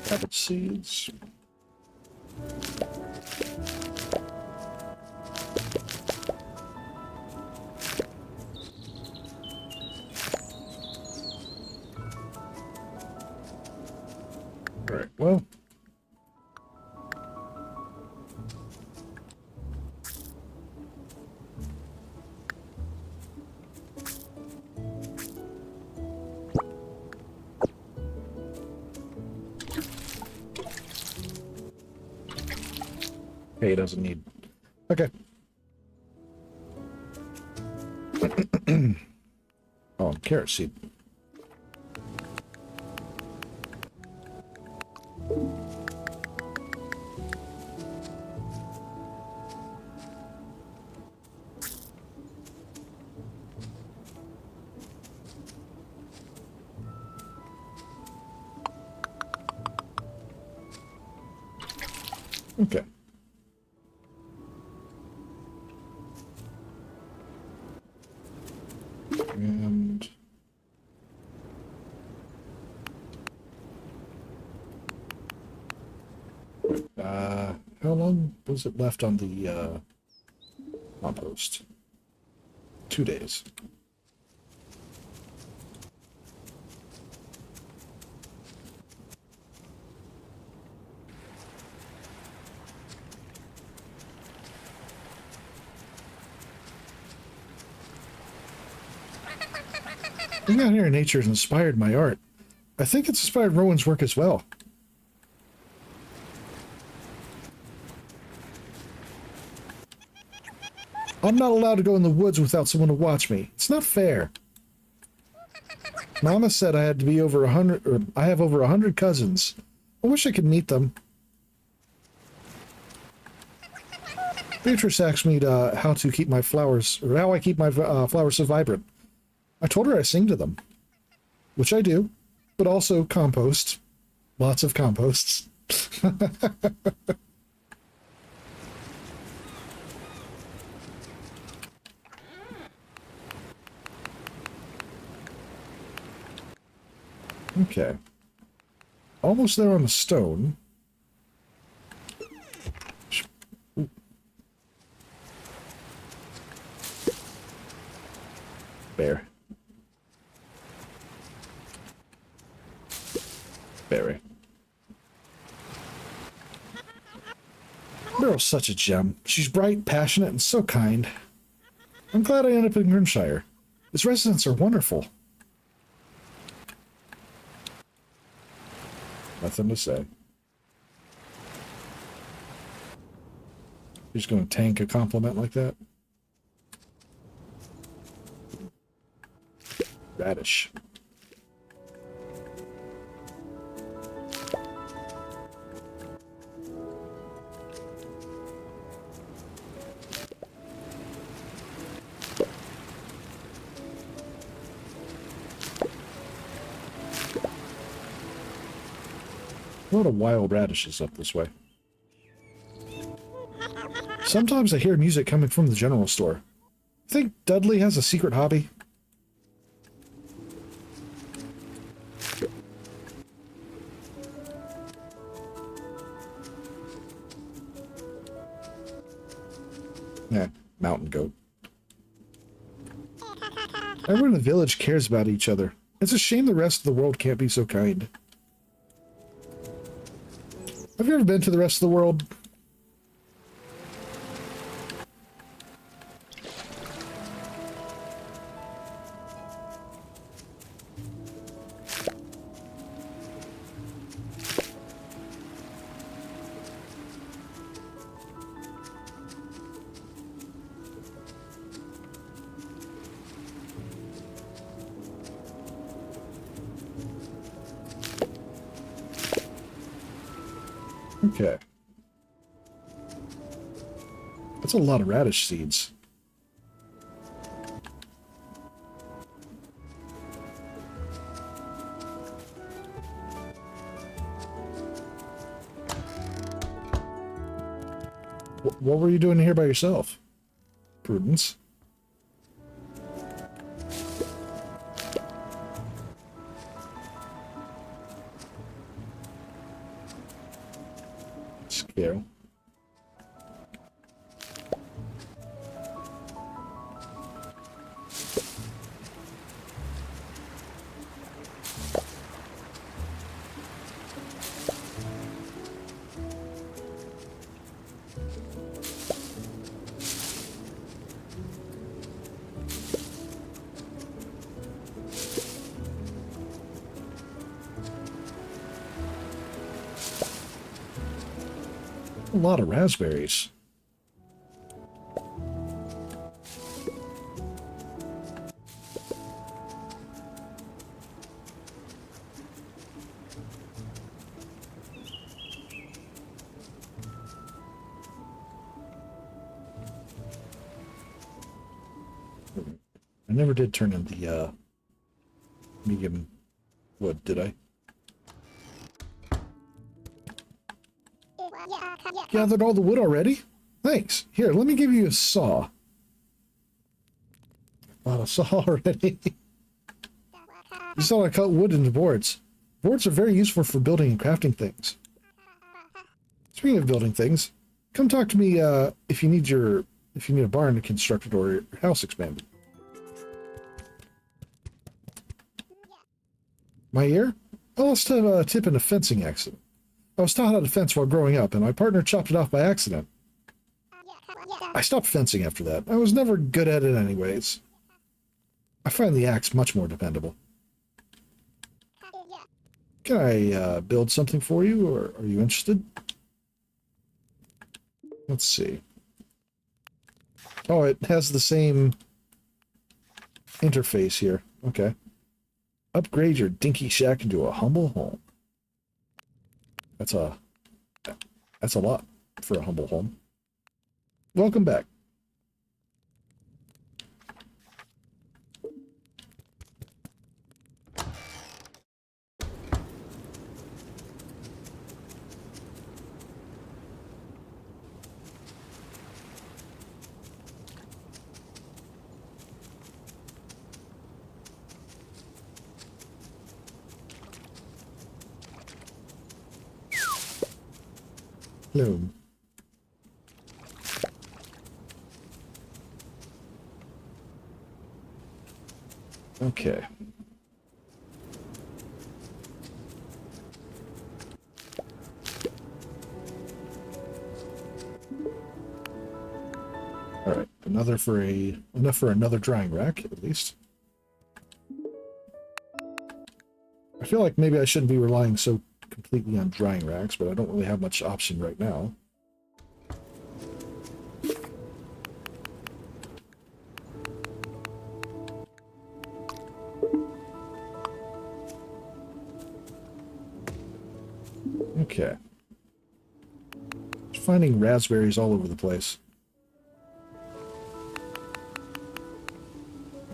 Cabbage seeds. All right, well. Hey, it doesn't need... Okay. Oh, carrot seed. Okay. And how long was it left on the compost? 2 days. Being out here in nature has inspired my art. I think it's inspired Rowan's work as well. I'm not allowed to go in the woods without someone to watch me. It's not fair. Mama said I had to be over 100, or I have over 100 cousins. I wish I could meet them. Beatrice asked me how to keep my flowers, or how I keep my flowers so vibrant. I told her I sing to them, which I do, but also compost. Lots of composts. Okay. Almost there on the stone. Ooh. Bear. Berry. Beryl's such a gem. She's bright, passionate, and so kind. I'm glad I ended up in Grimshire. Its residents are wonderful. Nothing to say. You're just going to tank a compliment like that? Radish. A lot of wild radishes up this way. Sometimes I hear music coming from the general store. Think Dudley has a secret hobby? Mountain goat. Everyone in the village cares about each other. It's a shame the rest of the world can't be so kind. Have you ever been to the rest of the world? Okay. That's a lot of radish seeds. What were you doing here by yourself? Prudence. Scale. A lot of raspberries. I never did turn in the medium wood, did I? Gathered all the wood already? Thanks. Here, let me give you a saw. Wow, a saw already. You saw I cut wood into boards. Boards are very useful for building and crafting things. Speaking of building things, come talk to me if you need a barn constructed or your house expanded. My ear? I lost a tip in a fencing accident. I was taught how to fence while growing up, and my partner chopped it off by accident. I stopped fencing after that. I was never good at it anyways. I find the axe much more dependable. Can I build something for you, or are you interested? Let's see. Oh, it has the same interface here. Okay. Upgrade your dinky shack into a humble home. That's a lot for a humble home. Welcome back. Bloom. Okay. All right, enough for another drying rack at least. I feel like maybe I shouldn't be relying so completely on drying racks, but I don't really have much option right now. Okay. Finding raspberries all over the place.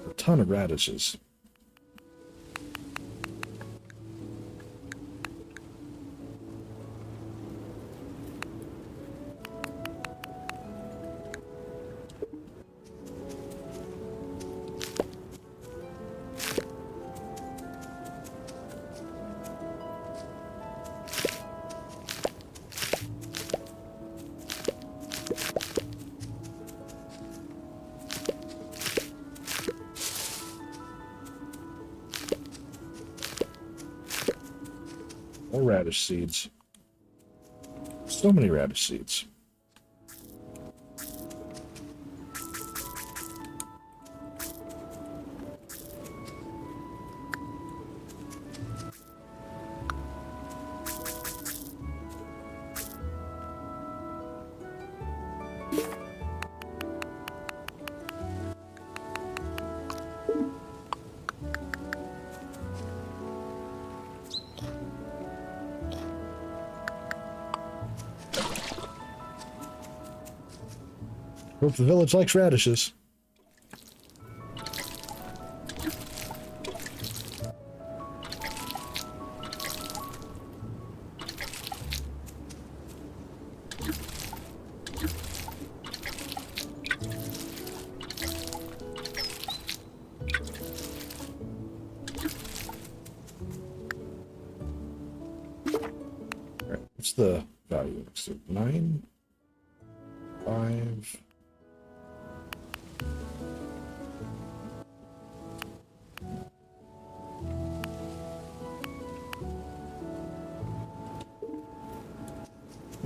A ton of radishes. More radish seeds. So many radish seeds. Hope the village likes radishes. Alright, what's the value? So 9, 5.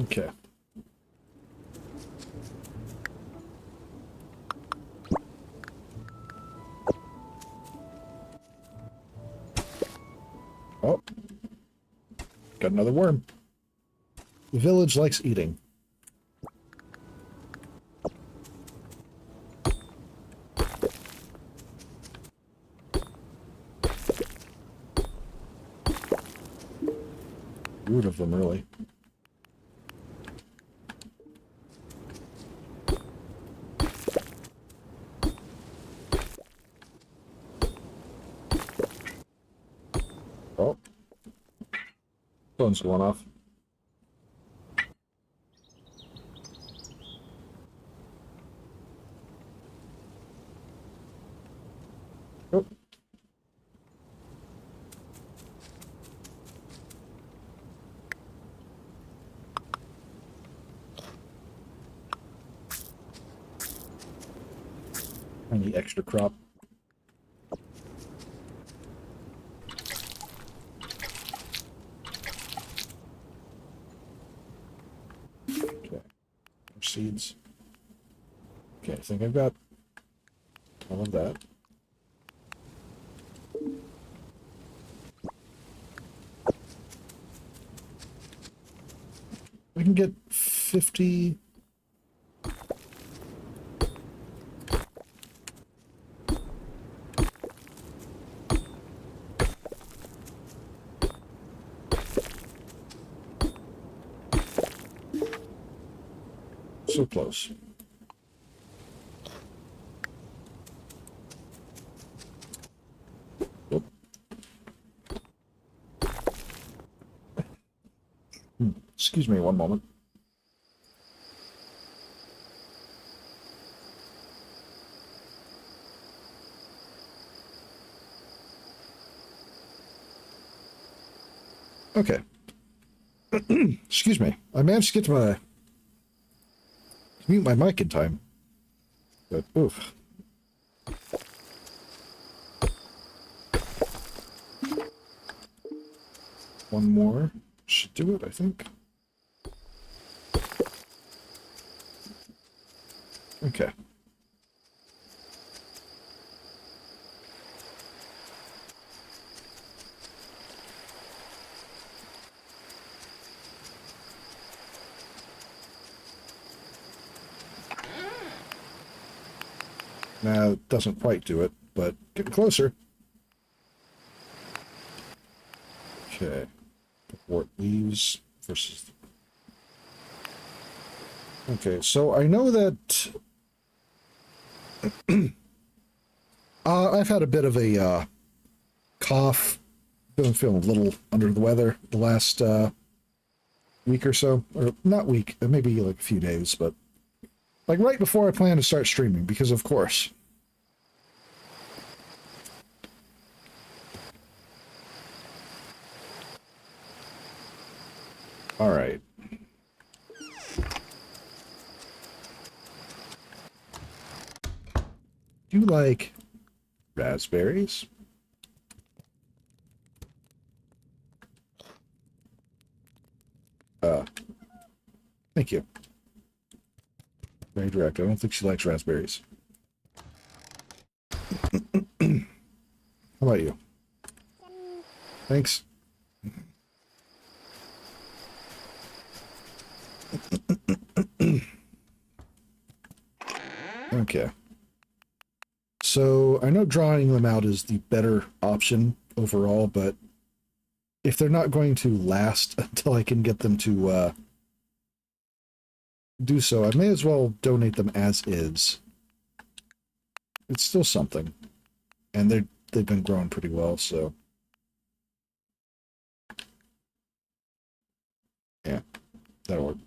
Okay. Oh. Got another worm. The village likes eating. Rude of them, really. Oh. Phone's going off. Oh. Any extra crop. Okay. More seeds. Okay, I think I've got all of that. We can get 50. So close. Oop. Excuse me one moment. Okay. Excuse me. I managed to get to mute my mic in time. But oof. One more should do it, I think. Okay. Now, it doesn't quite do it, but getting closer. Okay. Before it leaves versus... Okay, so I know that... I've had a bit of a cough. Been feeling a little under the weather the last week or so. Or not week, maybe like a few days, but... Like right before I plan to start streaming, because of course. All right. Do you like raspberries? Thank you. Very direct. I don't think she likes raspberries. How about you? Thanks. Okay. So I know drawing them out is the better option overall, but if they're not going to last until I can get them to do so, I may as well donate them as is. It's still something. And they've been growing pretty well, so yeah, that'll work.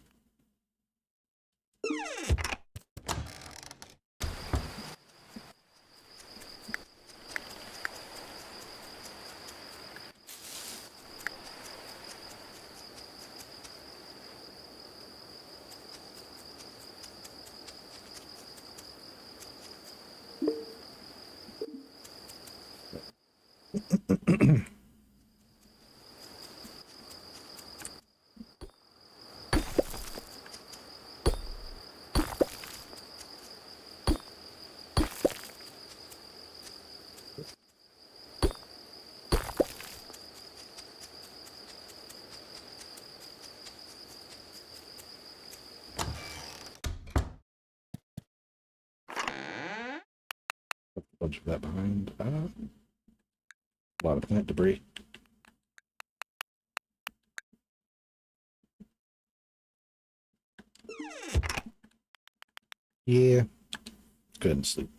A bunch of that behind. A lot of plant debris. Yeah. Go ahead and sleep.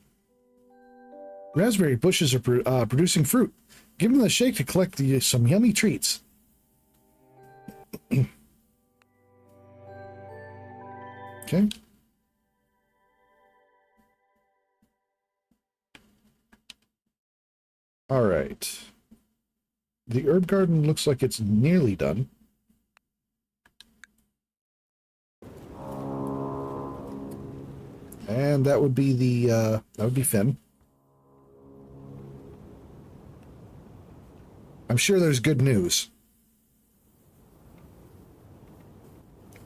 Raspberry bushes are producing fruit. Give them a shake to collect some yummy treats. Okay. All right. The herb garden looks like it's nearly done. And that would be that would be Finn. I'm sure there's good news.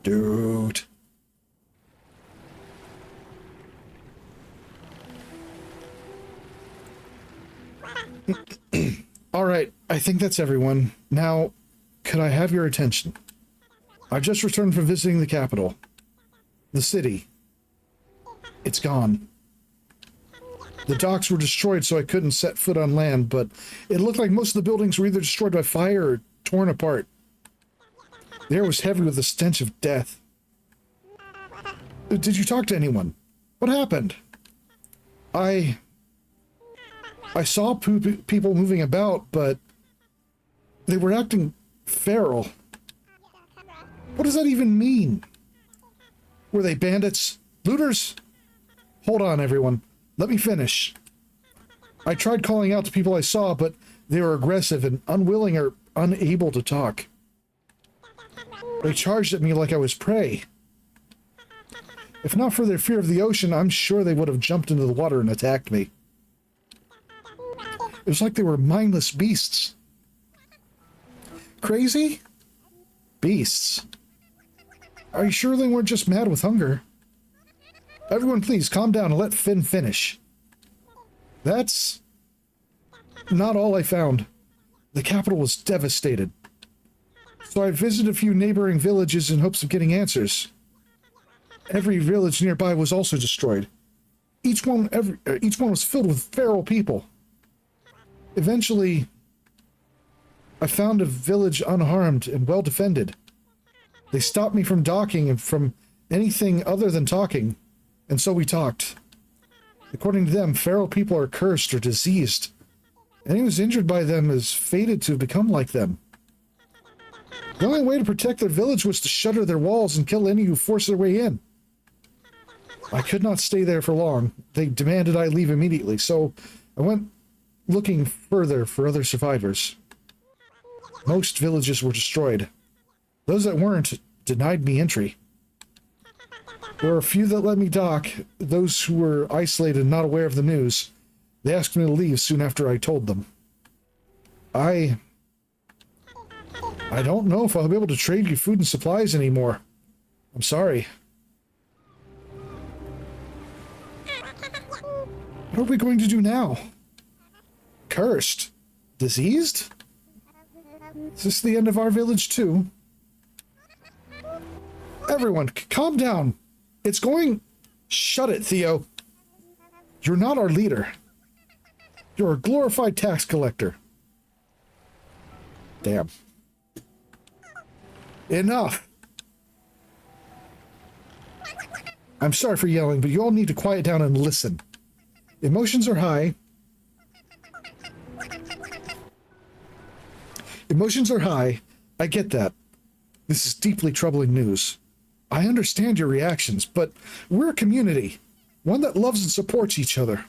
Dude. All right, I think that's everyone. Now, could I have your attention? I've just returned from visiting the capital. The city. It's gone. The docks were destroyed, so I couldn't set foot on land, but it looked like most of the buildings were either destroyed by fire or torn apart. The air was heavy with the stench of death. Did you talk to anyone? What happened? I saw people moving about, but they were acting feral. What does that even mean? Were they bandits? Looters? Hold on, everyone. Let me finish. I tried calling out to people I saw, but they were aggressive and unwilling or unable to talk. They charged at me like I was prey. If not for their fear of the ocean, I'm sure they would have jumped into the water and attacked me. It was like they were mindless beasts. Crazy? Beasts. Are you sure they weren't just mad with hunger? Everyone please calm down and let Finn finish. That's not all I found. The capital was devastated. So I visited a few neighboring villages in hopes of getting answers. Every village nearby was also destroyed. Each one was filled with feral people. Eventually, I found a village unharmed and well defended. They stopped me from docking and from anything other than talking, and so we talked. According to them, feral people are cursed or diseased. Anyone who's injured by them is fated to become like them. The only way to protect their village was to shutter their walls and kill any who forced their way in. I could not stay there for long. They demanded I leave immediately, so I went looking further for other survivors. Most villages were destroyed. Those that weren't denied me entry. There were a few that let me dock, those who were isolated and not aware of the news. They asked me to leave soon after I told them. I don't know if I'll be able to trade you food and supplies anymore. I'm sorry. What are we going to do now? Cursed? Diseased? Is this the end of our village too? Everyone, calm down. It's going... Shut it, Theo. You're not our leader. You're a glorified tax collector. Damn. Enough. I'm sorry for yelling, but you all need to quiet down and listen. Emotions are high. Emotions are high. I get that. This is deeply troubling news. I understand your reactions, but we're a community. One that loves and supports each other.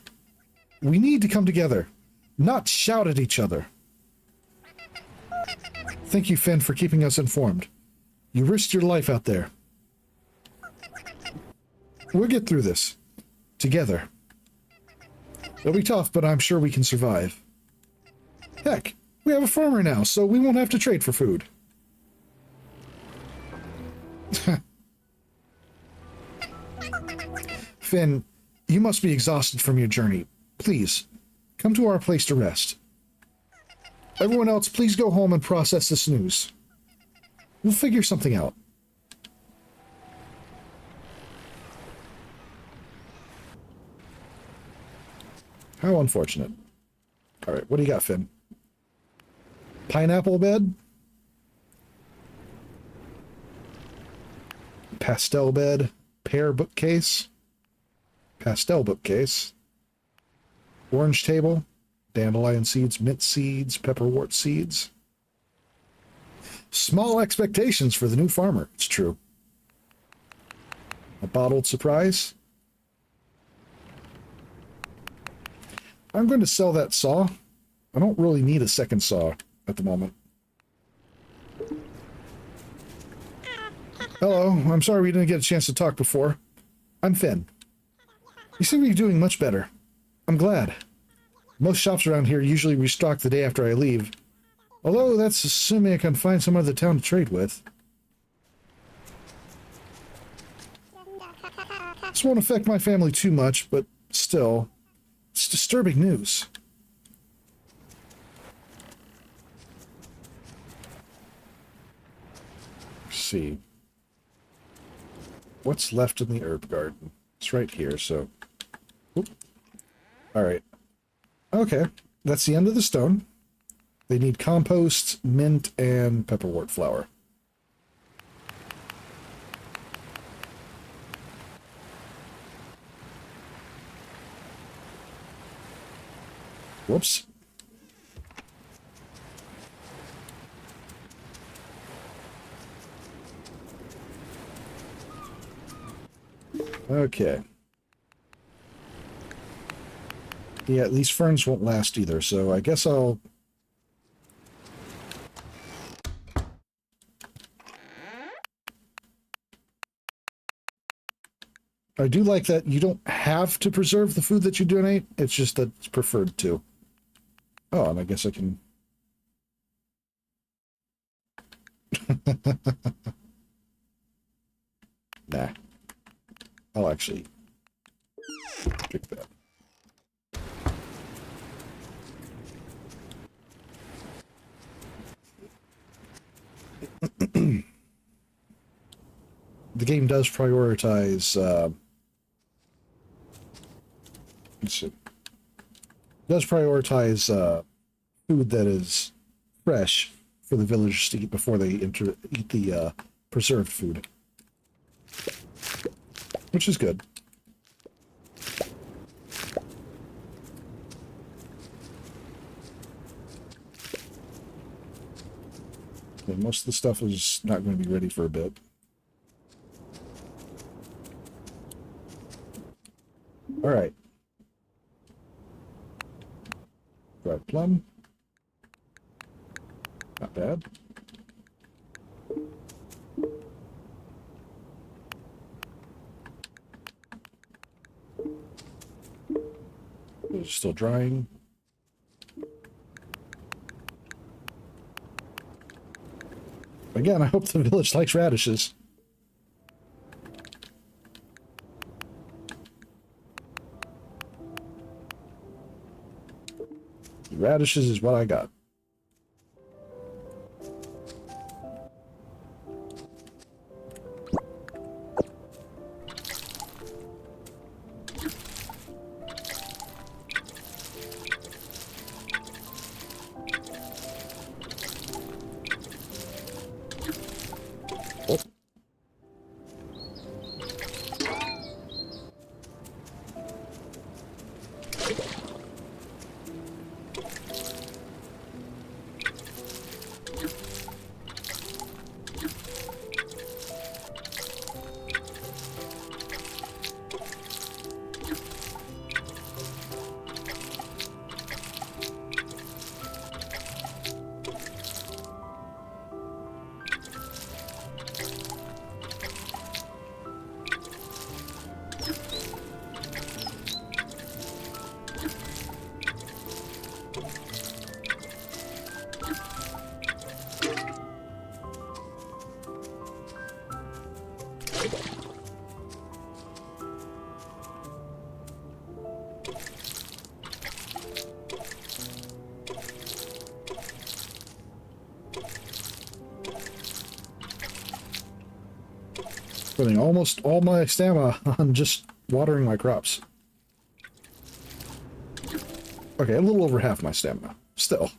We need to come together, not shout at each other. Thank you, Finn, for keeping us informed. You risked your life out there. We'll get through this. Together. It'll be tough, but I'm sure we can survive. Heck, we have a farmer now, so we won't have to trade for food. Finn, you must be exhausted from your journey. Please, come to our place to rest. Everyone else, please go home and process this news. We'll figure something out. How unfortunate. Alright, what do you got, Finn? Pineapple bed? Pastel bed? Pear bookcase? Pastel bookcase? Orange table? Dandelion seeds, mint seeds, pepperwort seeds. Small expectations for the new farmer. It's true. A bottled surprise. I'm going to sell that saw I don't really need a second saw at the moment. Hello, I'm sorry we didn't get a chance to talk before. I'm Finn. You seem to be doing much better. I'm glad. Most shops around here usually restock the day after I leave. Although that's assuming I can find some other town to trade with. This won't affect my family too much, but still, it's disturbing news. Let's see. What's left in the herb garden? It's right here, so... Oop. All right. Okay, that's the end of the stone. They need compost, mint, and pepperwort flour. Whoops. Okay. Yeah, these ferns won't last either, so I guess I'll... I do like that you don't have to preserve the food that you donate, it's just that it's preferred to. Oh, and I guess I can... Nah. I'll actually drink that. The game does prioritize, let's see. It does prioritize food that is fresh for the villagers to eat before they eat the preserved food, which is good. And most of the stuff is not going to be ready for a bit. All right. Dried plum. Not bad. It's still drying. Again, I hope the village likes radishes. Radishes is what I got. Spending almost all my stamina on just watering my crops. Okay, a little over half my stamina. Still.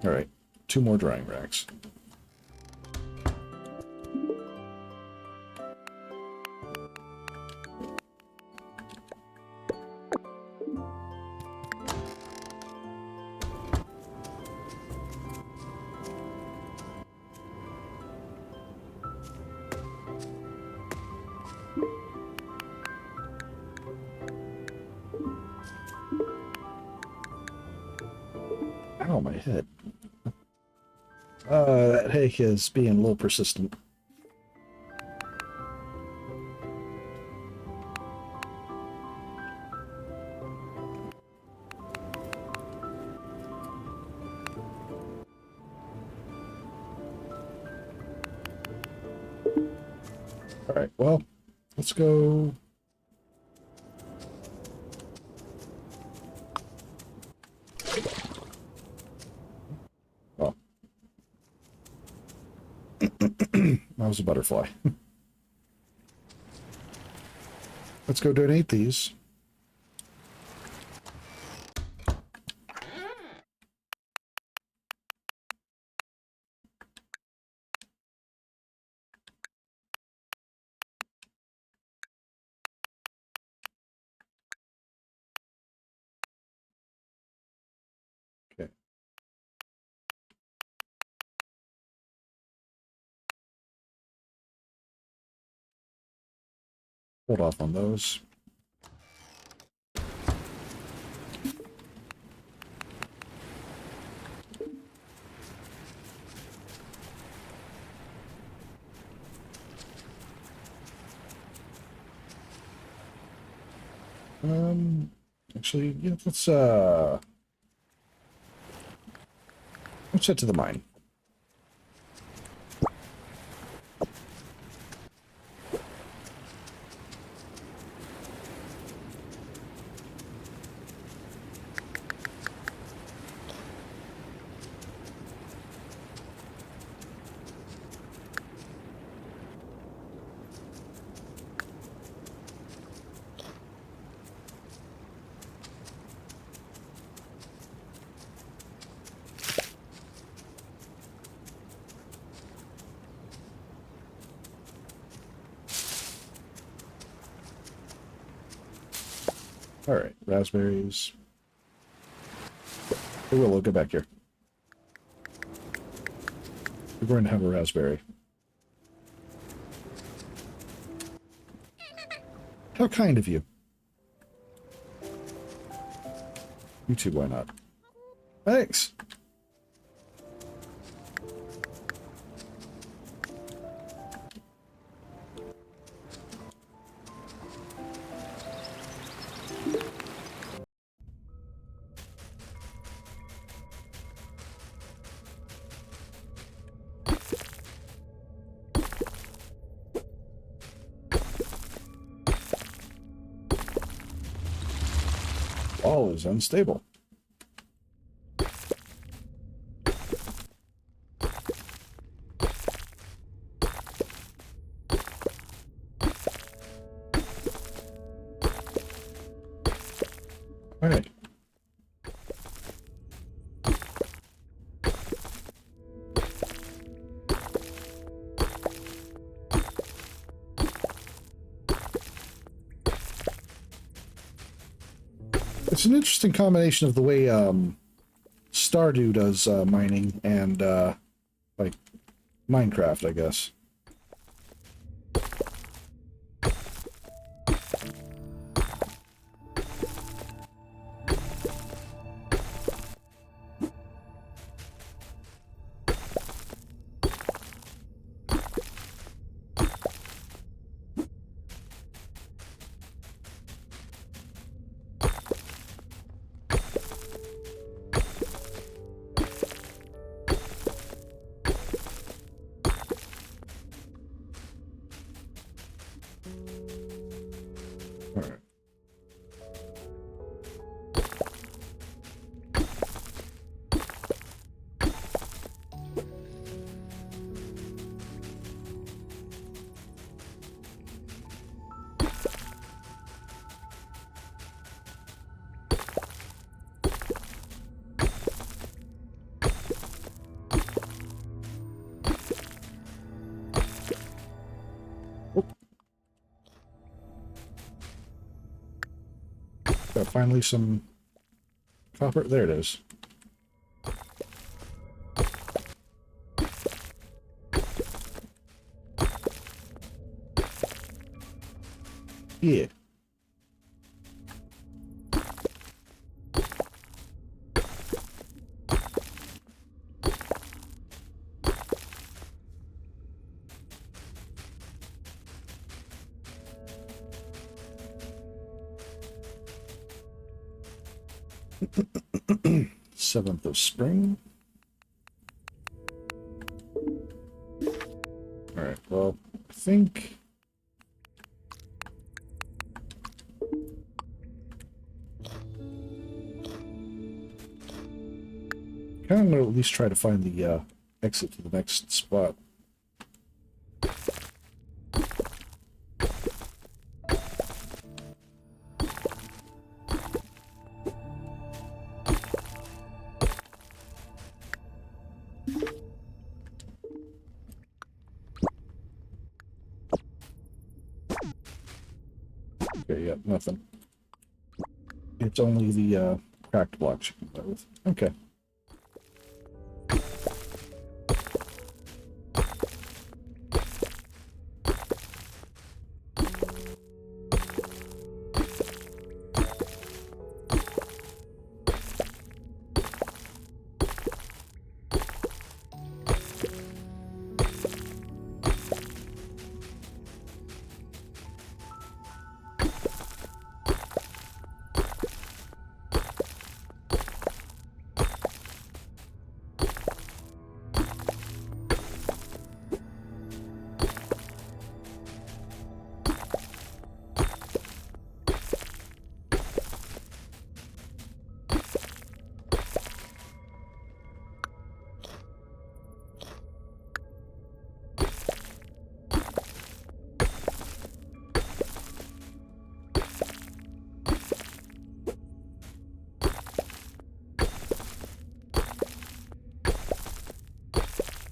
Alright, 2 more drying racks. on my head. That hay is being a little persistent. All right, well, let's go. Oh, that was a butterfly. Let's go donate these. Okay. Hold off on those. Actually, yeah, let's head to the mine. All right, raspberries. Hey, Willow, go back here. We're going to have a raspberry. How kind of you. You too, why not? Thanks. Wall is unstable. All right. It's an interesting combination of the way Stardew does mining and like Minecraft, I guess. All right. Got finally some copper. There it is. Yeah. 7th of spring. Alright, well, I think... kind of want to at least try to find the exit to the next spot. Okay, yeah, nothing. It's only the cracked blocks you can play with. Okay.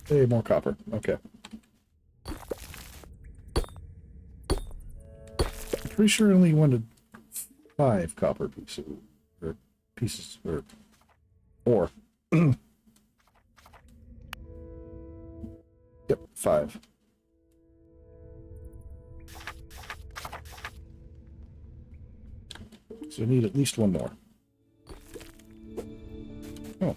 Hey, more copper. Okay. I'm pretty sure I only wanted 5 copper pieces. Or pieces. Or ore. Yep, 5. So I need at least 1 more. Oh.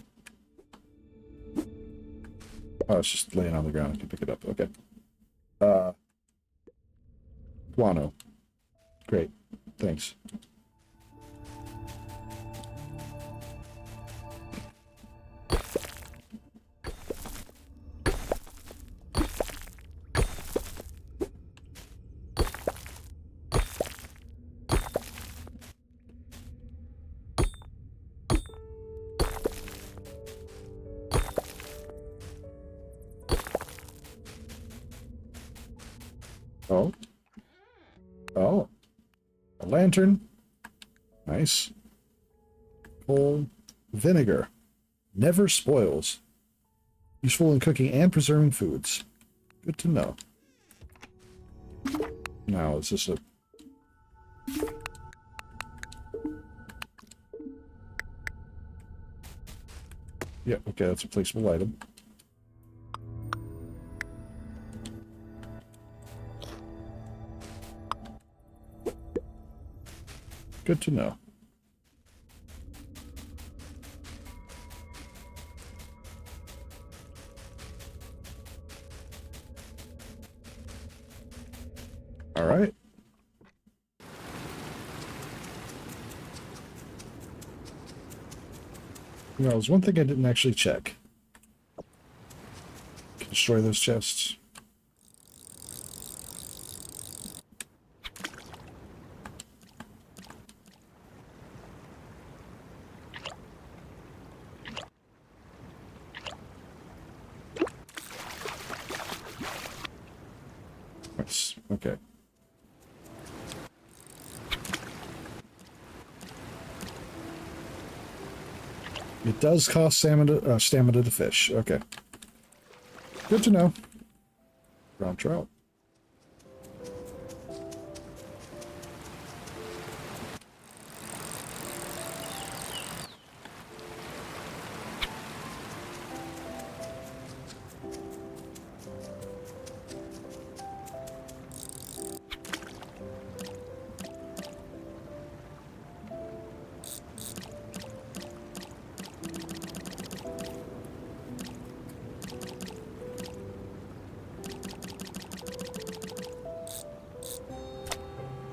Oh, it's just laying on the ground. I can pick it up. Okay. Guano. Great. Thanks. Oh. Oh. A lantern. Nice. Coal. Vinegar. Never spoils. Useful in cooking and preserving foods. Good to know. Now, is this a... Yeah, okay, that's a placeable item. Good to know. All right. You know, there's one thing I didn't actually check. Can destroy those chests. Nice. Okay. It does cost stamina to fish. Okay. Good to know. Brown trout.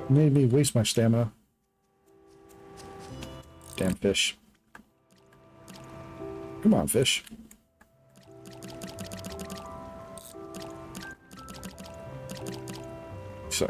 Made me waste my stamina. Damn fish. Come on, fish. So.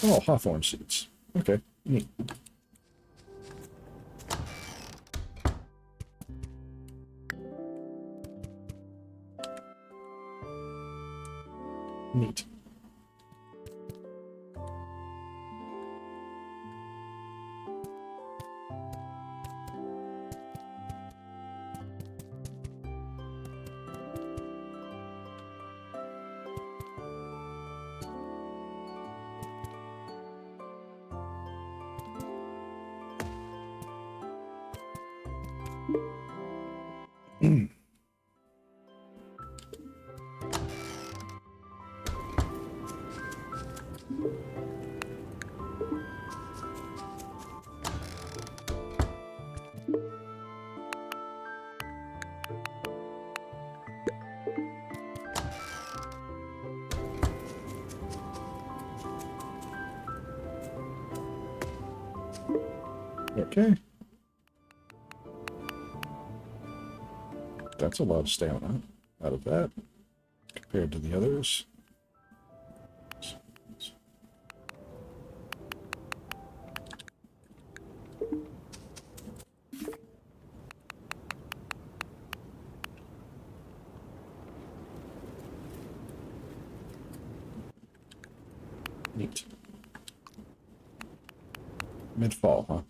Oh, hawthorn seeds. Okay, neat. Neat. Okay. That's a lot of stamina out of that compared to the others. Neat. Mid-fall, huh?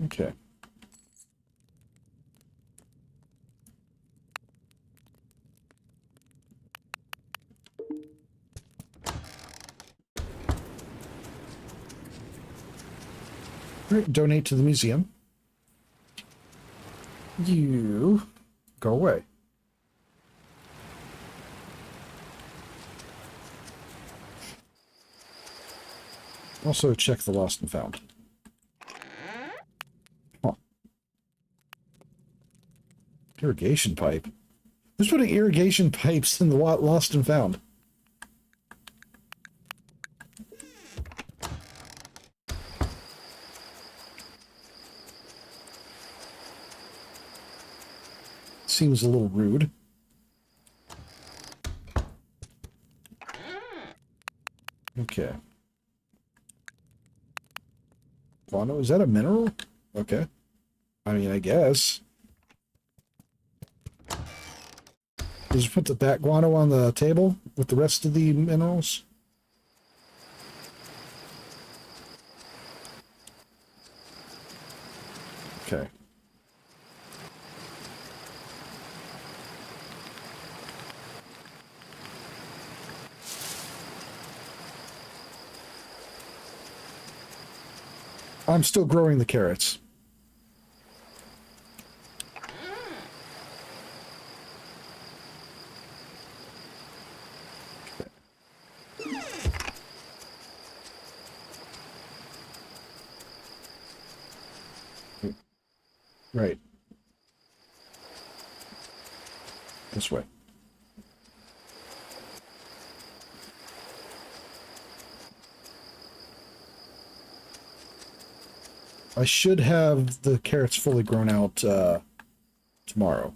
Okay. Right, donate to the museum. You go away. Also check the lost and found. Huh. Irrigation pipe. Who's putting irrigation pipes in the lost and found? Seems a little rude. Okay. Guano, is that a mineral? Okay. I mean, I guess. Did you put the bat guano on the table with the rest of the minerals? Okay. I'm still growing the carrots. Right. This way. I should have the carrots fully grown out tomorrow.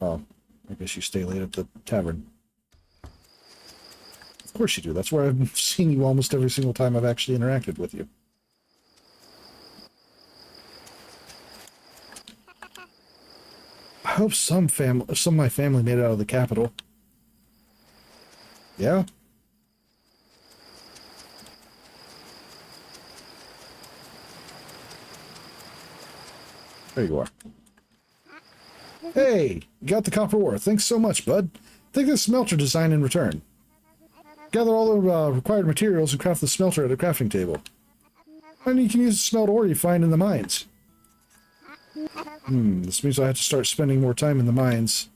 Oh, I guess you stay late at the tavern. Of course you do. That's where I've seen you almost every single time I've actually interacted with you. I hope some of my family made it out of the capital. Yeah? There you are. Hey, you got the copper ore. Thanks so much, bud. Take this smelter design in return. Gather all the required materials and craft the smelter at a crafting table. And you can use the smelt ore you find in the mines. This means I have to start spending more time in the mines.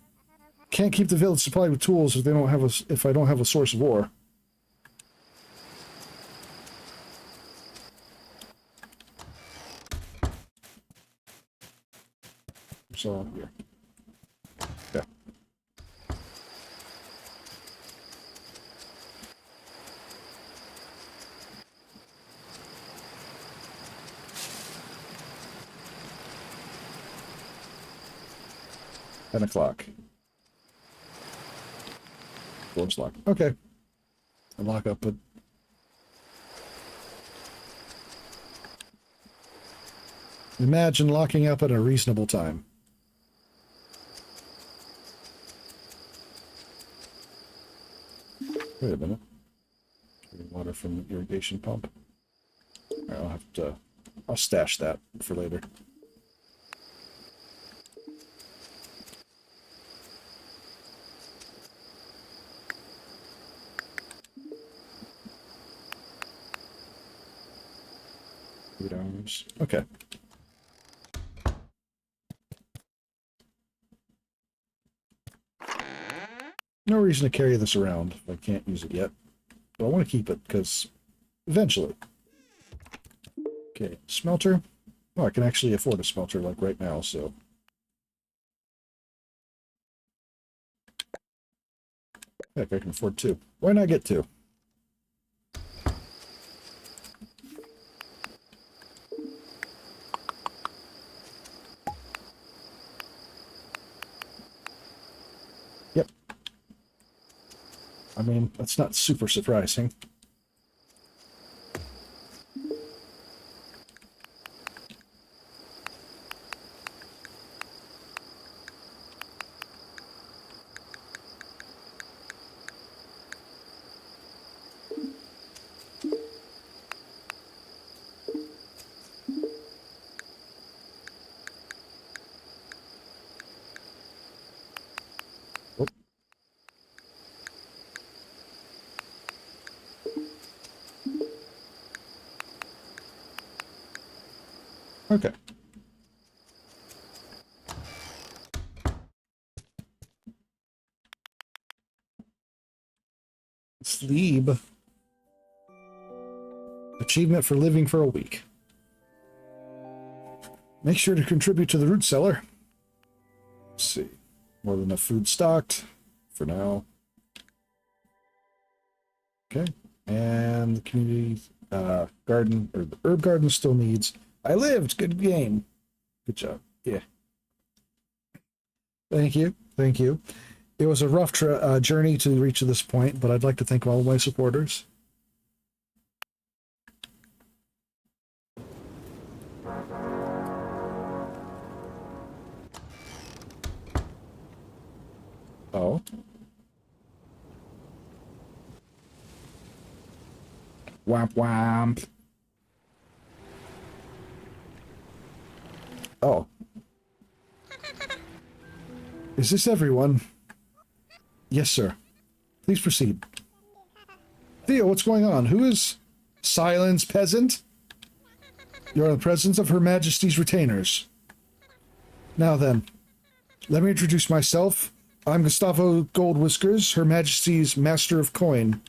Can't keep the village supplied with tools if I don't have a source of ore. So here. Okay. $10 Door's locked. Okay. I'll lock up, but imagine locking up at a reasonable time. Wait a minute. Getting water from the irrigation pump. All right, I'll stash that for later. $8. Okay. No reason to carry this around if I can't use it yet. But I want to keep it, because eventually. Okay, smelter. Oh, I can actually afford a smelter, like, right now, so. Heck, I can afford 2. Why not get 2? Yep. I mean, that's not super surprising. Okay. Sleep. Achievement for living for a week. Make sure to contribute to the root cellar. Let's see. More than enough food stocked for now. Okay. And the community garden, or the herb garden still needs. I lived. Good game. Good job. Yeah. Thank you. Thank you. It was a rough journey to reach this point, but I'd like to thank all of my supporters. Oh. Womp womp. Oh. Is this everyone? Yes, sir. Please proceed. Theo, what's going on? Who is... Silence, peasant? You are in the presence of Her Majesty's retainers. Now then, let me introduce myself. I'm Gustavo Goldwhiskers, Her Majesty's Master of Coin.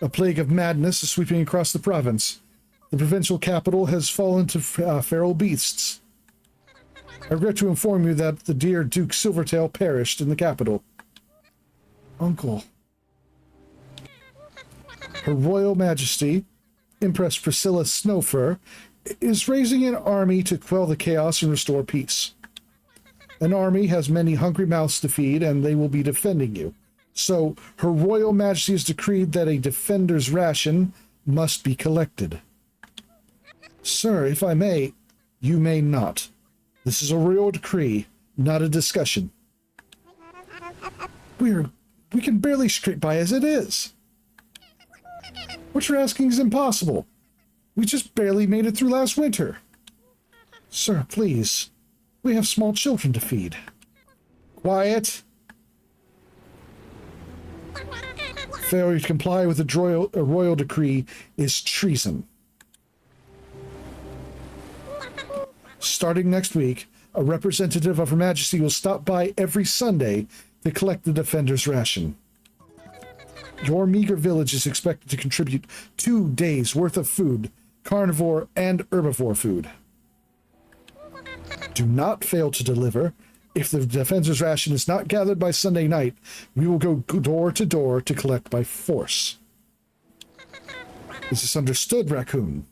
A plague of madness is sweeping across the province. The provincial capital has fallen to feral beasts. I regret to inform you that the dear Duke Silvertail perished in the capital. Uncle. Her Royal Majesty, Empress Priscilla Snowfur, is raising an army to quell the chaos and restore peace. An army has many hungry mouths to feed, and they will be defending you. So, Her Royal Majesty has decreed that a defender's ration must be collected. Sir, if I may, you may not. This is a royal decree, not a discussion. We can barely scrape by as it is. What you're asking is impossible. We just barely made it through last winter. Sir, please. We have small children to feed. Quiet. Failure to comply with a royal decree is treason. Starting next week, a representative of Her Majesty will stop by every Sunday to collect the defender's ration. Your meager village is expected to contribute 2 days' worth of food, carnivore and herbivore food. Do not fail to deliver. If the defender's ration is not gathered by Sunday night, we will go door to door to collect by force. Is this understood, Raccoon?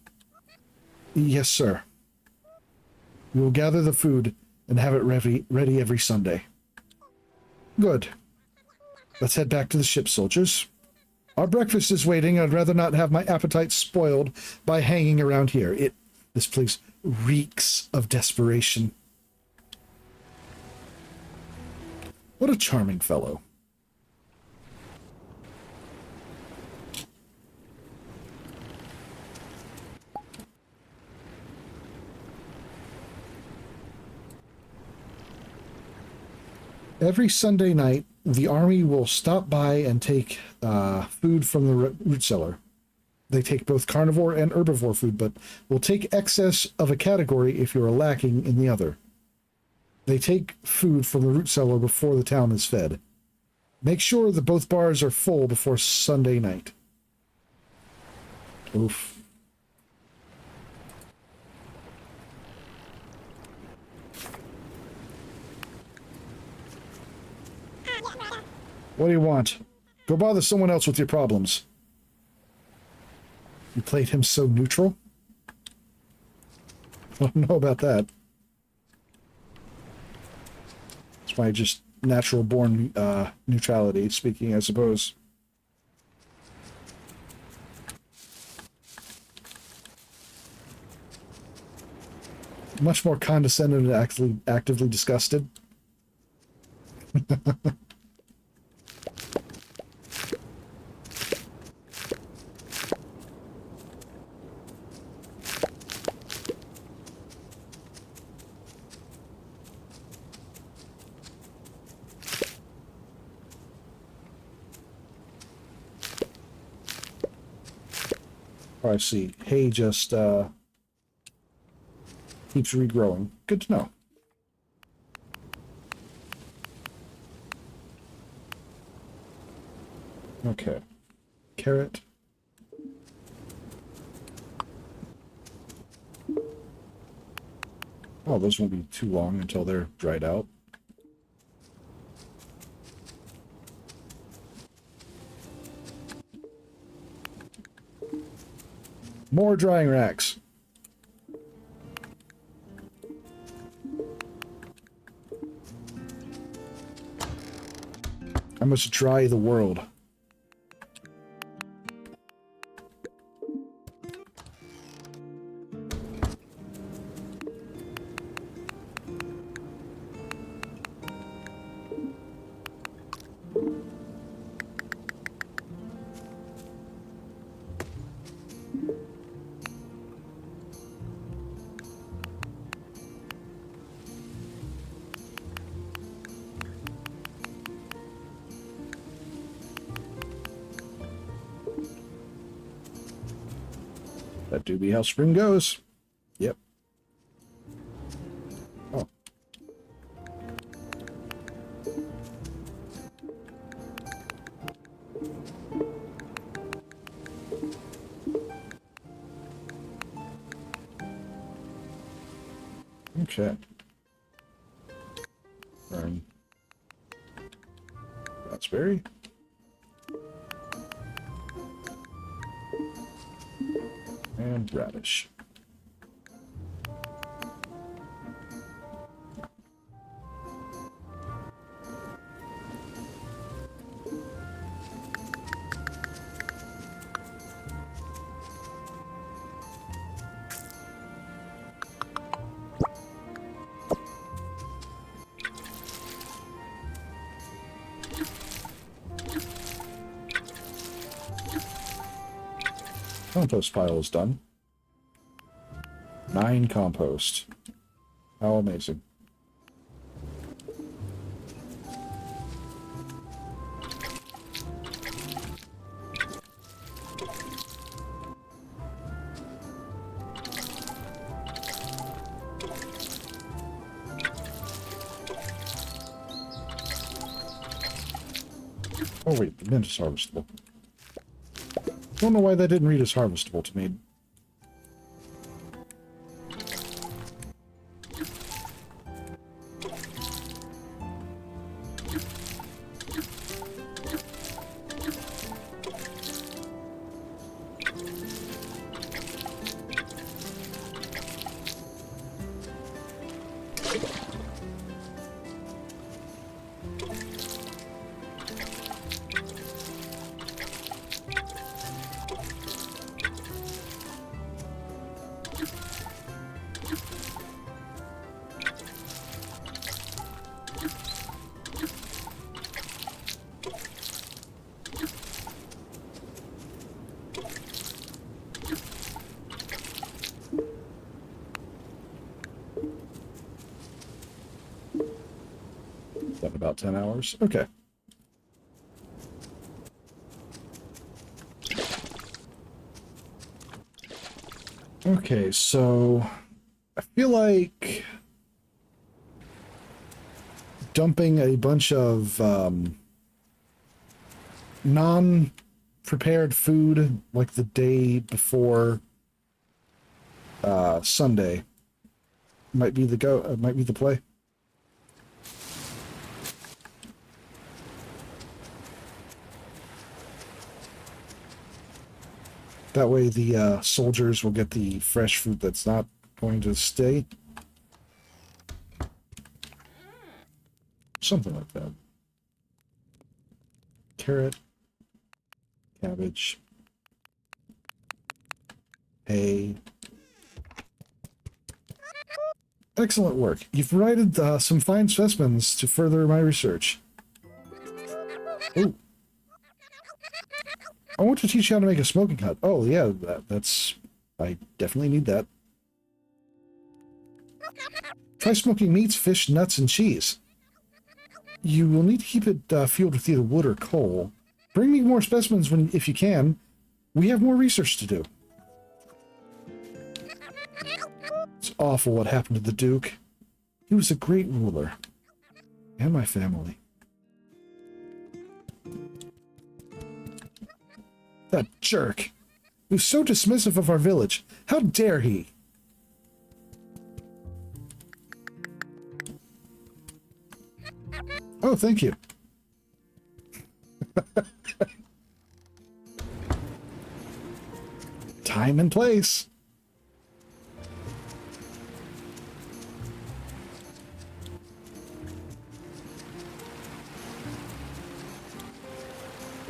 Yes, sir. We will gather the food and have it ready every Sunday. Good. Let's head back to the ship, soldiers. Our breakfast is waiting. I'd rather not have my appetite spoiled by hanging around here. This place reeks of desperation. What a charming fellow. Every Sunday night, the army will stop by and take food from the root cellar. They take both carnivore and herbivore food, but will take excess of a category if you are lacking in the other. They take food from the root cellar before the town is fed. Make sure that both bars are full before Sunday night. Oof. What do you want? Go bother someone else with your problems. You played him so neutral? I don't know about that. It's my just natural born neutrality speaking, I suppose. Much more condescending and actively disgusted. I see. Hay just keeps regrowing. Good to know. Okay. Carrot. Oh, those won't be too long until they're dried out. More drying racks. I must dry the world. That do be how spring goes. Yep. Oh. Okay. Raspberry. And radish. Compost pile is done. 9 compost. How amazing. Oh wait, the mint is harvestable. Don't know why that didn't read as harvestable to me. Done about 10 hours. Okay. Okay, so I feel like dumping a bunch of non-prepared food like the day before Sunday might be the might be the play. That way the soldiers will get the fresh food that's not going to stay. Something like that. Carrot, cabbage, hay. Excellent work. You've provided some fine specimens to further my research. Ooh. I want to teach you how to make a smoking hut. Oh, yeah, that's... I definitely need that. Try smoking meats, fish, nuts, and cheese. You will need to keep it fueled with either wood or coal. Bring me more specimens if you can. We have more research to do. It's awful what happened to the Duke. He was a great ruler. And my family. That jerk. He was so dismissive of our village. How dare he? Oh, thank you. Time and place.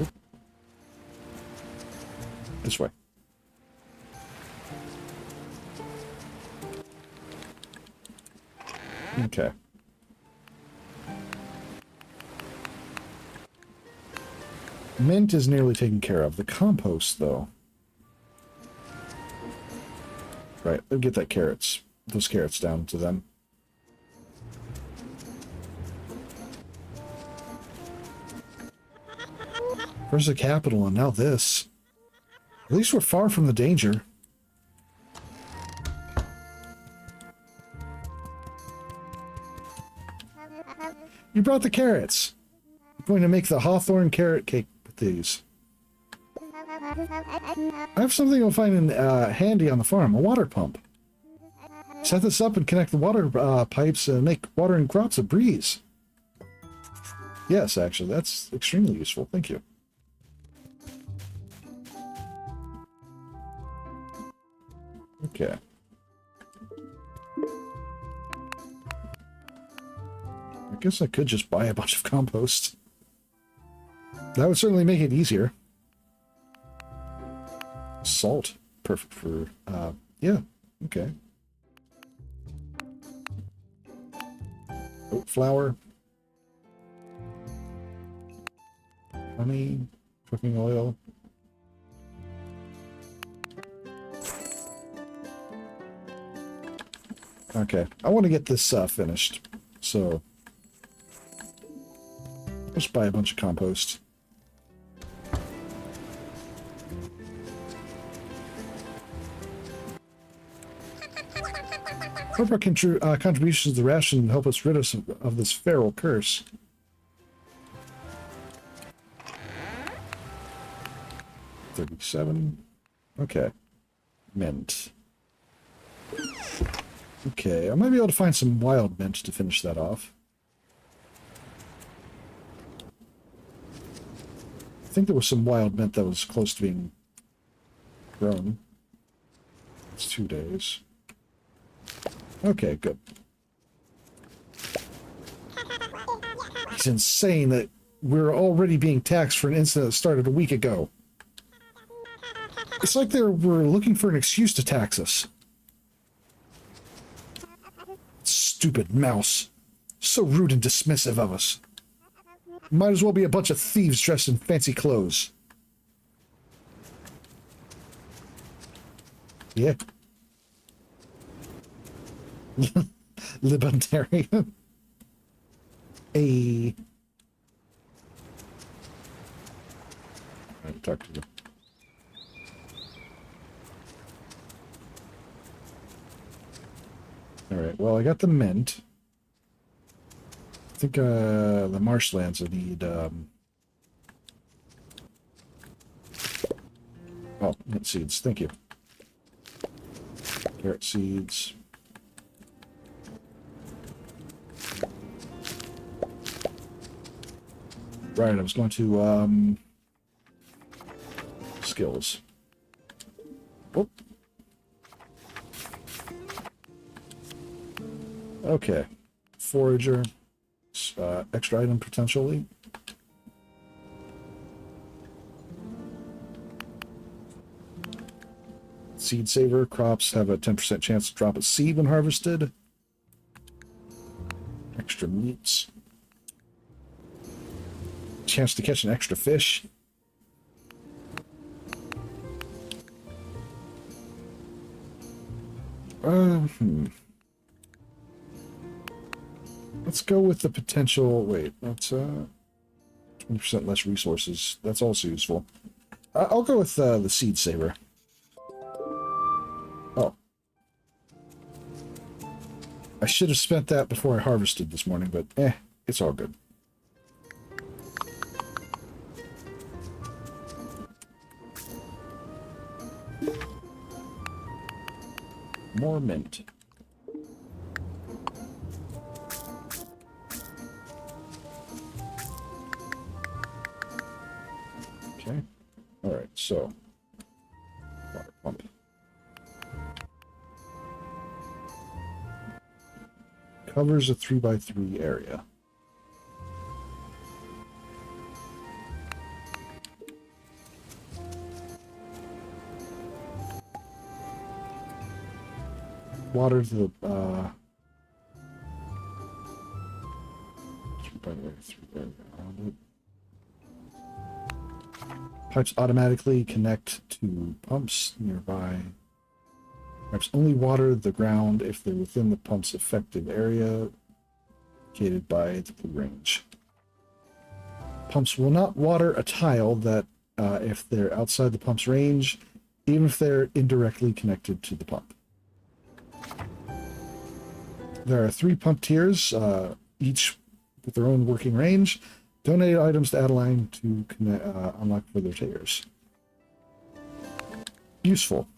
Oop. This way. Okay. Mint is nearly taken care of. The compost, though. Right, let's get those carrots down to them. Where's the capital and now this? At least we're far from the danger. You brought the carrots. I'm going to make the hawthorn carrot cake with these. I have something you'll find handy on the farm, a water pump. Set this up and connect the water pipes and make watering crops a breeze. Yes, actually, that's extremely useful. Thank you. Okay. I guess I could just buy a bunch of compost. That would certainly make it easier. Salt. Perfect for, yeah, okay. Oat flour. Honey. Cooking oil. Okay, I want to get this finished, so let's buy a bunch of compost. Hope our contributions to the ration help us rid us of this feral curse. 37. Okay. Mint. Okay, I might be able to find some wild mint to finish that off. I think there was some wild mint that was close to being grown. It's 2 days. Okay, good. It's insane that we're already being taxed for an incident that started a week ago. It's like they were looking for an excuse to tax us. Stupid mouse. So rude and dismissive of us. Might as well be a bunch of thieves dressed in fancy clothes. Yeah. Libertarian. A. I'll talk to you. Alright, well, I got the mint. I think the marshlands I need. Oh, mint seeds. Thank you. Carrot seeds. Right, I was going to skills. Whoop. Okay. Forager. Extra item potentially. Seed saver. Crops have a 10% chance to drop a seed when harvested. Extra meats. Chance to catch an extra fish. Let's go with the potential. Wait, that's 20% less resources. That's also useful. I'll go with the seed saver. Oh. I should have spent that before I harvested this morning, but it's all good. More mint. Okay. All right, so water pump. Covers a 3x3 area. Water to the 3x3 area around it. Pipes automatically connect to pumps nearby. Pipes only water the ground if they're within the pump's effective area, indicated by the blue range. Pumps will not water a tile that if they're outside the pump's range, even if they're indirectly connected to the pump. There are 3 pump tiers, each with their own working range. Donate items to Adeline to unlock further tiers. Useful.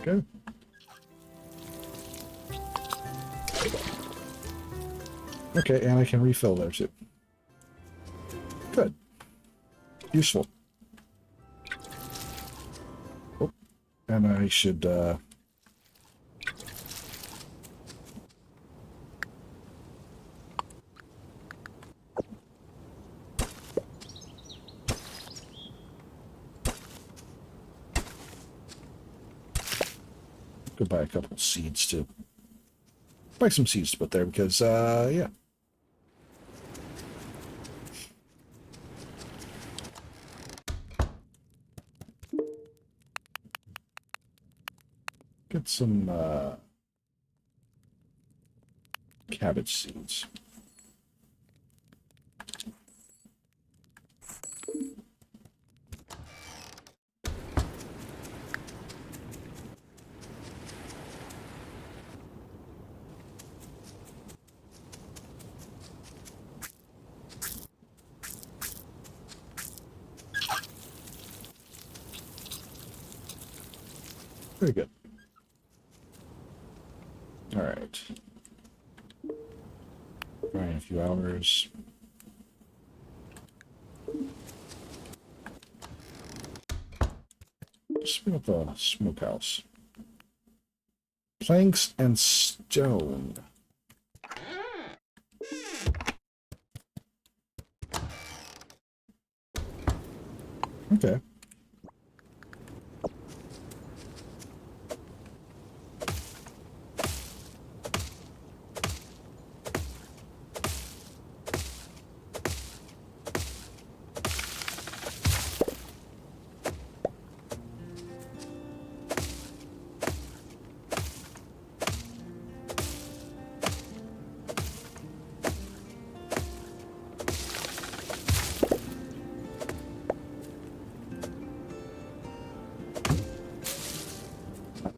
Okay. Okay, and I can refill there too. Good. Useful. Oh, and I should go buy a couple of seeds too. Buy some seeds to put there because yeah. Get some cabbage seeds. Very good. All right. Try in a few hours. Let's bring up the smokehouse. Planks and stone. Okay.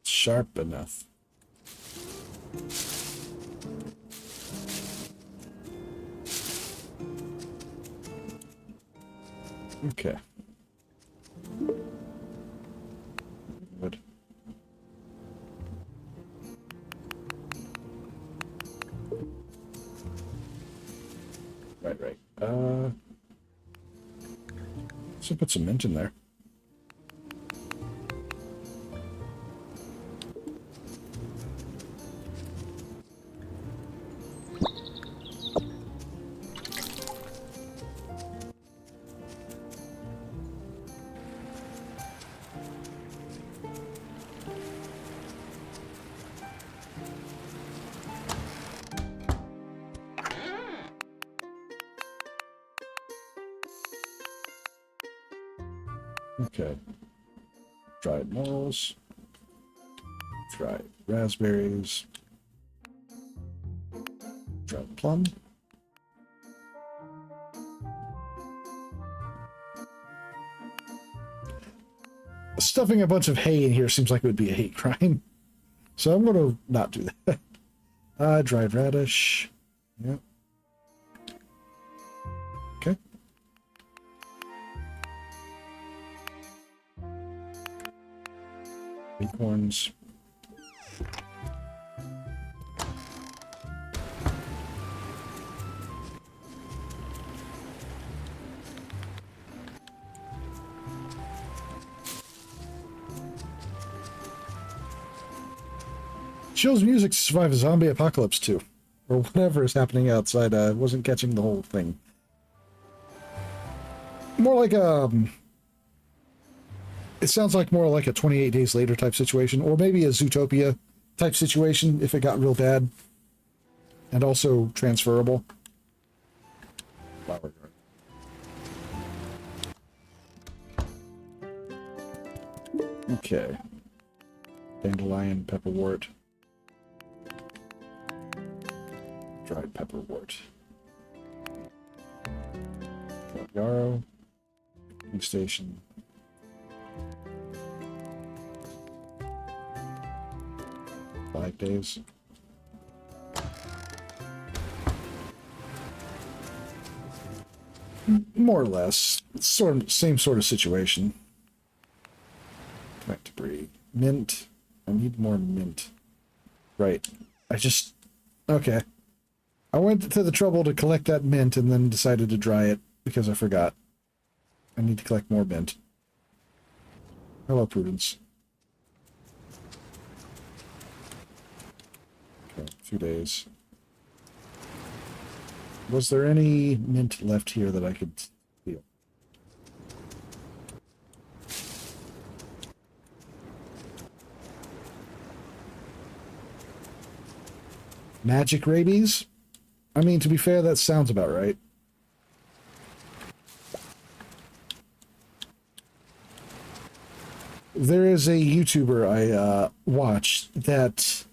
Sharp enough. Okay. Good. Right. So put some mint in there. Okay. Dried morels. Dried raspberries. Dried plum. Stuffing a bunch of hay in here seems like it would be a hate crime. So I'm going to not do that. Dried radish. Yep. Okay. Acorns. Chill's music to survive a zombie apocalypse too. Or whatever is happening outside. I wasn't catching the whole thing. More like it sounds like more like a 28 Days Later type situation, or maybe a Zootopia type situation if it got real bad. And also transferable. Flower garden. Okay. Dandelion, pepperwort. Dried pepperwort. Yarrow. Cooking station. Five days. More or less. Same sort of situation. Plant debris. Mint. I need more mint. Right. Okay. I went to the trouble to collect that mint and then decided to dry it because I forgot. I need to collect more mint. Hello, Prudence. Okay, 2 days. Was there any mint left here that I could steal? Magic rabies? I mean, to be fair, that sounds about right. There is a YouTuber I watch that...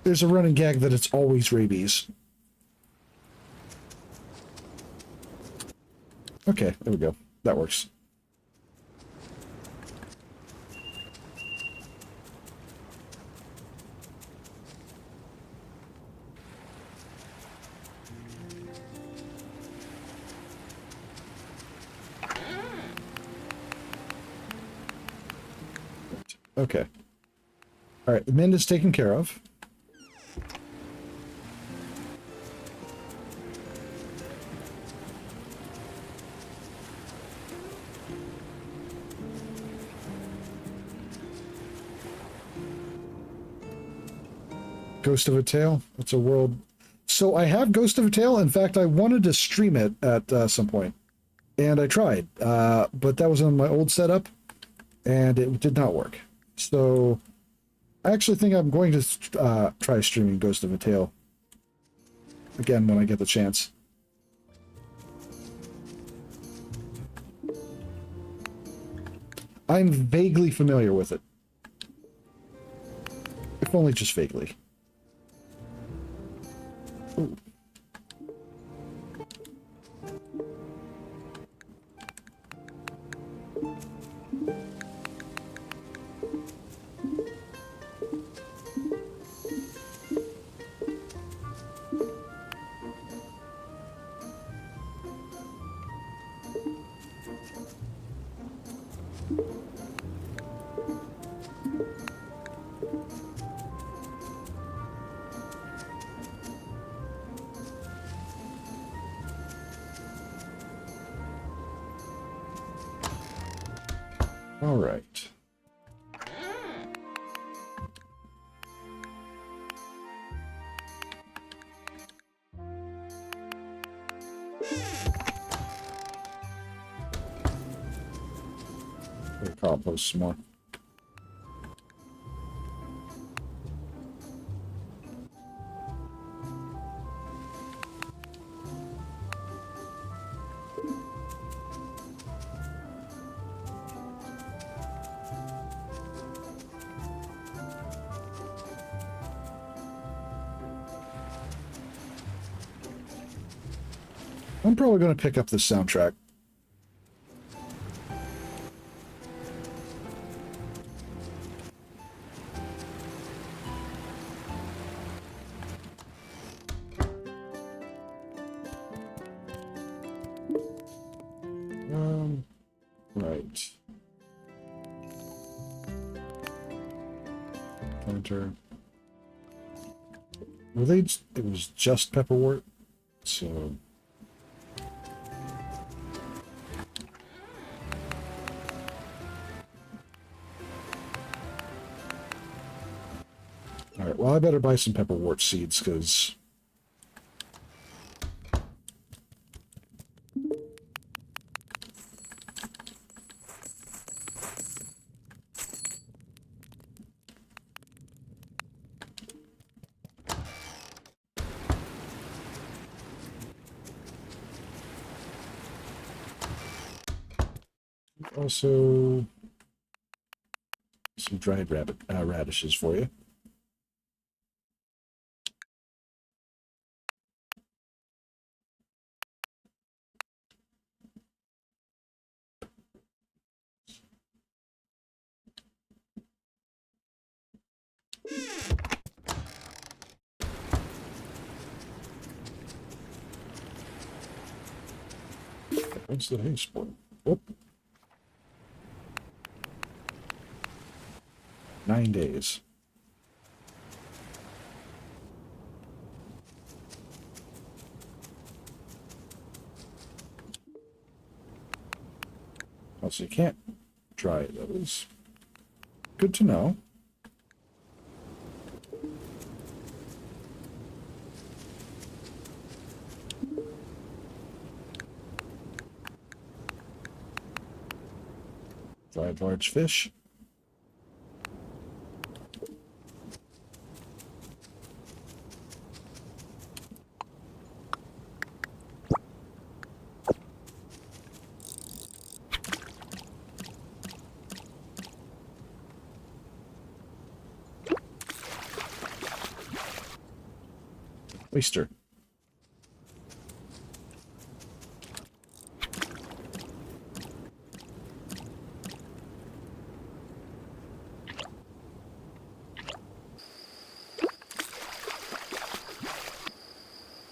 There's a running gag that it's always rabies. Okay, there we go. That works. Okay. All right, the mint is taken care of. Ghost of a Tale. It's a world. So I have Ghost of a Tale. In fact, I wanted to stream it at some point, and I tried, but that was on my old setup, and it did not work. So I actually think I'm going to try streaming Ghost of a Tale again when I get the chance. I'm vaguely familiar with it, if only just vaguely. Ooh. All right. Compost some more. I'm probably going to pick up the soundtrack. Right. Counter. Were they? It was just pepperwort, so. All right. Well, I better buy some pepperwort seeds because. Also, some dried radishes for you. What's the hay sport? Whoop. 9 days. Oh, so you can't dry those. Good to know. Dried large fish. Oyster.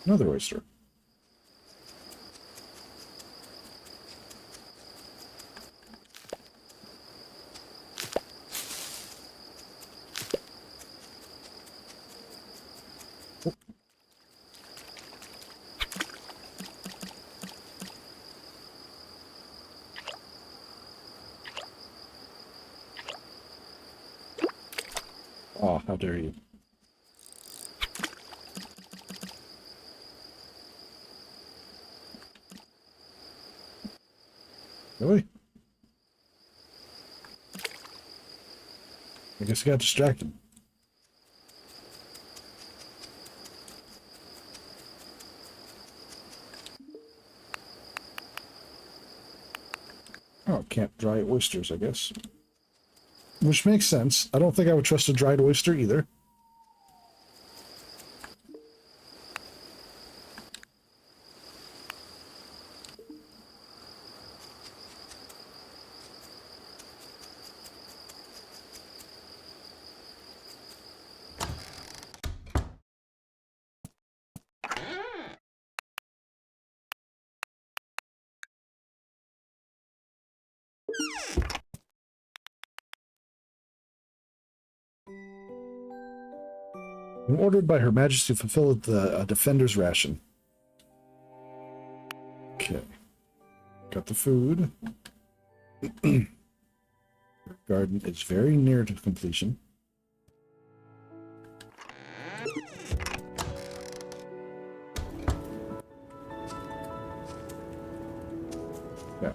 Another oyster. Oh, how dare you. Really? I guess I got distracted. Oh, can't dry oysters, I guess. Which makes sense. I don't think I would trust a dried oyster either. I'm ordered by Her Majesty to fulfill the defender's ration. Okay. Got the food. Garden is very near to completion. Yeah.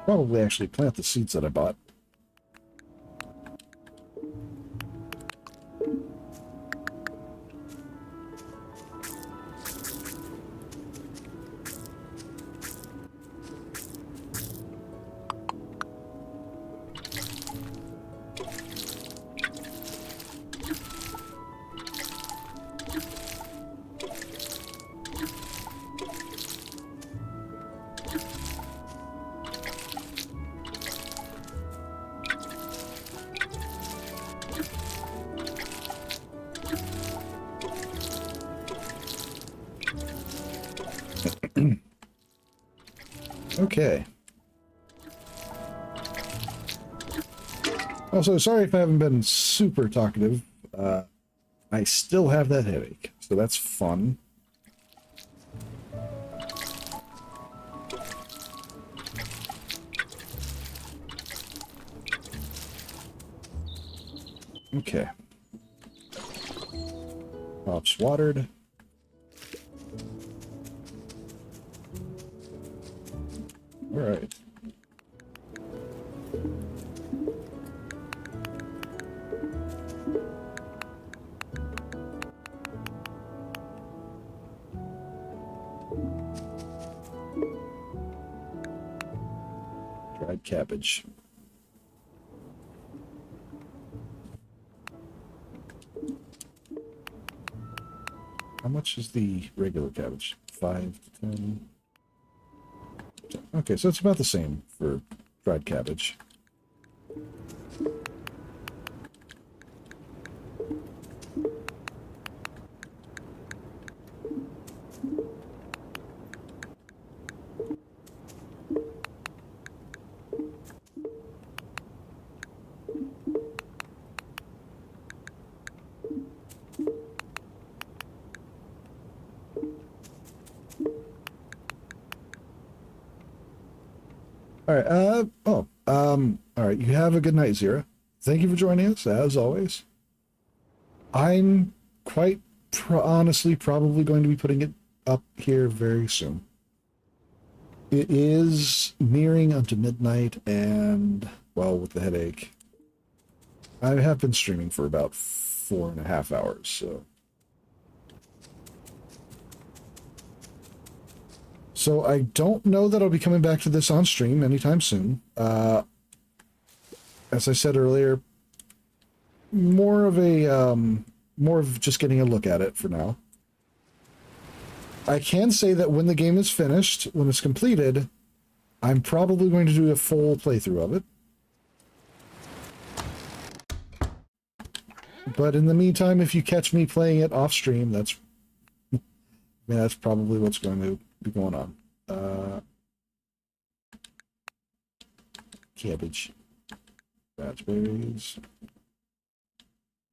Probably actually plant the seeds that I bought. Okay. Also, sorry if I haven't been super talkative. I still have that headache, so that's fun. Okay. Crops watered. All right. Dried cabbage. How much is the regular cabbage? 5 to 10. Okay, so it's about the same for dried cabbage. All right. All right. You have a good night, Zira. Thank you for joining us, as always. I'm quite honestly probably going to be putting it up here very soon. It is nearing unto midnight, and, well, with the headache, I have been streaming for about 4.5 hours, so. So I don't know that I'll be coming back to this on stream anytime soon. As I said earlier, more of just getting a look at it for now. I can say that when the game is finished, when it's completed, I'm probably going to do a full playthrough of it. But in the meantime, if you catch me playing it off stream, that's probably what's going to be going on. Cabbage, raspberries,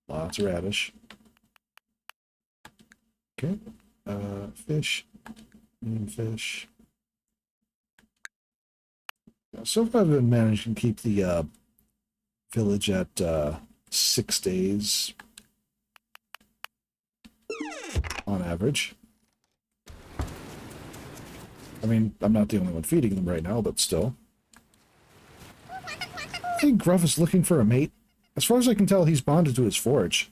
lots of radish. Okay, fish, fish. So far, I've been managing to keep the village at 6 days on average. I mean, I'm not the only one feeding them right now, but still. I think Gruff is looking for a mate. As far as I can tell, he's bonded to his forge.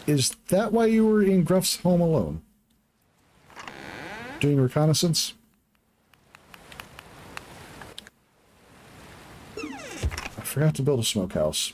Is that why you were in Gruff's home alone? Doing reconnaissance? I forgot to build a smokehouse.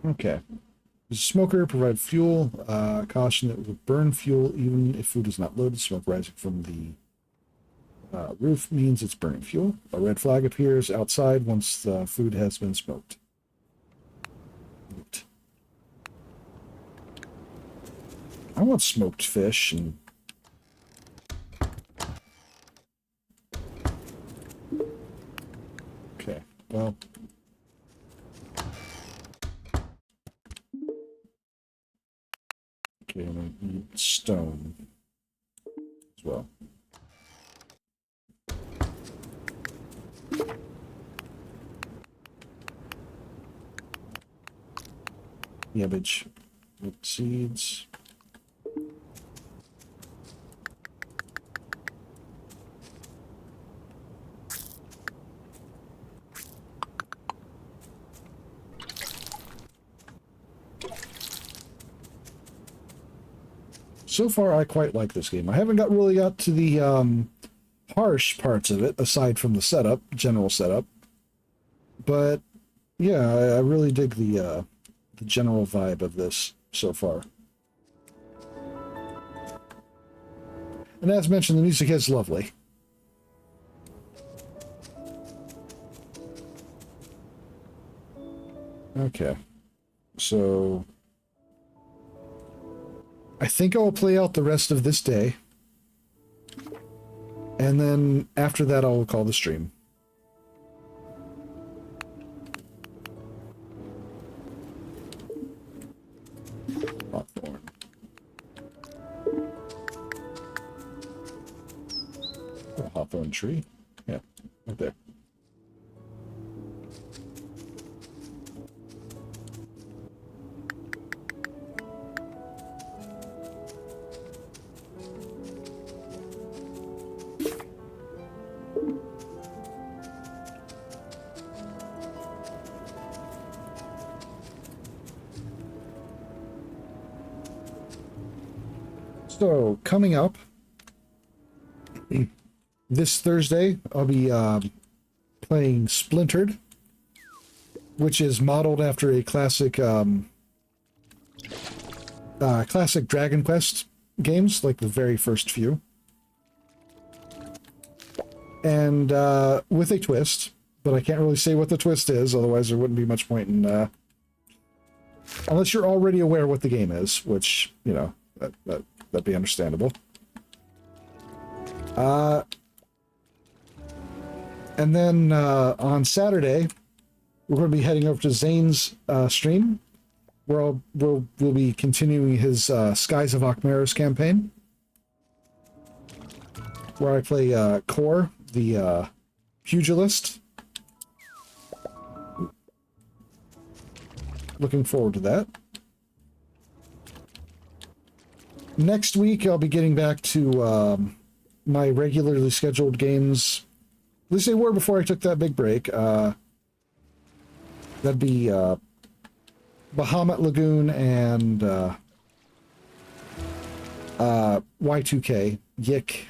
Okay. The smoker provide fuel. Caution that it will burn fuel even if food is not loaded. Smoke rising from the roof means it's burning fuel. A red flag appears outside once the food has been smoked. I want smoked fish and... Okay, well... Okay, I'm going to need stone as well. Cabbage with seeds. So far, I quite like this game. I haven't really got to the harsh parts of it, aside from the setup, general setup. But yeah, I really dig the general vibe of this so far. And as mentioned, the music is lovely. Okay, so I think I'll play out the rest of this day, and then after that I'll call the stream. Hawthorn. A hawthorn tree? Yeah, right there. So, coming up, this Thursday, I'll be playing Splintered, which is modeled after a classic classic Dragon Quest games, like the very first few. And with a twist, but I can't really say what the twist is, otherwise there wouldn't be much point in... unless you're already aware what the game is, which, you know, that'd be understandable. And then on Saturday, we're going to be heading over to Zane's stream, where we'll be continuing his Skies of Akmaris campaign, where I play Kor, the pugilist. looking forward to that. Next week, I'll be getting back to my regularly scheduled games. At least they were before I took that big break. That'd be Bahamut Lagoon and Y2K, Yik,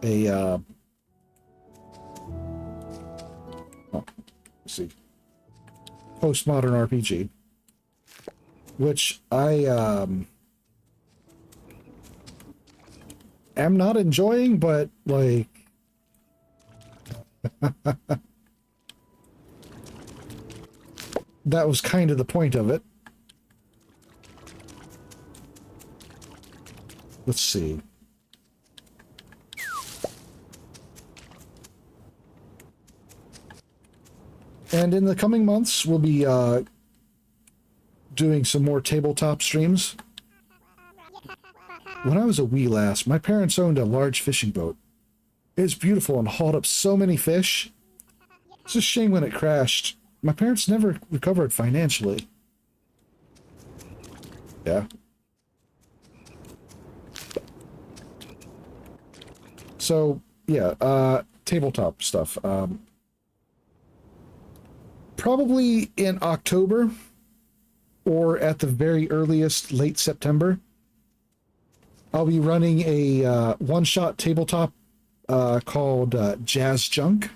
let's see, postmodern RPG, which I am not enjoying, but like that was kind of the point of it. Let's see. And in the coming months, we'll be doing some more tabletop streams. When I was a wee lass, my parents owned a large fishing boat. It was beautiful and hauled up so many fish. It's a shame when it crashed. My parents never recovered financially. Yeah. So, yeah, tabletop stuff. Probably in October, or at the very earliest, late September, I'll be running a one-shot tabletop called Jazz Junk,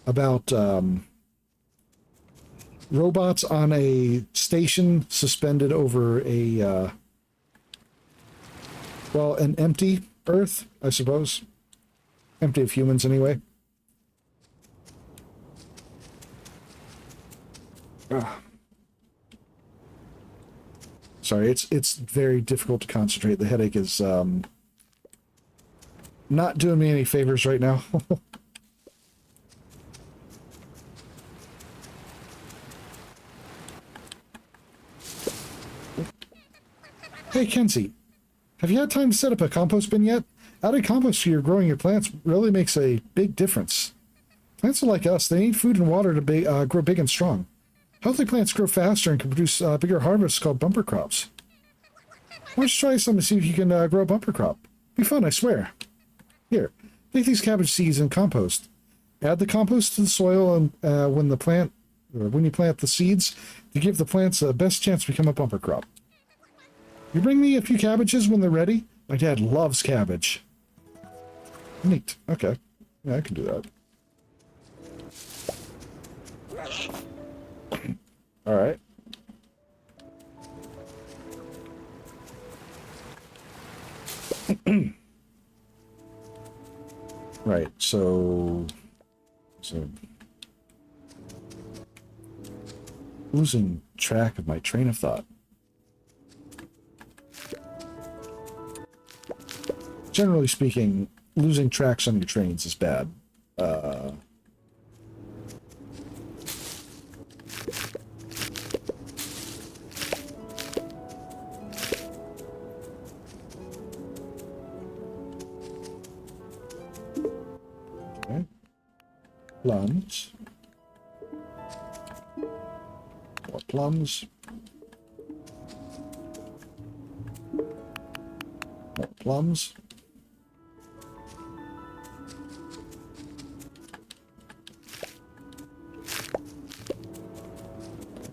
about robots on a station suspended over a, well, an empty Earth, I suppose. Empty of humans, anyway. Sorry, it's very difficult to concentrate. The headache is not doing me any favors right now. Hey, Kenzie, have you had time to set up a compost bin yet? Adding compost to your growing your plants really makes a big difference. Plants are like us. They need food and water to grow big and strong. Healthy plants grow faster and can produce bigger harvests called bumper crops. Why don't you try some to see if you can grow a bumper crop? Be fun, I swear. Here, take these cabbage seeds and compost. Add the compost to the soil, and when you plant the seeds, to give the plants the best chance to become a bumper crop. You bring me a few cabbages when they're ready. My dad loves cabbage. Neat. Okay. Yeah, I can do that. All right. Right. So losing track of my train of thought. Generally speaking, losing tracks on your trains is bad. Okay. Plums. More plums. More plums.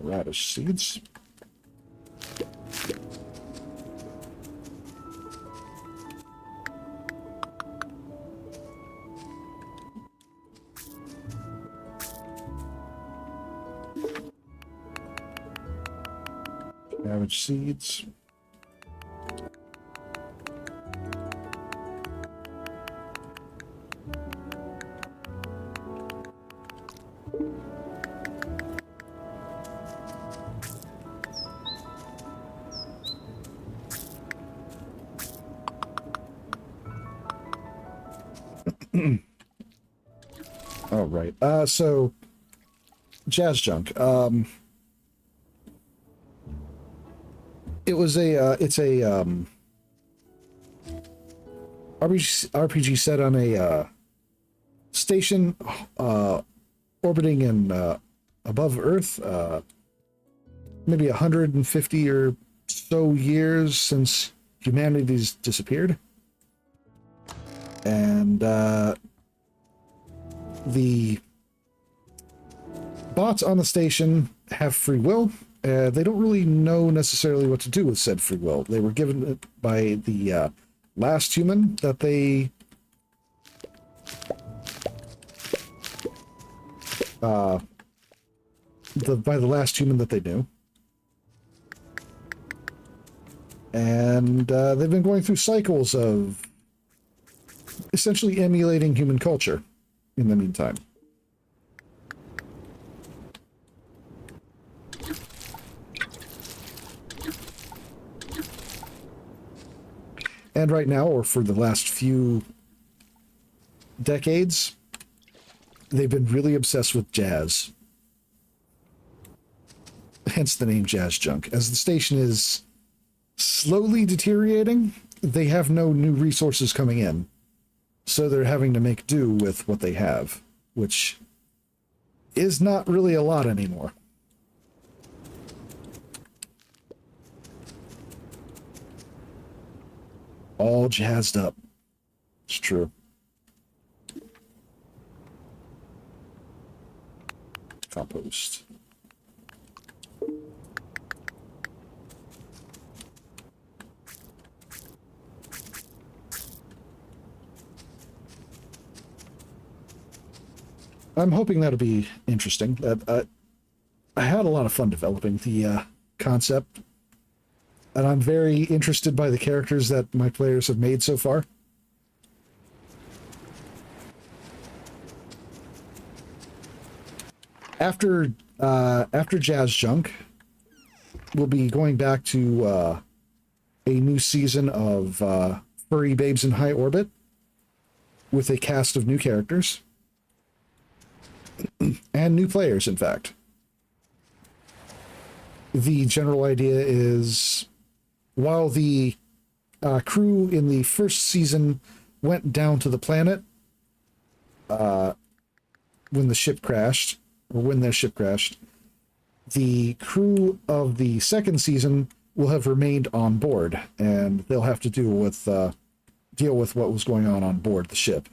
Radish seeds. Cabbage seeds. Oh, right. So Jazz Junk. It was it's a RPG set on a station orbiting in above Earth. maybe 150 or so years since humanity's disappeared. And the bots on the station have free will. They don't really know necessarily what to do with said free will. They were given it by the last human that they by the last human that they knew. And they've been going through cycles of essentially emulating human culture in the meantime. And right now, or for the last few decades, they've been really obsessed with jazz. Hence the name Jazz Junk. As the station is slowly deteriorating, they have no new resources coming in. So they're having to make do with what they have, which is not really a lot anymore. All jazzed up. It's true. Compost. I'm hoping that'll be interesting. I had a lot of fun developing the concept, and I'm very interested by the characters that my players have made so far. After Jazz Junk, we'll be going back to a new season of Furry Babes in High Orbit with a cast of new characters. And new players, in fact. The general idea is, while the crew in the first season went down to the planet when the ship crashed, or when their ship crashed, the crew of the second season will have remained on board, and they'll have to deal with what was going on board the ship.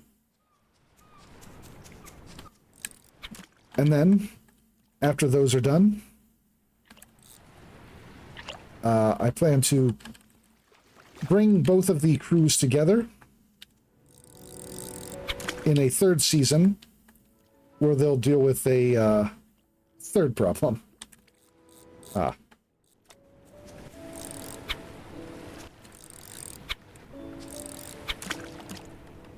And then, after those are done, I plan to bring both of the crews together in a third season where they'll deal with a third problem. I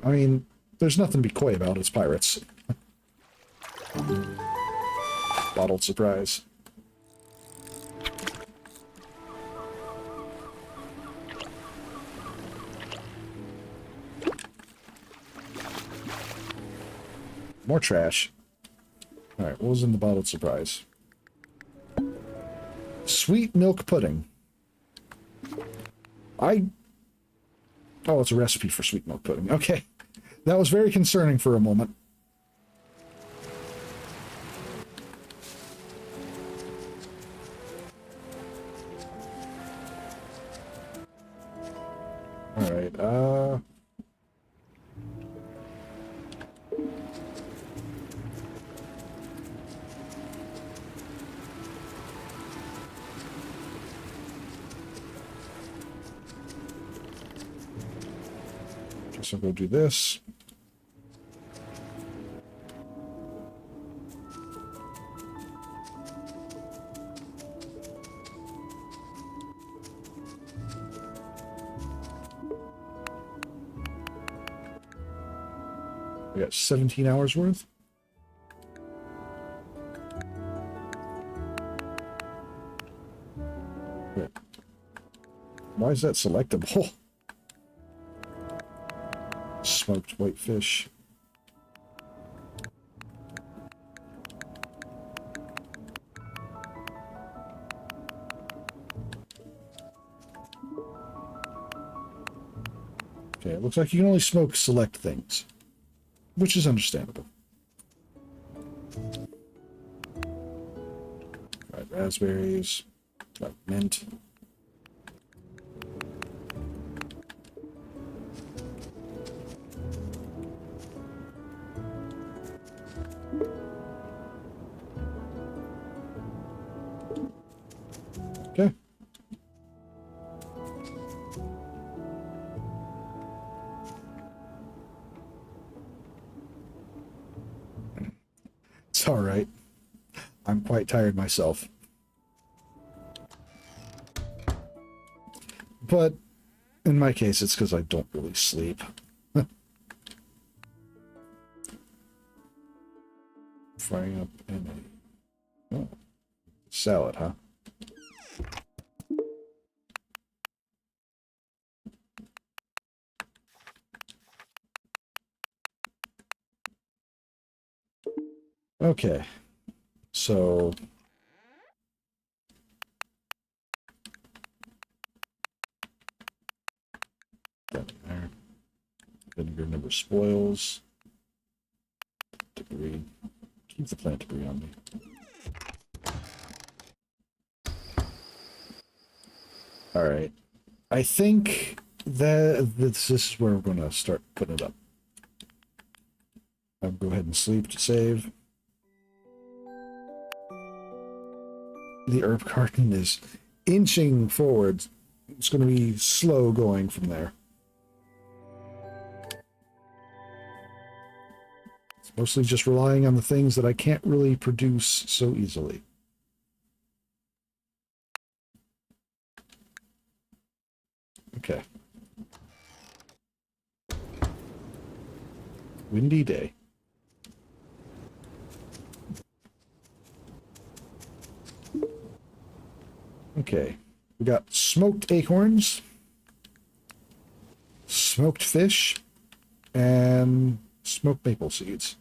mean, there's nothing to be coy about. It's pirates. Bottled surprise. More trash. Alright, what was in the bottled surprise? Sweet milk pudding. Oh, it's a recipe for sweet milk pudding. Okay. That was very concerning for a moment. Alright, guess I'll go do this. I got 17 hours worth. Wait. Why is that selectable? Smoked whitefish. Okay, it looks like you can only smoke select things, which is understandable. Right, raspberries. Like mint. Okay. It's all right. I'm quite tired myself. But in my case, it's because I don't really sleep. Frying up in a salad, huh? Okay. So that in there. Vinegar never spoils. Debris. Keep the plant debris on me. All right. I think that this is where we're going to start putting it up. I'll go ahead and sleep to save. The herb garden is inching forward. It's going to be slow going from there. It's mostly just relying on the things that I can't really produce so easily. Okay. Windy day. Okay. We got smoked acorns, smoked fish, and smoked maple seeds.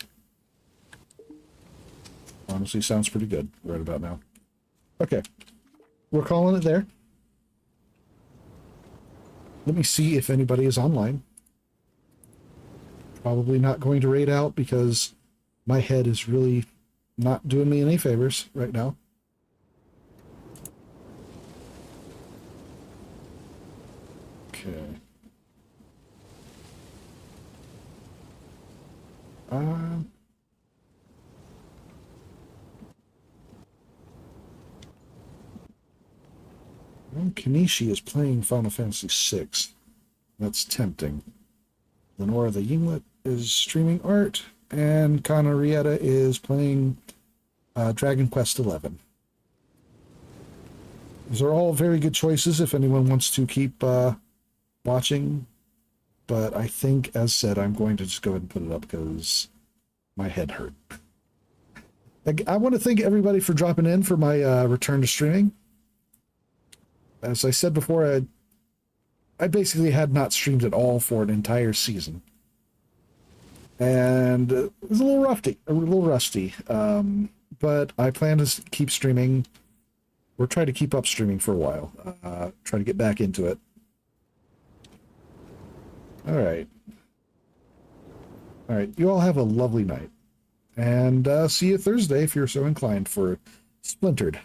Honestly, sounds pretty good right about now. Okay. We're calling it there. Let me see if anybody is online. Probably not going to raid out because my head is really not doing me any favors right now. Okay. Well, Kanishi is playing Final Fantasy VI. That's tempting. Lenora the Yinglet is streaming art, and Kana Rieta is playing Dragon Quest XI. These are all very good choices if anyone wants to keep watching, but I think, as said, I'm going to just go ahead and put it up because my head hurt. I want to thank everybody for dropping in for my return to streaming. As I said before, I basically had not streamed at all for an entire season. And it was a little rusty. But I plan to keep streaming. We're trying to keep up streaming for a while. Try to get back into it. All right. All right. You all have a lovely night. And see you Thursday if you're so inclined for Splintered.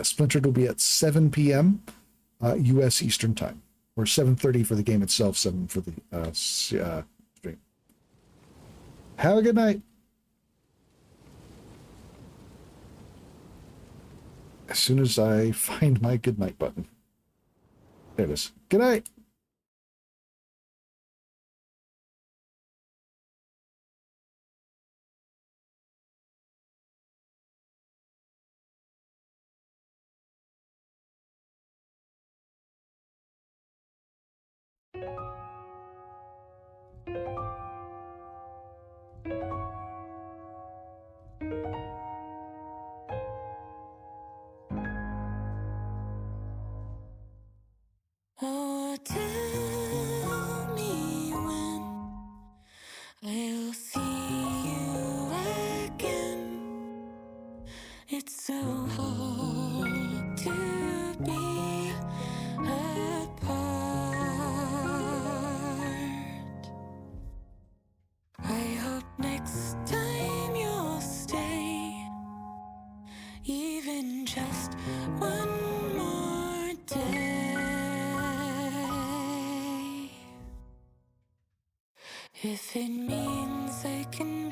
Splintered will be at 7 p.m. U.S. Eastern Time. Or 7:30 for the game itself, 7 for the stream. Have a good night. As soon as I find my good night button. There it is. Good night. Oh, tell me when I'll see you again. It's so hard to be apart. If it means I can